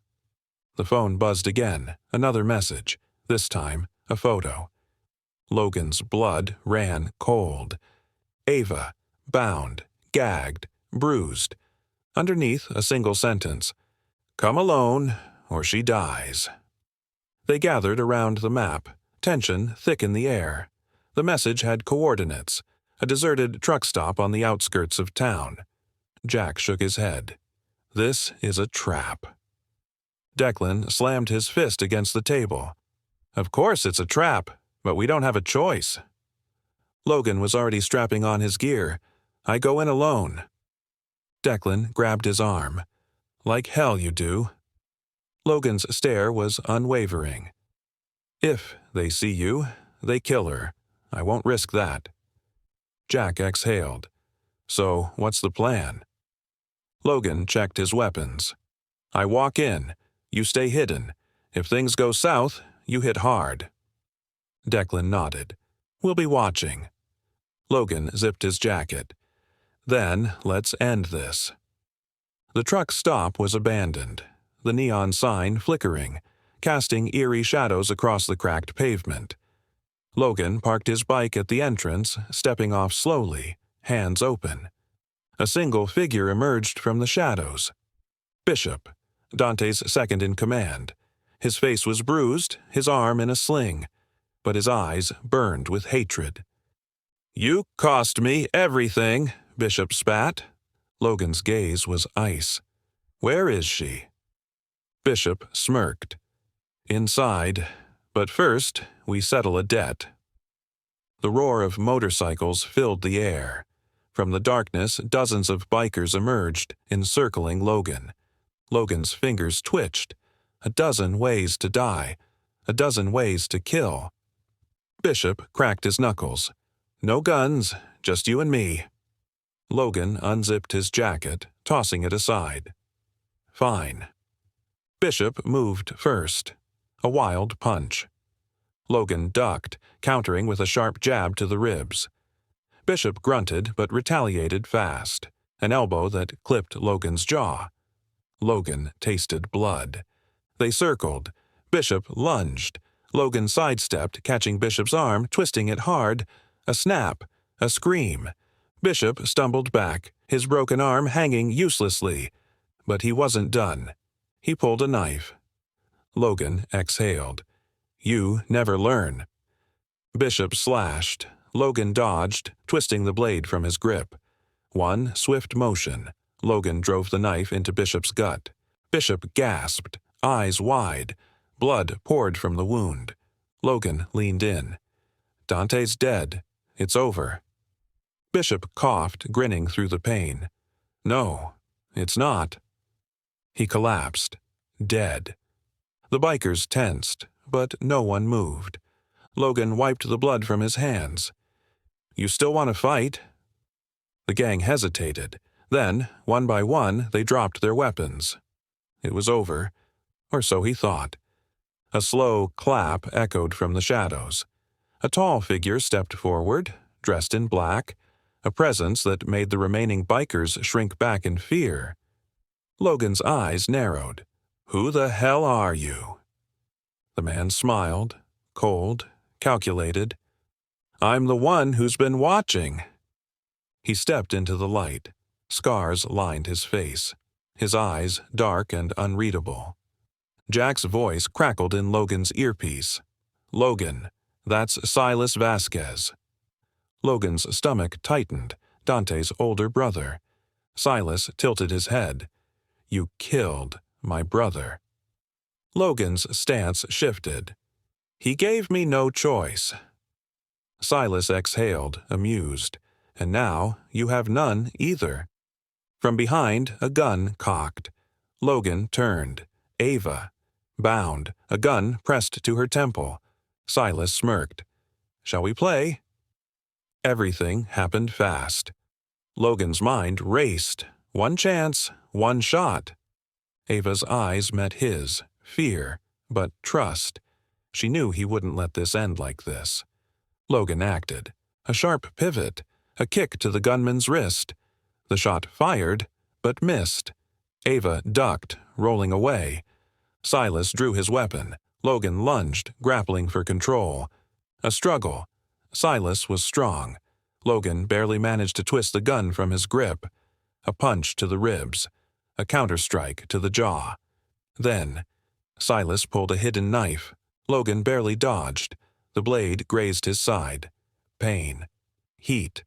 The phone buzzed again, another message, this time a photo. Logan's blood ran cold. Ava, bound, gagged, bruised. Underneath, a single sentence. "Come alone, or she dies." They gathered around the map, tension thick in the air. The message had coordinates, a deserted truck stop on the outskirts of town. Jack shook his head. "This is a trap." Declan slammed his fist against the table. "Of course it's a trap, but we don't have a choice." Logan was already strapping on his gear. "I go in alone." Declan grabbed his arm. "Like hell you do." Logan's stare was unwavering. "If they see you, they kill her. I won't risk that." Jack exhaled. "So, what's the plan?" Logan checked his weapons. "I walk in. You stay hidden. If things go south, you hit hard." Declan nodded. "We'll be watching." Logan zipped his jacket. "Then, let's end this." The truck stop was abandoned, the neon sign flickering, casting eerie shadows across the cracked pavement. Logan parked his bike at the entrance, stepping off slowly, hands open. A single figure emerged from the shadows. Bishop, Dante's second in command. His face was bruised, his arm in a sling, but his eyes burned with hatred. "You cost me everything," Bishop spat. Logan's gaze was ice. "Where is she?" Bishop smirked. "Inside, but first we settle a debt." The roar of motorcycles filled the air. From the darkness, dozens of bikers emerged, encircling Logan. Logan's fingers twitched. A dozen ways to die. A dozen ways to kill. Bishop cracked his knuckles. "No guns, just you and me." Logan unzipped his jacket, tossing it aside. "Fine." Bishop moved first. A wild punch. Logan ducked, countering with a sharp jab to the ribs. Bishop grunted but retaliated fast, an elbow that clipped Logan's jaw. Logan tasted blood. They circled. Bishop lunged. Logan sidestepped, catching Bishop's arm, twisting it hard. A snap. A scream. Bishop stumbled back, his broken arm hanging uselessly. But he wasn't done. He pulled a knife. Logan exhaled. "You never learn." Bishop slashed. Logan dodged, twisting the blade from his grip. One swift motion. Logan drove the knife into Bishop's gut. Bishop gasped, eyes wide. Blood poured from the wound. Logan leaned in. "Dante's dead. It's over." Bishop coughed, grinning through the pain. "No, it's not." He collapsed. Dead. The bikers tensed, but no one moved. Logan wiped the blood from his hands. "You still want to fight?" The gang hesitated. Then, one by one, they dropped their weapons. It was over, or so he thought. A slow clap echoed from the shadows. A tall figure stepped forward, dressed in black, a presence that made the remaining bikers shrink back in fear. Logan's eyes narrowed. "Who the hell are you?" The man smiled, cold, calculated. "I'm the one who's been watching." He stepped into the light. Scars lined his face, his eyes dark and unreadable. Jack's voice crackled in Logan's earpiece. "Logan, that's Silas Vasquez." Logan's stomach tightened, Dante's older brother. Silas tilted his head. "You killed my brother." Logan's stance shifted. "He gave me no choice." Silas exhaled, amused. "And now you have none either." From behind, a gun cocked. Logan turned. Ava. Bound, a gun pressed to her temple. Silas smirked. "Shall we play?" Everything happened fast. Logan's mind raced. One chance, one shot. Ava's eyes met his, fear, but trust. She knew he wouldn't let this end like this. Logan acted. A sharp pivot, a kick to the gunman's wrist. The shot fired, but missed. Ava ducked, rolling away. Silas drew his weapon. Logan lunged, grappling for control. A struggle. Silas was strong. Logan barely managed to twist the gun from his grip. A punch to the ribs. A counterstrike to the jaw. Then, Silas pulled a hidden knife. Logan barely dodged. The blade grazed his side. Pain. Heat.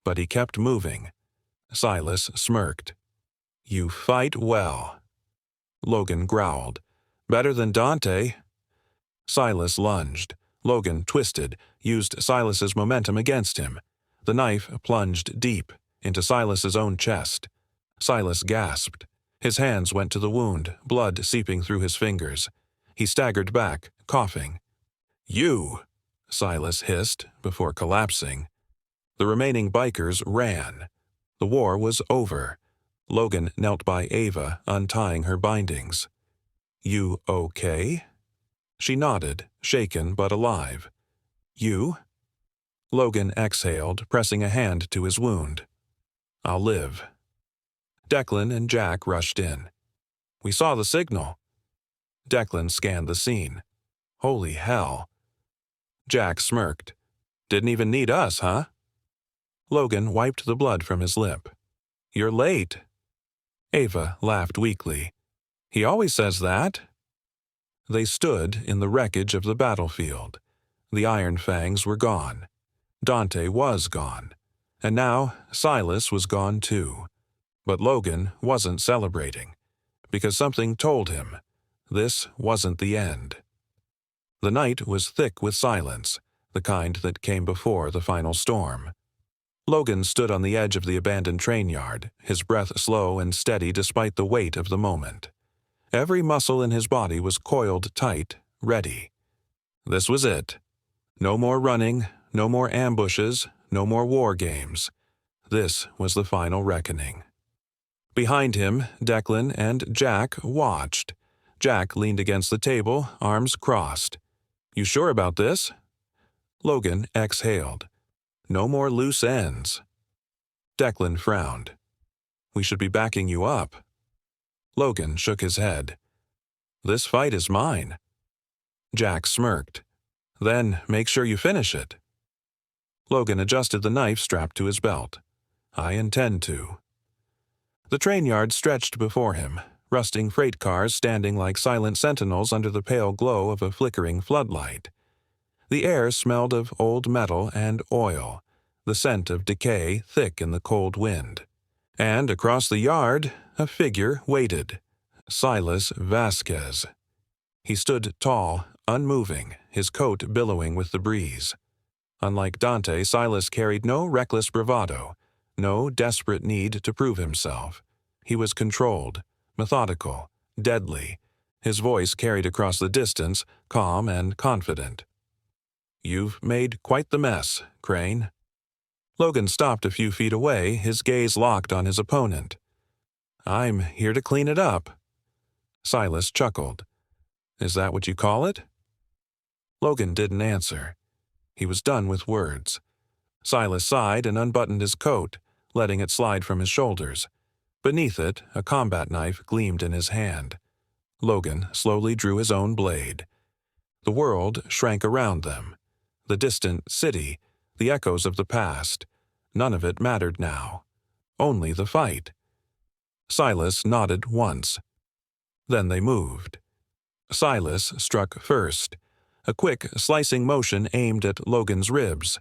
But he kept moving. Silas smirked. "You fight well." Logan growled. "Better than Dante." Silas lunged. Logan twisted, used Silas's momentum against him. The knife plunged deep into Silas's own chest. Silas gasped. His hands went to the wound, blood seeping through his fingers. He staggered back, coughing. "You!" Silas hissed before collapsing. The remaining bikers ran. The war was over. Logan knelt by Ava, untying her bindings. "You okay?" She nodded, shaken but alive. "You?" Logan exhaled, pressing a hand to his wound. "I'll live." Declan and Jack rushed in. "We saw the signal." Declan scanned the scene. "Holy hell." Jack smirked. "Didn't even need us, huh?" Logan wiped the blood from his lip. "You're late." Ava laughed weakly. "He always says that." They stood in the wreckage of the battlefield. The Iron Fangs were gone. Dante was gone. And now Silas was gone too. But Logan wasn't celebrating, because something told him this wasn't the end. The night was thick with silence, the kind that came before the final storm. Logan stood on the edge of the abandoned train yard, his breath slow and steady despite the weight of the moment. Every muscle in his body was coiled tight, ready. This was it. No more running, no more ambushes, no more war games. This was the final reckoning. Behind him, Declan and Jack watched. Jack leaned against the table, arms crossed. "You sure about this?" Logan exhaled. "No more loose ends." Declan frowned. "We should be backing you up." Logan shook his head. "This fight is mine." Jack smirked. "Then make sure you finish it." Logan adjusted the knife strapped to his belt. "I intend to." The train yard stretched before him, rusting freight cars standing like silent sentinels under the pale glow of a flickering floodlight. The air smelled of old metal and oil, the scent of decay thick in the cold wind. And across the yard, a figure waited. Silas Vasquez. He stood tall, unmoving, his coat billowing with the breeze. Unlike Dante, Silas carried no reckless bravado, no desperate need to prove himself. He was controlled, methodical, deadly. His voice carried across the distance, calm and confident. "You've made quite the mess, Crane." Logan stopped a few feet away, his gaze locked on his opponent. "I'm here to clean it up." Silas chuckled. "Is that what you call it?" Logan didn't answer. He was done with words. Silas sighed and unbuttoned his coat, letting it slide from his shoulders. Beneath it, a combat knife gleamed in his hand. Logan slowly drew his own blade. The world shrank around them. The distant city, the echoes of the past. None of it mattered now. Only the fight. Silas nodded once. Then they moved. Silas struck first. A quick, slicing motion aimed at Logan's ribs.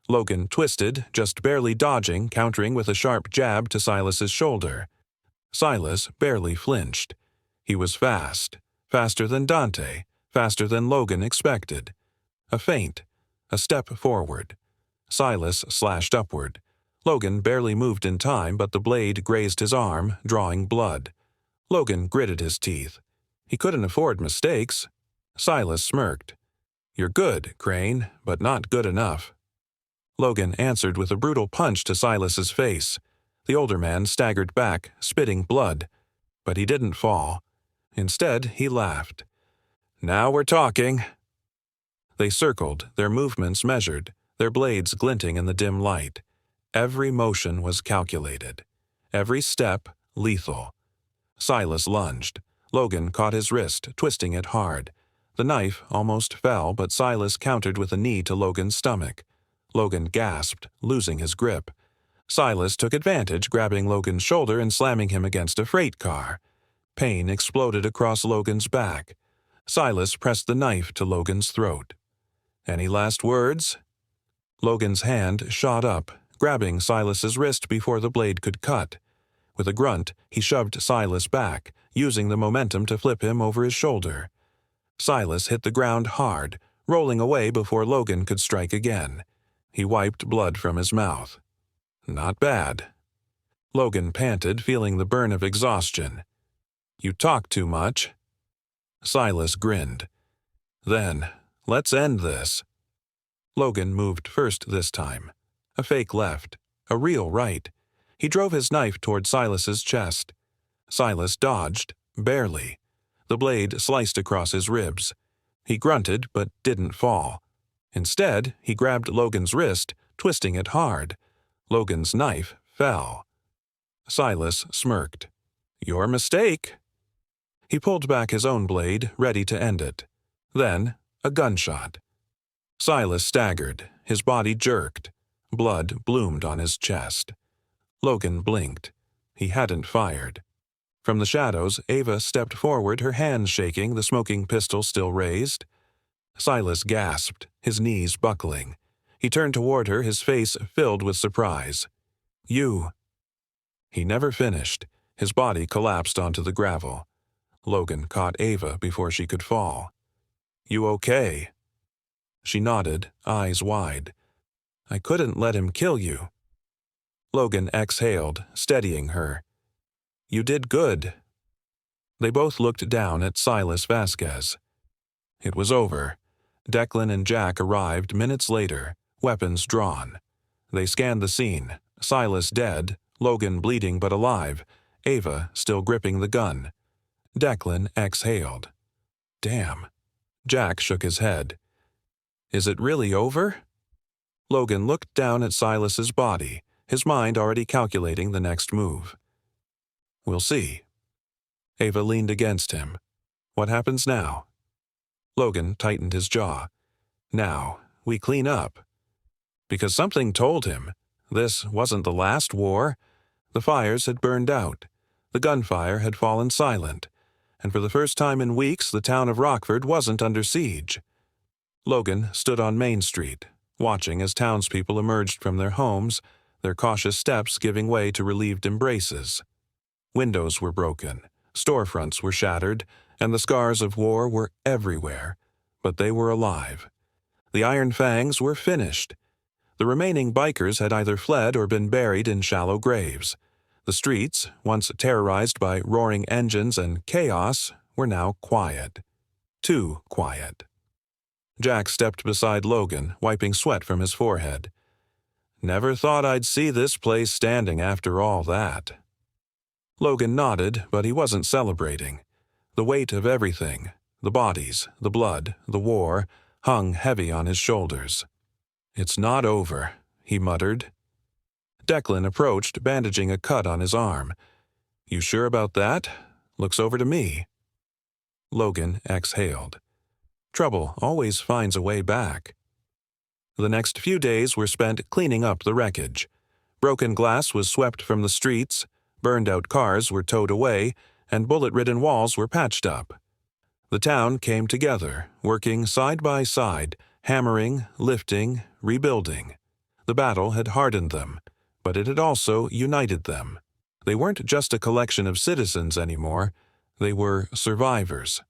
Logan twisted, just barely dodging, countering with a sharp jab to Silas's shoulder. Silas barely flinched. He was fast, faster than Dante, faster than Logan expected. A feint, a step forward. Silas slashed upward. Logan barely moved in time, but the blade grazed his arm, drawing blood. Logan gritted his teeth. He couldn't afford mistakes. Silas smirked. "You're good, Crane, but not good enough." Logan answered with a brutal punch to Silas's face. The older man staggered back, spitting blood, but he didn't fall. Instead, he laughed. "Now we're talking." They circled, their movements measured, their blades glinting in the dim light. Every motion was calculated. Every step lethal. Silas lunged. Logan caught his wrist, twisting it hard. The knife almost fell, but Silas countered with a knee to Logan's stomach. Logan gasped, losing his grip. Silas took advantage, grabbing Logan's shoulder and slamming him against a freight car. Pain exploded across Logan's back. Silas pressed the knife to Logan's throat. "Any last words?" Logan's hand shot up, grabbing Silas's wrist before the blade could cut. With a grunt, he shoved Silas back, using the momentum to flip him over his shoulder. Silas hit the ground hard, rolling away before Logan could strike again. He wiped blood from his mouth. "Not bad." Logan panted, feeling the burn of exhaustion. "You talk too much." Silas grinned. "Then, let's end this." Logan moved first this time. A fake left, a real right. He drove his knife toward Silas's chest. Silas dodged, barely. The blade sliced across his ribs. He grunted, but didn't fall. Instead, he grabbed Logan's wrist, twisting it hard. Logan's knife fell. Silas smirked. "Your mistake." He pulled back his own blade, ready to end it. Then, a gunshot. Silas staggered, his body jerked. Blood bloomed on his chest. Logan blinked. He hadn't fired. From the shadows, Ava stepped forward, her hands shaking, the smoking pistol still raised. Silas gasped, his knees buckling. He turned toward her, his face filled with surprise. "You." He never finished. His body collapsed onto the gravel. Logan caught Ava before she could fall. "You okay?" She nodded, eyes wide. "I couldn't let him kill you." Logan exhaled, steadying her. "You did good." They both looked down at Silas Vasquez. It was over. Declan and Jack arrived minutes later, weapons drawn. They scanned the scene, Silas dead, Logan bleeding but alive, Ava still gripping the gun. Declan exhaled. "Damn." Jack shook his head. "Is it really over?" Logan looked down at Silas's body, his mind already calculating the next move. "We'll see." Ava leaned against him. "What happens now?" Logan tightened his jaw. "Now, we clean up." Because something told him this wasn't the last war. The fires had burned out. The gunfire had fallen silent. And for the first time in weeks, the town of Rockford wasn't under siege. Logan stood on Main Street, watching as townspeople emerged from their homes, their cautious steps giving way to relieved embraces. Windows were broken, storefronts were shattered, and the scars of war were everywhere. But they were alive. The Iron Fangs were finished. The remaining bikers had either fled or been buried in shallow graves. The streets, once terrorized by roaring engines and chaos, were now quiet. Too quiet. Jack stepped beside Logan, wiping sweat from his forehead. "Never thought I'd see this place standing after all that." Logan nodded, but he wasn't celebrating. The weight of everything, the bodies, the blood, the war, hung heavy on his shoulders. "It's not over," he muttered. Declan approached, bandaging a cut on his arm. "You sure about that? Looks over to me." Logan exhaled. Trouble always finds a way back. The next few days were spent cleaning up the wreckage. Broken glass was swept from the streets, burned-out cars were towed away, and bullet-ridden walls were patched up. The town came together, working side by side, hammering, lifting, rebuilding. The battle had hardened them, but it had also united them. They weren't just a collection of citizens anymore, they were survivors.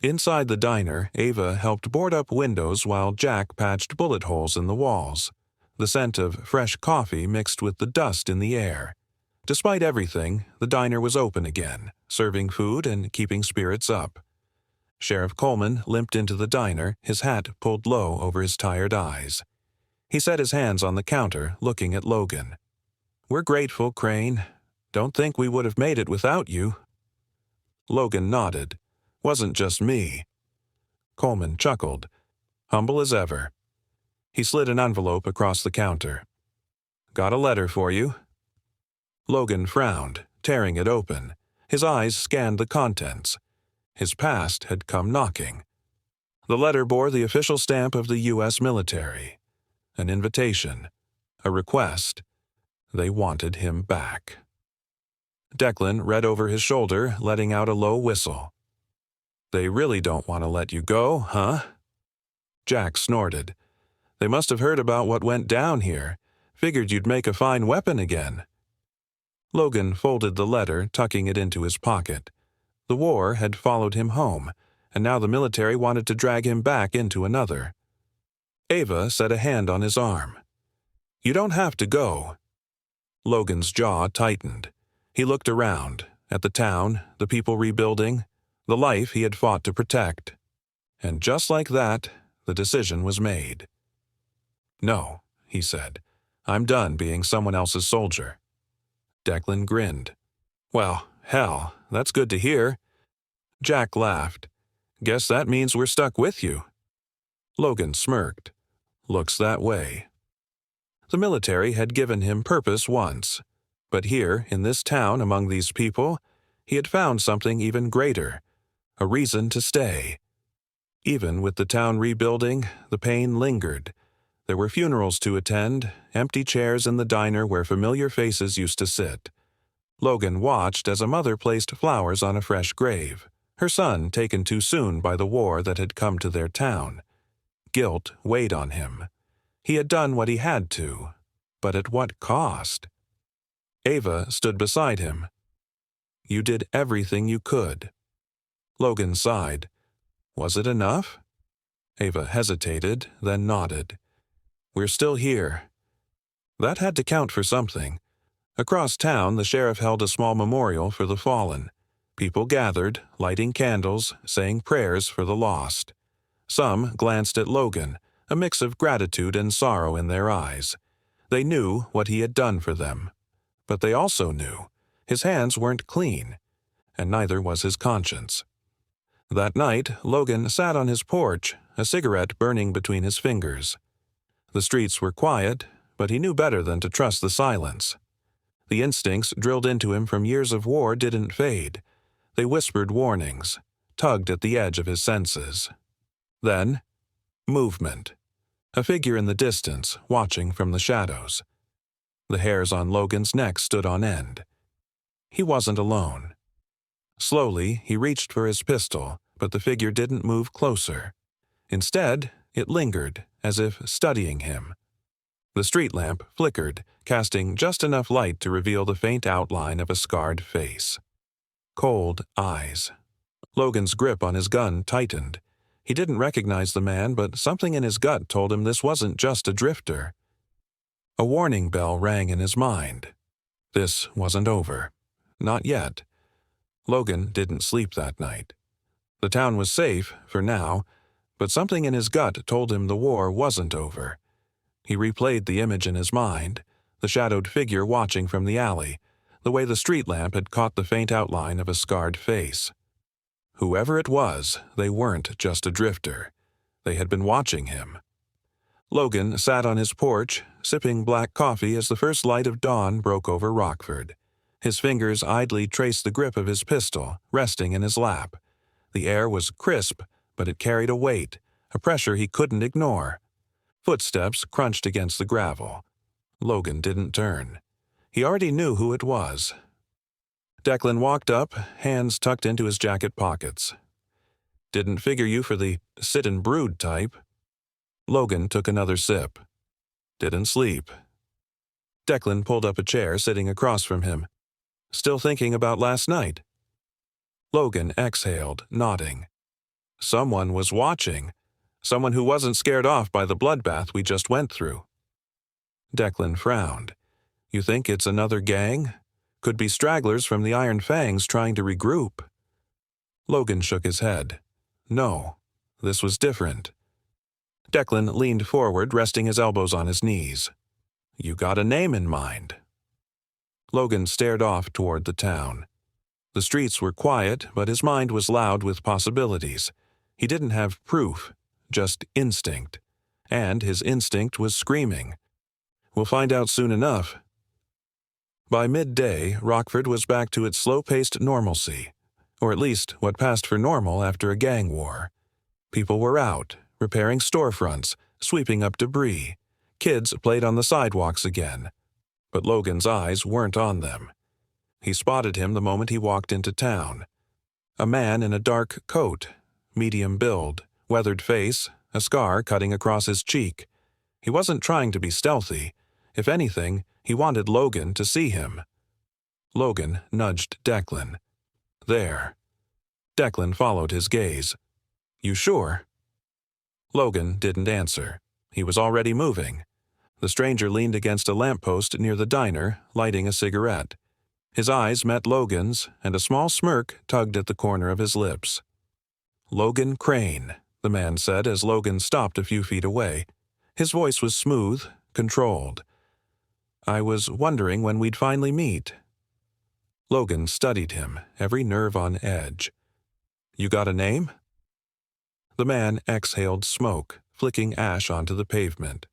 Inside the diner, Ava helped board up windows while Jack patched bullet holes in the walls. The scent of fresh coffee mixed with the dust in the air. Despite everything, the diner was open again, serving food and keeping spirits up. Sheriff Coleman limped into the diner, his hat pulled low over his tired eyes. He set his hands on the counter, looking at Logan. We're grateful, Crane. Don't think we would have made it without you." Logan nodded. "Wasn't just me." Coleman chuckled, humble as ever. He slid an envelope across the counter. "Got a letter for you." Logan frowned, tearing it open. His eyes scanned the contents. His past had come knocking. The letter bore the official stamp of the U.S. military. An invitation. A request. They wanted him back. Declan read over his shoulder, letting out a low whistle. "They really don't want to let you go, huh?" Jack snorted. "They must have heard about what went down here. Figured you'd make a fine weapon again." Logan folded the letter, tucking it into his pocket. The war had followed him home, and now the military wanted to drag him back into another. Ava set a hand on his arm. "You don't have to go." Logan's jaw tightened. He looked around, at the town, the people rebuilding, the life he had fought to protect. And just like that, the decision was made. "No," he said. "I'm done being someone else's soldier." Declan grinned. "Well, hell, that's good to hear." Jack laughed. "Guess that means we're stuck with you." Logan smirked. "Looks that way." The military had given him purpose once, but here, in this town among these people, he had found something even greater, a reason to stay. Even with the town rebuilding, the pain lingered. There were funerals to attend, empty chairs in the diner where familiar faces used to sit. Logan watched as a mother placed flowers on a fresh grave, her son taken too soon by the war that had come to their town. Guilt weighed on him. He had done what he had to, but at what cost? Ava stood beside him. "You did everything you could." Logan sighed. "Was it enough?" Ava hesitated, then nodded. "We're still here." That had to count for something. Across town, the sheriff held a small memorial for the fallen. People gathered, lighting candles, saying prayers for the lost. Some glanced at Logan, a mix of gratitude and sorrow in their eyes. They knew what he had done for them. But they also knew his hands weren't clean, and neither was his conscience. That night, Logan sat on his porch, a cigarette burning between his fingers. The streets were quiet, but he knew better than to trust the silence. The instincts drilled into him from years of war didn't fade. They whispered warnings, tugged at the edge of his senses. Then, movement. A figure in the distance, watching from the shadows. The hairs on Logan's neck stood on end. He wasn't alone. Slowly, he reached for his pistol, but the figure didn't move closer. Instead, it lingered, as if studying him. The street lamp flickered, casting just enough light to reveal the faint outline of a scarred face. Cold eyes. Logan's grip on his gun tightened. He didn't recognize the man, but something in his gut told him this wasn't just a drifter. A warning bell rang in his mind. This wasn't over. Not yet. Logan didn't sleep that night. The town was safe, for now, but something in his gut told him the war wasn't over. He replayed the image in his mind, the shadowed figure watching from the alley, the way the street lamp had caught the faint outline of a scarred face. Whoever it was, they weren't just a drifter. They had been watching him. Logan sat on his porch, sipping black coffee as the first light of dawn broke over Rockford. His fingers idly traced the grip of his pistol, resting in his lap. The air was crisp, but it carried a weight, a pressure he couldn't ignore. Footsteps crunched against the gravel. Logan didn't turn. He already knew who it was. Declan walked up, hands tucked into his jacket pockets. "Didn't figure you for the sit and brood type." Logan took another sip. "Didn't sleep." Declan pulled up a chair sitting across from him. "Still thinking about last night?" Logan exhaled, nodding. Someone was watching. Someone who wasn't scared off by the bloodbath we just went through. Declan frowned. "You think it's another gang? Could be stragglers from the Iron Fangs trying to regroup." Logan shook his head. No, this was different. Declan leaned forward, resting his elbows on his knees. "You got a name in mind?" Logan stared off toward the town. The streets were quiet, but his mind was loud with possibilities. He didn't have proof, just instinct. And his instinct was screaming. We'll find out soon enough. By midday, Rockford was back to its slow-paced normalcy, or at least what passed for normal after a gang war. People were out, repairing storefronts, sweeping up debris. Kids played on the sidewalks again. But Logan's eyes weren't on them. He spotted him the moment he walked into town. A man in a dark coat, medium build, weathered face, a scar cutting across his cheek. He wasn't trying to be stealthy. If anything, he wanted Logan to see him. Logan nudged Declan. There. Declan followed his gaze. You sure? Logan didn't answer. He was already moving. The stranger leaned against a lamppost near the diner, lighting a cigarette. His eyes met Logan's, and a small smirk tugged at the corner of his lips. Logan Crane, the man said as Logan stopped a few feet away. His voice was smooth, controlled. I was wondering when we'd finally meet. Logan studied him, every nerve on edge. You got a name? The man exhaled smoke, flicking ash onto the pavement.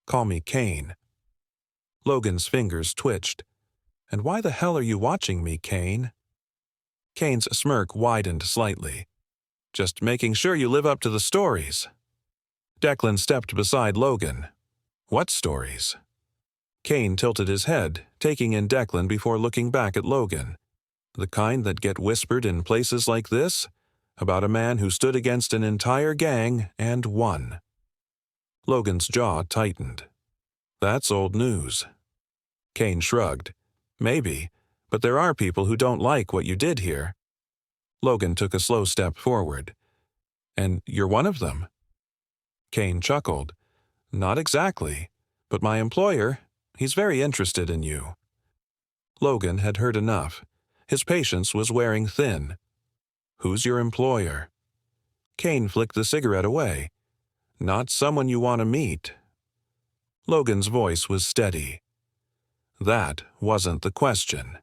Call me Kane. Logan's fingers twitched. And why the hell are you watching me, Kane? Kane's smirk widened slightly. Just making sure you live up to the stories. Declan stepped beside Logan. What stories? Kane tilted his head, taking in Declan before looking back at Logan. The kind that get whispered in places like this? About a man who stood against an entire gang and won. Logan's jaw tightened. That's old news. Kane shrugged. Maybe, but there are people who don't like what you did here. Logan took a slow step forward. And you're one of them? Kane chuckled. Not exactly, but my employer, he's very interested in you. Logan had heard enough. His patience was wearing thin. Who's your employer? Kane flicked the cigarette away. Not someone you want to meet. Logan's voice was steady. That wasn't the question.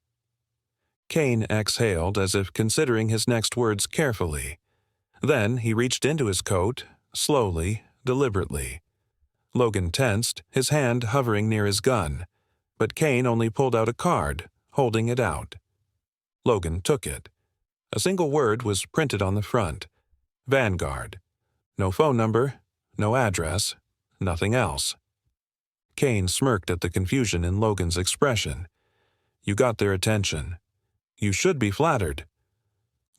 Kane exhaled as if considering his next words carefully. Then he reached into his coat, slowly, deliberately. Logan tensed, his hand hovering near his gun, but Kane only pulled out a card, holding it out. Logan took it. A single word was printed on the front. Vanguard. No phone number, no address, nothing else. Kane smirked at the confusion in Logan's expression. You got their attention. You should be flattered.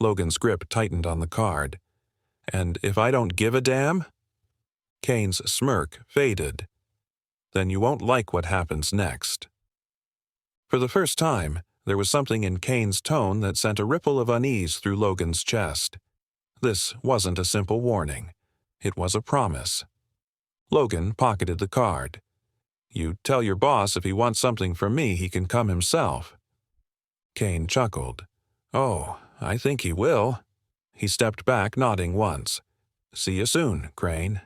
Logan's grip tightened on the card. And if I don't give a damn? Kane's smirk faded. Then you won't like what happens next. For the first time, there was something in Kane's tone that sent a ripple of unease through Logan's chest. This wasn't a simple warning. It was a promise. Logan pocketed the card. You tell your boss if he wants something from me, he can come himself. Kane chuckled. Oh, I think he will. He stepped back, nodding once. See you soon, Crane.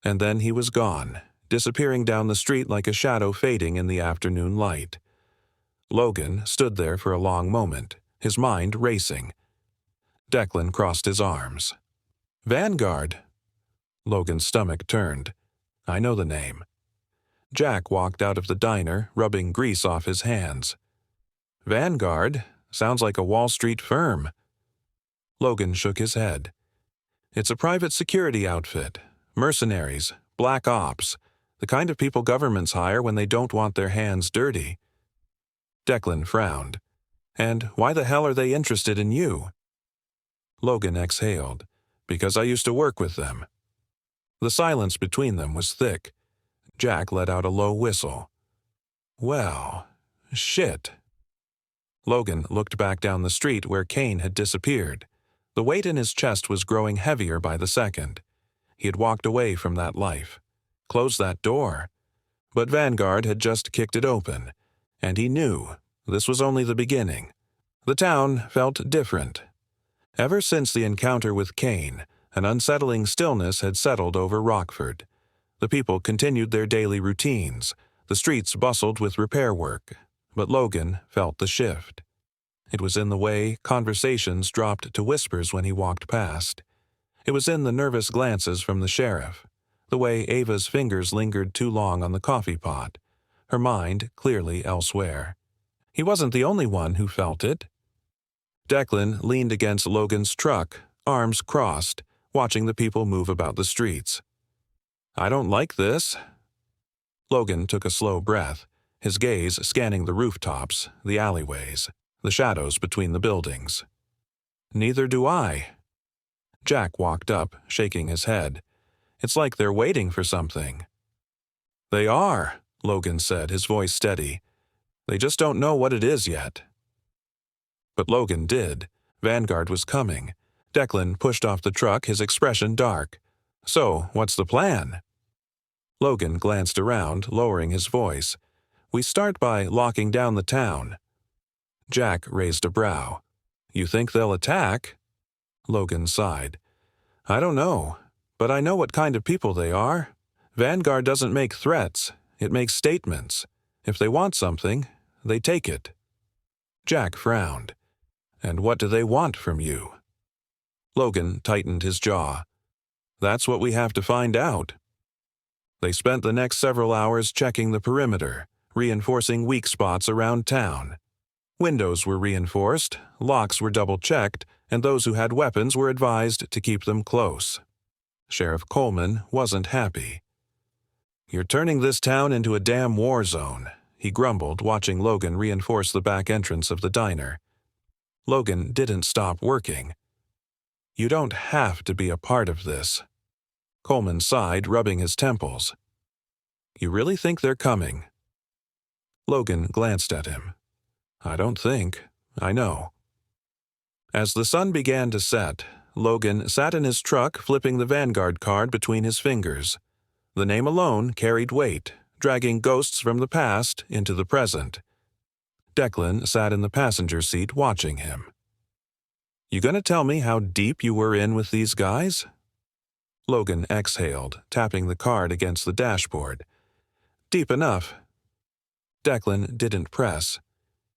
And then he was gone, disappearing down the street like a shadow fading in the afternoon light. Logan stood there for a long moment, his mind racing. Declan crossed his arms. Vanguard. Logan's stomach turned. I know the name. Jack walked out of the diner, rubbing grease off his hands. Vanguard? Sounds like a Wall Street firm. Logan shook his head. It's a private security outfit. Mercenaries, black ops, the kind of people governments hire when they don't want their hands dirty. Declan frowned. And why the hell are they interested in you? Logan exhaled. Because I used to work with them. The silence between them was thick. Jack let out a low whistle. Well, shit. Logan looked back down the street where Kane had disappeared. The weight in his chest was growing heavier by the second. He had walked away from that life. Closed that door. But Vanguard had just kicked it open. And he knew this was only the beginning. The town felt different. Ever since the encounter with Kane, an unsettling stillness had settled over Rockford. The people continued their daily routines. The streets bustled with repair work. But Logan felt the shift. It was in the way conversations dropped to whispers when he walked past. It was in the nervous glances from the sheriff, the way Ava's fingers lingered too long on the coffee pot, her mind clearly elsewhere. He wasn't the only one who felt it. Declan leaned against Logan's truck, arms crossed, watching the people move about the streets. "I don't like this." Logan took a slow breath, his gaze scanning the rooftops, the alleyways, the shadows between the buildings. "Neither do I." Jack walked up, shaking his head. "It's like they're waiting for something." "They are," Logan said, his voice steady. "They just don't know what it is yet." But Logan did. Vanguard was coming. Declan pushed off the truck, his expression dark. "So, what's the plan?" Logan glanced around, lowering his voice. "We start by locking down the town." Jack raised a brow. "You think they'll attack?" Logan sighed. "I don't know, but I know what kind of people they are. Vanguard doesn't make threats, it makes statements. If they want something, they take it." Jack frowned. "And what do they want from you?" Logan tightened his jaw. "That's what we have to find out." They spent the next several hours checking the perimeter, reinforcing weak spots around town. Windows were reinforced, locks were double-checked, and those who had weapons were advised to keep them close. Sheriff Coleman wasn't happy. "You're turning this town into a damn war zone," he grumbled, watching Logan reinforce the back entrance of the diner. Logan didn't stop working. "You don't have to be a part of this." Coleman sighed, rubbing his temples. "You really think they're coming?" Logan glanced at him. "I don't think. I know." As the sun began to set, Logan sat in his truck flipping the Vanguard card between his fingers. The name alone carried weight, dragging ghosts from the past into the present. Declan sat in the passenger seat watching him. "You gonna tell me how deep you were in with these guys?" Logan exhaled, tapping the card against the dashboard. "Deep enough." Declan didn't press.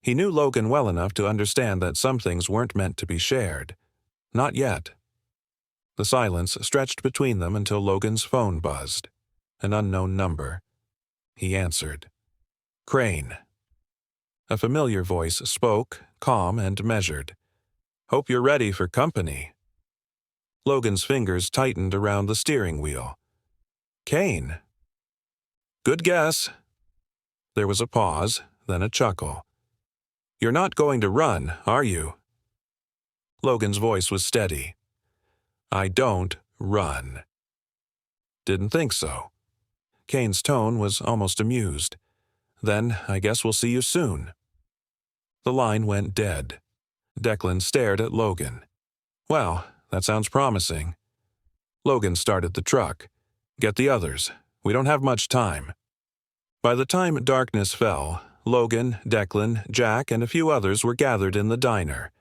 He knew Logan well enough to understand that some things weren't meant to be shared. Not yet. The silence stretched between them until Logan's phone buzzed. An unknown number. He answered. "Crane." A familiar voice spoke, calm and measured. "Hope you're ready for company." Logan's fingers tightened around the steering wheel. "Kane." "Good guess." There was a pause, then a chuckle. "You're not going to run, are you?" Logan's voice was steady. "I don't run." "Didn't think so." Kane's tone was almost amused. "Then I guess we'll see you soon." The line went dead. Declan stared at Logan. "Well, that sounds promising." Logan started the truck. "Get the others. We don't have much time." By the time darkness fell, Logan, Declan, Jack, and a few others were gathered in the diner.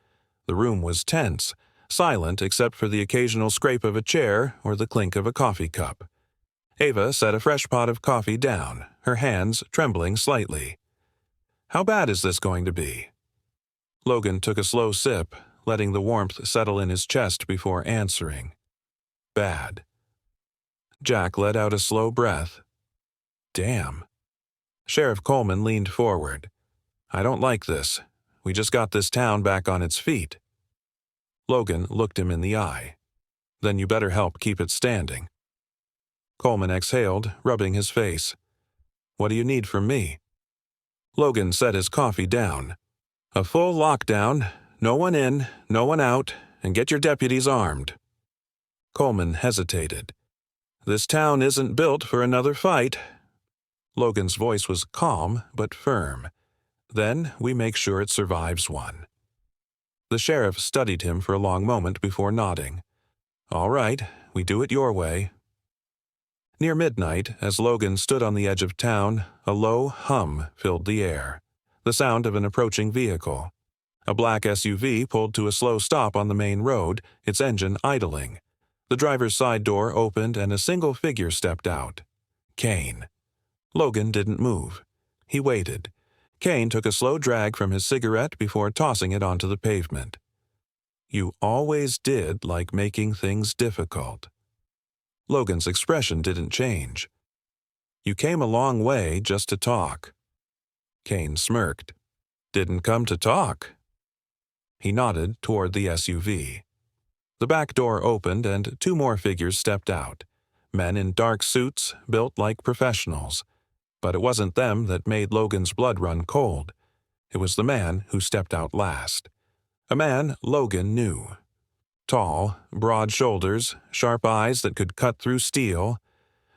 The room was tense, silent except for the occasional scrape of a chair or the clink of a coffee cup. Ava set a fresh pot of coffee down, her hands trembling slightly. "How bad is this going to be?" Logan took a slow sip, letting the warmth settle in his chest before answering. "Bad." Jack let out a slow breath. "Damn." Sheriff Coleman leaned forward. "I don't like this. We just got this town back on its feet." Logan looked him in the eye. "Then you better help keep it standing." Coleman exhaled, rubbing his face. "What do you need from me?" Logan set his coffee down. "A full lockdown, no one in, no one out, and get your deputies armed." Coleman hesitated. "This town isn't built for another fight." Logan's voice was calm but firm. "Then we make sure it survives one." The sheriff studied him for a long moment before nodding. "All right, we do it your way." Near midnight, as Logan stood on the edge of town, a low hum filled the air, the sound of an approaching vehicle. A black SUV pulled to a slow stop on the main road, its engine idling. The driver's side door opened and a single figure stepped out. Kane. Logan didn't move. He waited. Kane took a slow drag from his cigarette before tossing it onto the pavement. You always did like making things difficult. Logan's expression didn't change. You came a long way just to talk. Kane smirked. Didn't come to talk. He nodded toward the SUV. The back door opened and two more figures stepped out, men in dark suits built like professionals. But it wasn't them that made Logan's blood run cold. It was the man who stepped out last. A man Logan knew. Tall, broad shoulders, sharp eyes that could cut through steel.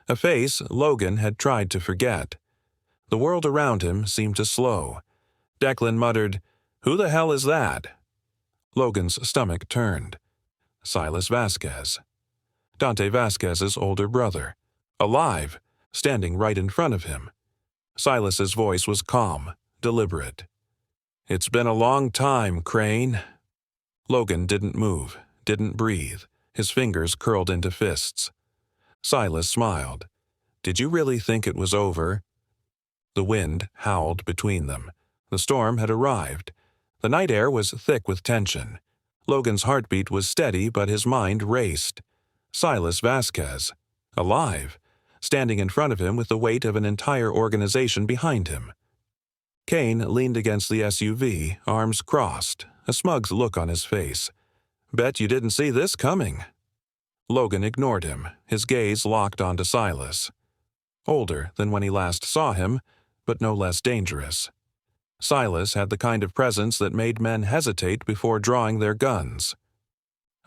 A face Logan had tried to forget. The world around him seemed to slow. Declan muttered, "Who the hell is that?" Logan's stomach turned. Silas Vasquez. Dante Vasquez's older brother. Alive, standing right in front of him. Silas's voice was calm, deliberate. "It's been a long time, Crane." Logan didn't move, didn't breathe, his fingers curled into fists. Silas smiled. "Did you really think it was over?" The wind howled between them. The storm had arrived. The night air was thick with tension. Logan's heartbeat was steady, but his mind raced. Silas Vasquez. Alive. Standing in front of him with the weight of an entire organization behind him. Kane leaned against the SUV, arms crossed, a smug look on his face. "Bet you didn't see this coming." Logan ignored him, his gaze locked onto Silas. Older than when he last saw him, but no less dangerous. Silas had the kind of presence that made men hesitate before drawing their guns.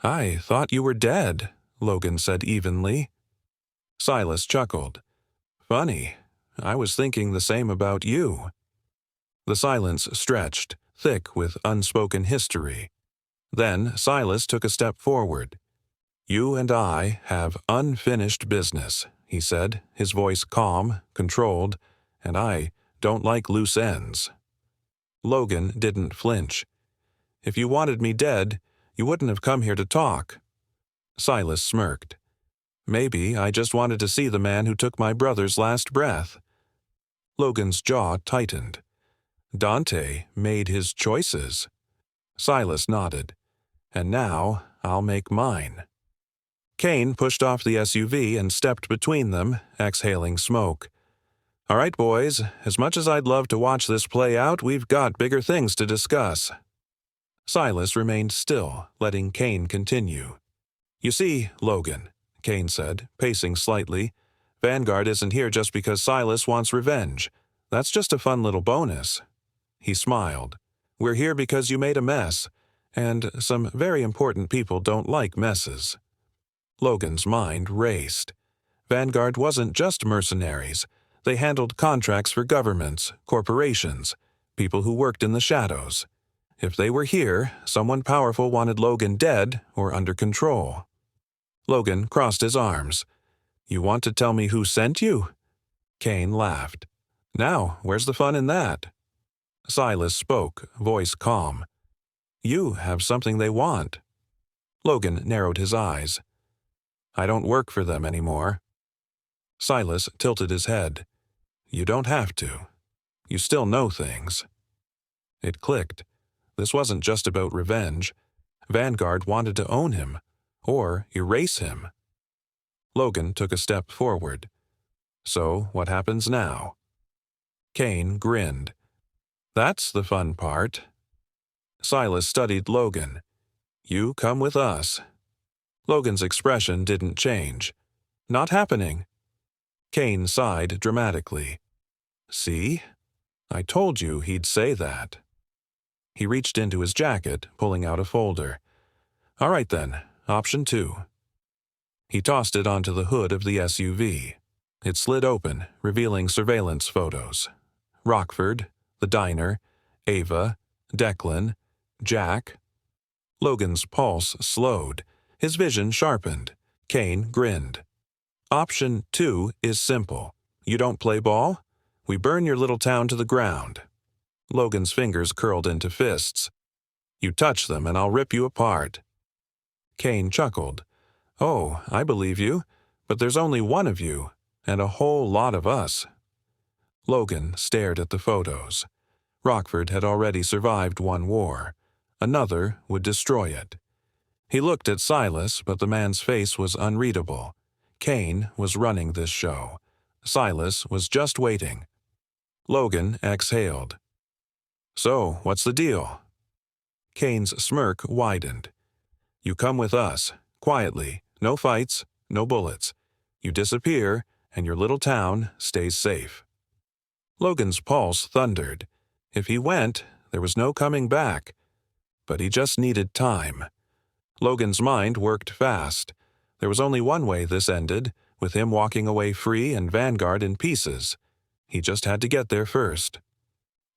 "I thought you were dead," Logan said evenly. Silas chuckled. "Funny, I was thinking the same about you." The silence stretched, thick with unspoken history. Then Silas took a step forward. "You and I have unfinished business," he said, his voice calm, controlled, "and I don't like loose ends." Logan didn't flinch. "If you wanted me dead, you wouldn't have come here to talk." Silas smirked. "Maybe I just wanted to see the man who took my brother's last breath." Logan's jaw tightened. Dante made his choices. Silas nodded. "And now I'll make mine." Kane pushed off the SUV and stepped between them, exhaling smoke. "All right, boys, as much as I'd love to watch this play out, we've got bigger things to discuss." Silas remained still, letting Kane continue. "You see, Logan," Kane said, pacing slightly, "Vanguard isn't here just because Silas wants revenge. That's just a fun little bonus." He smiled. "We're here because you made a mess, and some very important people don't like messes." Logan's mind raced. Vanguard wasn't just mercenaries. They handled contracts for governments, corporations, people who worked in the shadows. If they were here, someone powerful wanted Logan dead or under control. Logan crossed his arms. "You want to tell me who sent you?" Kane laughed. "Now, where's the fun in that?" Silas spoke, voice calm. "You have something they want." Logan narrowed his eyes. "I don't work for them anymore." Silas tilted his head. "You don't have to. You still know things." It clicked. This wasn't just about revenge. Vanguard wanted to own him, or erase him. Logan took a step forward. "So what happens now?" Kane grinned. "That's the fun part." Silas studied Logan. "You come with us." Logan's expression didn't change. "Not happening." Kane sighed dramatically. "See? I told you he'd say that." He reached into his jacket, pulling out a folder. "All right then, option 2. He tossed it onto the hood of the SUV. It slid open, revealing surveillance photos. Rockford, the diner, Ava, Declan, Jack. Logan's pulse slowed. His vision sharpened. Kane grinned. "Option 2 is simple. You don't play ball? We burn your little town to the ground." Logan's fingers curled into fists. "You touch them and I'll rip you apart." Kane chuckled. "Oh, I believe you, but there's only one of you, and a whole lot of us." Logan stared at the photos. Rockford had already survived one war. Another would destroy it. He looked at Silas, but the man's face was unreadable. Kane was running this show. Silas was just waiting. Logan exhaled. "So, what's the deal?" Kane's smirk widened. "You come with us, quietly, no fights, no bullets. You disappear, and your little town stays safe." Logan's pulse thundered. If he went, there was no coming back. But he just needed time. Logan's mind worked fast. There was only one way this ended, with him walking away free and Vanguard in pieces. He just had to get there first.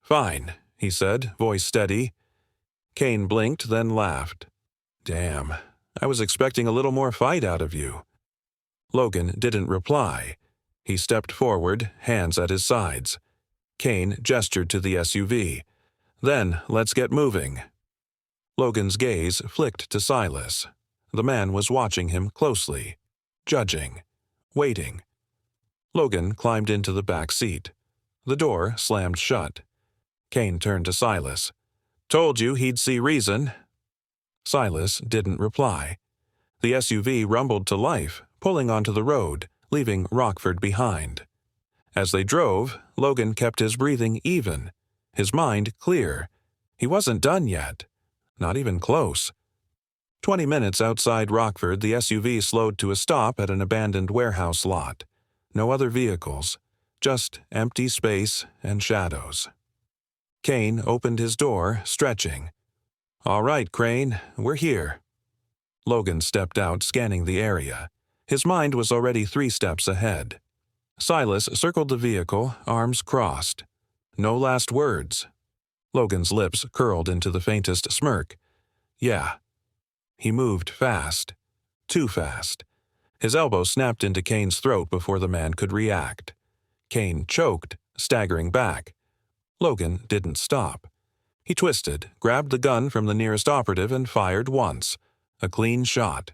"Fine," he said, voice steady. Kane blinked, then laughed. "Damn, I was expecting a little more fight out of you." Logan didn't reply. He stepped forward, hands at his sides. Kane gestured to the SUV. "Then, let's get moving." Logan's gaze flicked to Silas. The man was watching him closely, judging, waiting. Logan climbed into the back seat. The door slammed shut. Kane turned to Silas. "Told you he'd see reason." Silas didn't reply. The SUV rumbled to life, pulling onto the road, leaving Rockford behind. As they drove, Logan kept his breathing even, his mind clear. He wasn't done yet. Not even close. 20 minutes outside Rockford, the SUV slowed to a stop at an abandoned warehouse lot. No other vehicles, just empty space and shadows. Kane opened his door, stretching. "All right, Crane, we're here." Logan stepped out, scanning the area. His mind was already 3 steps ahead. Silas circled the vehicle, arms crossed. No last words. Logan's lips curled into the faintest smirk. "Yeah." He moved fast. Too fast. His elbow snapped into Kane's throat before the man could react. Kane choked, staggering back. Logan didn't stop. He twisted, grabbed the gun from the nearest operative and fired once. A clean shot.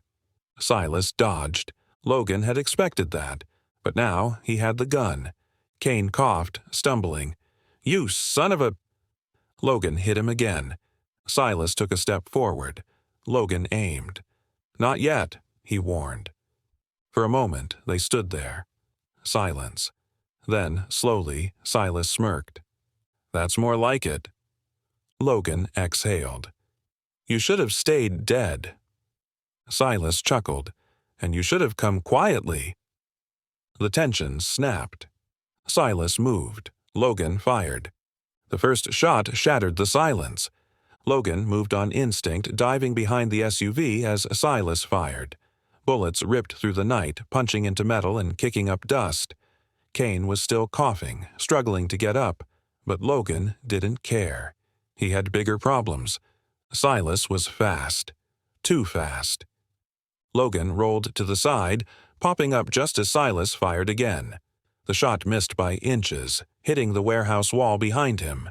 Silas dodged. Logan had expected that. But now he had the gun. Kane coughed, stumbling. "You son of a—" Logan hit him again. Silas took a step forward. Logan aimed. "Not yet," he warned. For a moment, they stood there. Silence. Then, slowly, Silas smirked. "That's more like it." Logan exhaled. "You should have stayed dead." Silas chuckled. "And you should have come quietly." The tension snapped. Silas moved. Logan fired. The first shot shattered the silence. Logan moved on instinct, diving behind the SUV as Silas fired. Bullets ripped through the night, punching into metal and kicking up dust. Kane was still coughing, struggling to get up, but Logan didn't care. He had bigger problems. Silas was fast. Too fast. Logan rolled to the side, popping up just as Silas fired again. The shot missed by inches, hitting the warehouse wall behind him.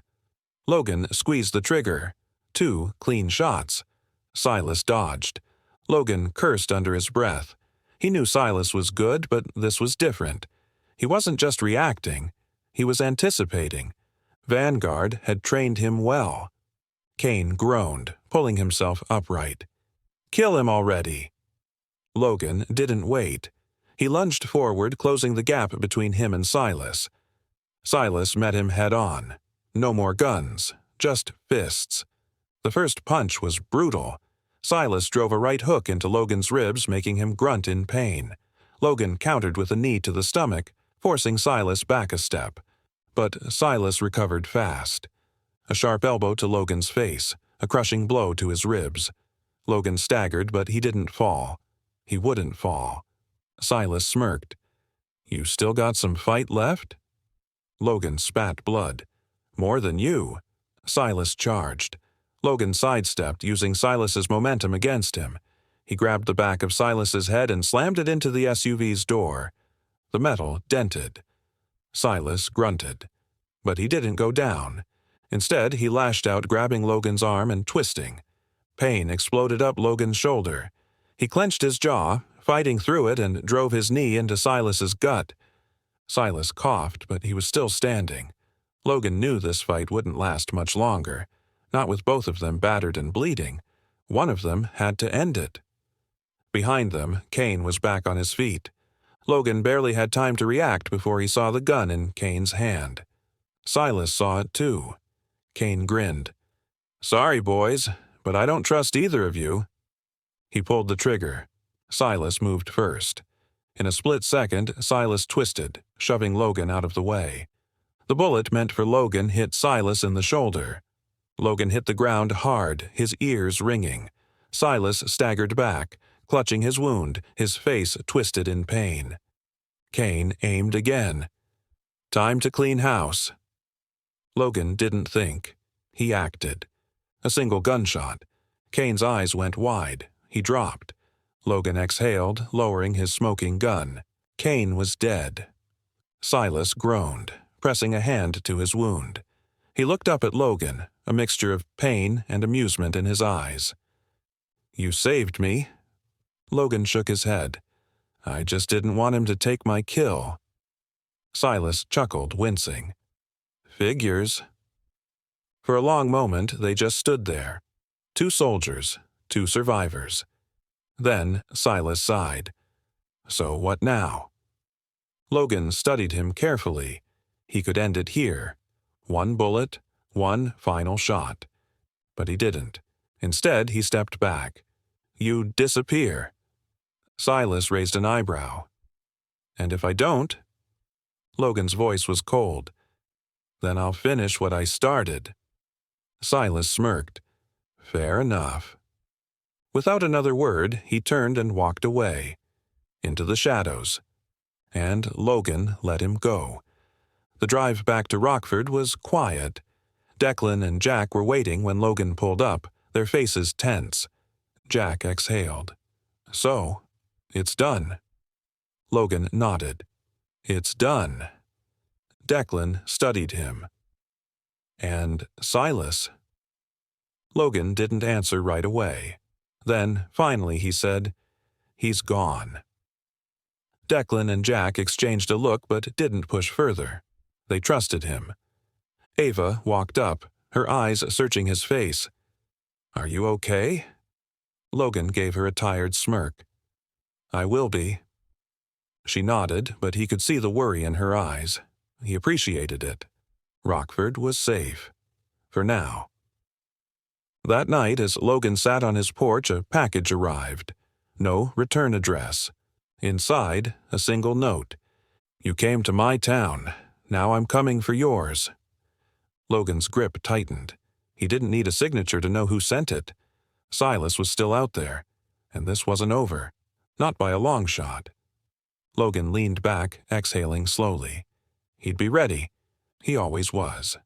Logan squeezed the trigger. 2 clean shots. Silas dodged. Logan cursed under his breath. He knew Silas was good, but this was different. He wasn't just reacting. He was anticipating. Vanguard had trained him well. Kane groaned, pulling himself upright. "Kill him already!" Logan didn't wait. He lunged forward, closing the gap between him and Silas. Silas met him head-on. No more guns, just fists. The first punch was brutal. Silas drove a right hook into Logan's ribs, making him grunt in pain. Logan countered with a knee to the stomach, forcing Silas back a step. But Silas recovered fast. A sharp elbow to Logan's face, a crushing blow to his ribs. Logan staggered, but he didn't fall. He wouldn't fall. Silas smirked. "You still got some fight left?" Logan spat blood. "More than you." Silas charged. Logan sidestepped, using Silas's momentum against him. He grabbed the back of Silas's head and slammed it into the SUV's door. The metal dented. Silas grunted. But he didn't go down. Instead, he lashed out, grabbing Logan's arm and twisting. Pain exploded up Logan's shoulder. He clenched his jaw, fighting through it, and drove his knee into Silas's gut. Silas coughed, but he was still standing. Logan knew this fight wouldn't last much longer, not with both of them battered and bleeding. One of them had to end it. Behind them, Kane was back on his feet. Logan barely had time to react before he saw the gun in Kane's hand. Silas saw it too. Kane grinned. "Sorry, boys, but I don't trust either of you." He pulled the trigger. Silas moved first. In a split second, Silas twisted, shoving Logan out of the way. The bullet meant for Logan hit Silas in the shoulder. Logan hit the ground hard, his ears ringing. Silas staggered back, clutching his wound, his face twisted in pain. Kane aimed again. Time to clean house. Logan didn't think. He acted. A single gunshot. Kane's eyes went wide. He dropped. Logan exhaled, lowering his smoking gun. Kane was dead. Silas groaned, pressing a hand to his wound. He looked up at Logan, a mixture of pain and amusement in his eyes. "You saved me." Logan shook his head. "I just didn't want him to take my kill." Silas chuckled, wincing. "Figures." For a long moment, they just stood there. 2 soldiers, 2 survivors. Then Silas sighed. So what now? Logan studied him carefully. He could end it here. 1 bullet, 1 final shot. But he didn't. Instead, he stepped back. "You disappear." Silas raised an eyebrow. "And if I don't?" Logan's voice was cold. "Then I'll finish what I started." Silas smirked. "Fair enough." Without another word, he turned and walked away. Into the shadows. And Logan let him go. The drive back to Rockford was quiet. Declan and Jack were waiting when Logan pulled up, their faces tense. Jack exhaled. "So, it's done." Logan nodded. "It's done." Declan studied him. "And Silas?" Logan didn't answer right away. Then, finally, he said, "He's gone." Declan and Jack exchanged a look but didn't push further. They trusted him. Ava walked up, her eyes searching his face. "Are you okay?" Logan gave her a tired smirk. "I will be." She nodded, but he could see the worry in her eyes. He appreciated it. Rockford was safe. For now. That night, as Logan sat on his porch, a package arrived. No return address. Inside, a single note. "You came to my town. Now I'm coming for yours." Logan's grip tightened. He didn't need a signature to know who sent it. Silas was still out there, and this wasn't over. Not by a long shot. Logan leaned back, exhaling slowly. He'd be ready. He always was.